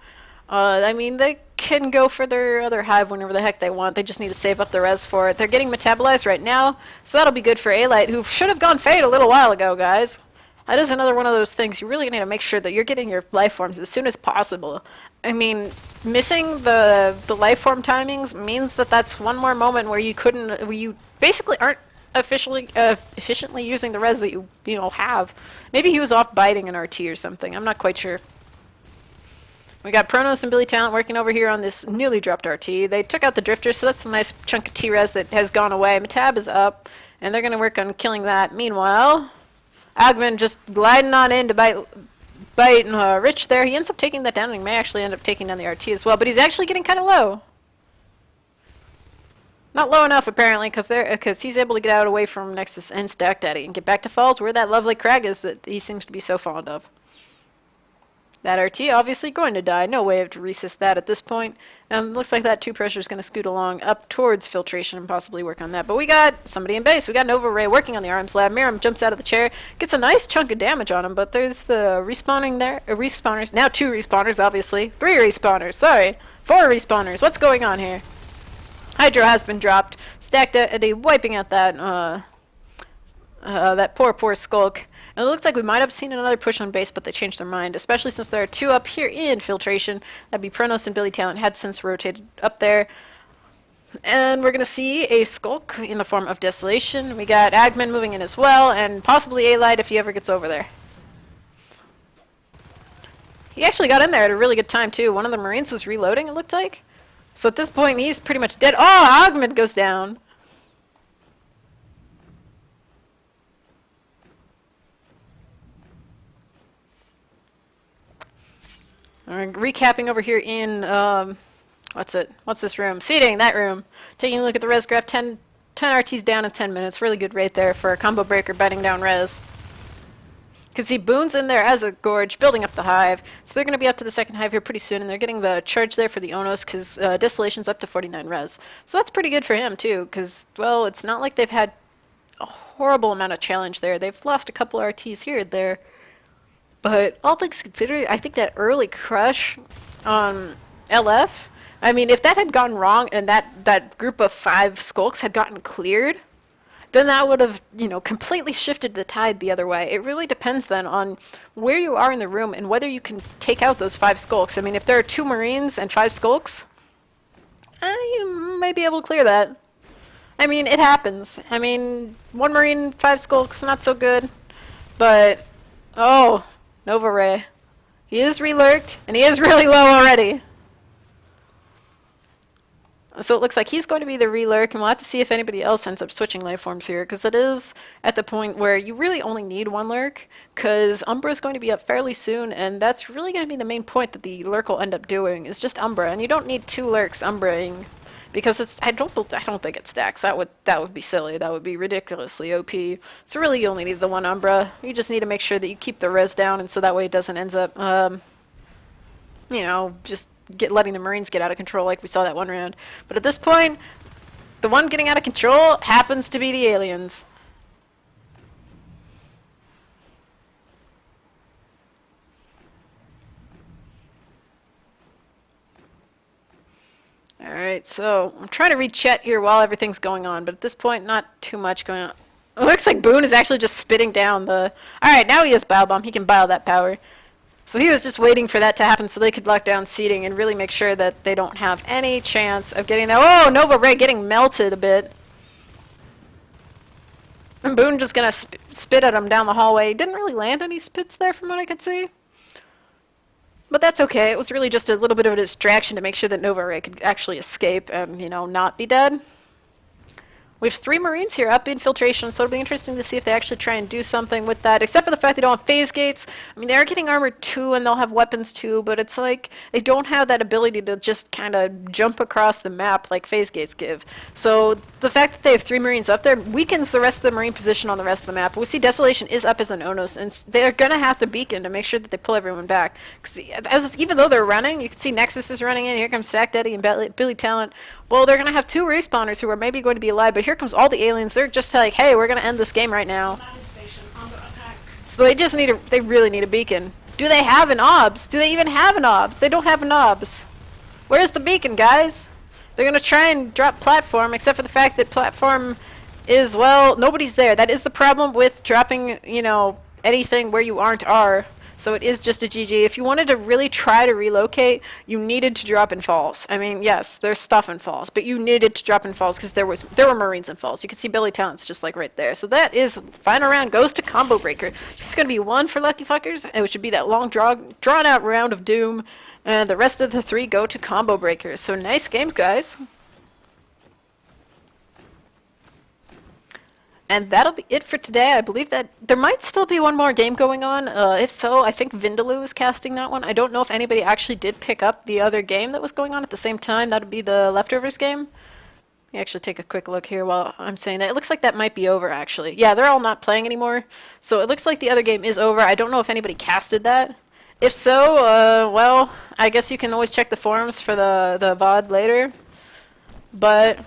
I mean, they can go for their other hive whenever the heck they want. They just need to save up the res for it. They're getting metabolized right now, so that'll be good for A-Light, who should have gone Fade a little while ago, guys. That is another one of those things. You really need to make sure that you're getting your life forms as soon as possible. I mean, missing the life form timings means that that's one more moment where you basically aren't efficiently using the res that you have. Maybe he was off biting an RT or something. I'm not quite sure. We got Pronos and Billy Talent working over here on this newly dropped RT. They took out the Drifter, so that's a nice chunk of T-res that has gone away. Metab is up, and they're going to work on killing that. Meanwhile, Agman just gliding on in to bite Rich there. He ends up taking that down, and he may actually end up taking down the RT as well, but he's actually getting kind of low. Not low enough, apparently, because he's able to get out away from Nexus and Stack Daddy and get back to Falls, where that lovely Crag is that he seems to be so fond of. That RT obviously going to die. No way to resist that at this point. Looks like that 2 pressure is going to scoot along up towards Filtration and possibly work on that. But we got somebody in base. We got Nova Ray working on the arms lab. Miram jumps out of the chair, gets a nice chunk of damage on him, but there's the respawning there. Respawners. Now 2 respawners, obviously. 3 respawners. Sorry. 4 respawners. What's going on here? Hydro has been dropped. Stack Daddy wiping out that poor Skulk. And it looks like we might have seen another push on base, but they changed their mind, especially since there are 2 up here in Filtration. That'd be Pronos and Billy Talent, had since rotated up there. And we're going to see a Skulk in the form of Desolation. We got Agman moving in as well, and possibly A-Light if he ever gets over there. He actually got in there at a really good time, too. One of the Marines was reloading, it looked like. So at this point, he's pretty much dead. Oh, Agman goes down. We're recapping over here in, what's this room? Seating, that room. Taking a look at the res graph, 10 RTs down in 10 minutes. Really good rate there for a Combo Breaker biting down res. You can see Boone's in there as a Gorge, building up the hive. So they're going to be up to the second hive here pretty soon, and they're getting the charge there for the Onos, because Desolation's up to 49 res. So that's pretty good for him, too, because, well, it's not like they've had a horrible amount of challenge there. They've lost a couple RTs here and there. But all things considered, I think that early crush on LF, I mean, if that had gone wrong and that group of 5 Skulks had gotten cleared, then that would have, completely shifted the tide the other way. It really depends then on where you are in the room and whether you can take out those 5 Skulks. I mean, if there are 2 Marines and 5 Skulks, you may be able to clear that. I mean, it happens. I mean, 1 Marine, 5 Skulks, not so good. But, oh... Nova Ray. He is relurked, and he is really low already. So it looks like he's going to be the relurk, and we'll have to see if anybody else ends up switching life forms here, because it is at the point where you really only need 1 lurk, because Umbra is going to be up fairly soon, and that's really going to be the main point that the lurk will end up doing, is just Umbra, and you don't need 2 lurks Umbraing, because I don't think it stacks. That would be silly. That would be ridiculously OP. So really, you only need the 1 Umbra. You just need to make sure that you keep the res down, and so that way it doesn't end up, just letting the Marines get out of control like we saw that one round. But at this point, the one getting out of control happens to be the aliens. Alright, so I'm trying to read chat here while everything's going on, but at this point, not too much going on. It looks like Boone is actually just spitting down the... Alright, now he has Bile Bomb. He can bile that power. So he was just waiting for that to happen so they could lock down seating and really make sure that they don't have any chance of getting that. Oh, Nova Ray getting melted a bit. And Boone just gonna spit at him down the hallway. He didn't really land any spits there from what I could see. But that's okay. It was really just a little bit of a distraction to make sure that Nova Ray could actually escape and, not be dead. We have 3 Marines here up infiltration, so it'll be interesting to see if they actually try and do something with that, except for the fact they don't have phase gates. I mean, they are getting armor too, and they'll have weapons too, but it's like they don't have that ability to just kind of jump across the map like phase gates give. So the fact that they have 3 Marines up there weakens the rest of the Marine position on the rest of the map. We see Desolation is up as an Onos, and they're going to have to beacon to make sure that they pull everyone back. Even though they're running, you can see Nexus is running in, here comes Stack Daddy and Billy Talent. Well, they're going to have 2 respawners who are maybe going to be alive, but here comes all the aliens. They're just like, hey, we're going to end this game right now. So they just need they really need a beacon. Do they have an OBS? Do they even have an OBS? They don't have an OBS. Where's the beacon, guys? They're going to try and drop platform, except for the fact that platform is, well, nobody's there. That is the problem with dropping, you know, anything where you aren't are. So it is just a GG. If you wanted to really try to relocate, you needed to drop in falls. I mean, yes, there's stuff in falls, but you needed to drop in falls because there were Marines in falls. You can see Billy Talent's just like right there. So that is final round goes to Combo Breaker. It's going to be 1 for Lucky Fuckers, which would be that long drawn out round of doom, and the rest of the 3 go to Combo Breakers. So nice games, guys. And that'll be it for today. I believe that there might still be one more game going on. If so, I think Vindaloo is casting that one. I don't know if anybody actually did pick up the other game that was going on at the same time. That would be the Leftovers game. Let me actually take a quick look here while I'm saying that. It looks like that might be over, actually. Yeah, they're all not playing anymore. So it looks like the other game is over. I don't know if anybody casted that. If so, well, I guess you can always check the forums for the VOD later. But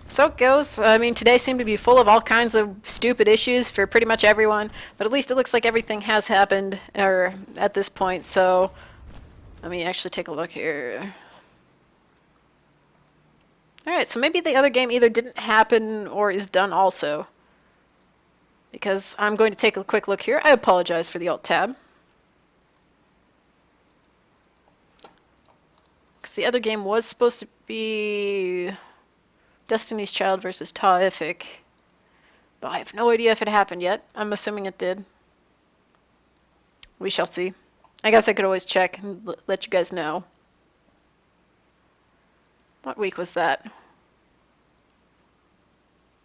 so it goes. I mean, today seemed to be full of all kinds of stupid issues for pretty much everyone, but at least it looks like everything has happened at this point. So let me actually take a look here. Alright, so maybe the other game either didn't happen or is done also. Because I'm going to take a quick look here. I apologize for the Alt tab. Because the other game was supposed to be Destiny's Child versus Taifik. But I have no idea if it happened yet. I'm assuming it did. We shall see. I guess I could always check and let you guys know. What week was that?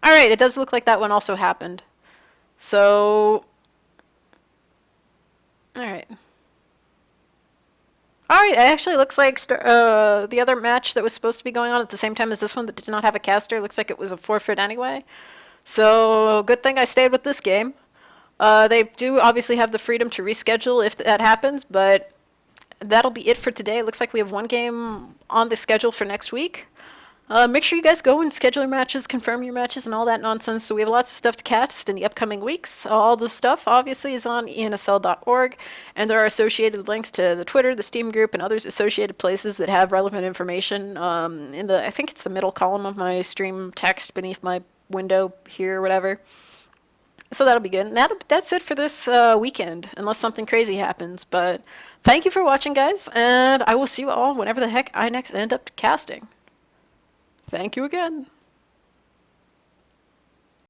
Alright, it does look like that one also happened. So alright. Alright, it actually looks like the other match that was supposed to be going on at the same time as this one that did not have a caster, looks like it was a forfeit anyway. So, good thing I stayed with this game. They do obviously have the freedom to reschedule if that happens, but that'll be it for today. It looks like we have 1 game on the schedule for next week. Make sure you guys go and schedule your matches, confirm your matches, and all that nonsense. So we have lots of stuff to cast in the upcoming weeks. All the stuff, obviously, is on ensl.org, and there are associated links to the Twitter, the Steam group, and others associated places that have relevant information. I think it's the middle column of my stream text beneath my window here or whatever. So that'll be good. And that's it for this weekend, unless something crazy happens. But thank you for watching, guys, and I will see you all whenever the heck I next end up casting. Thank you again.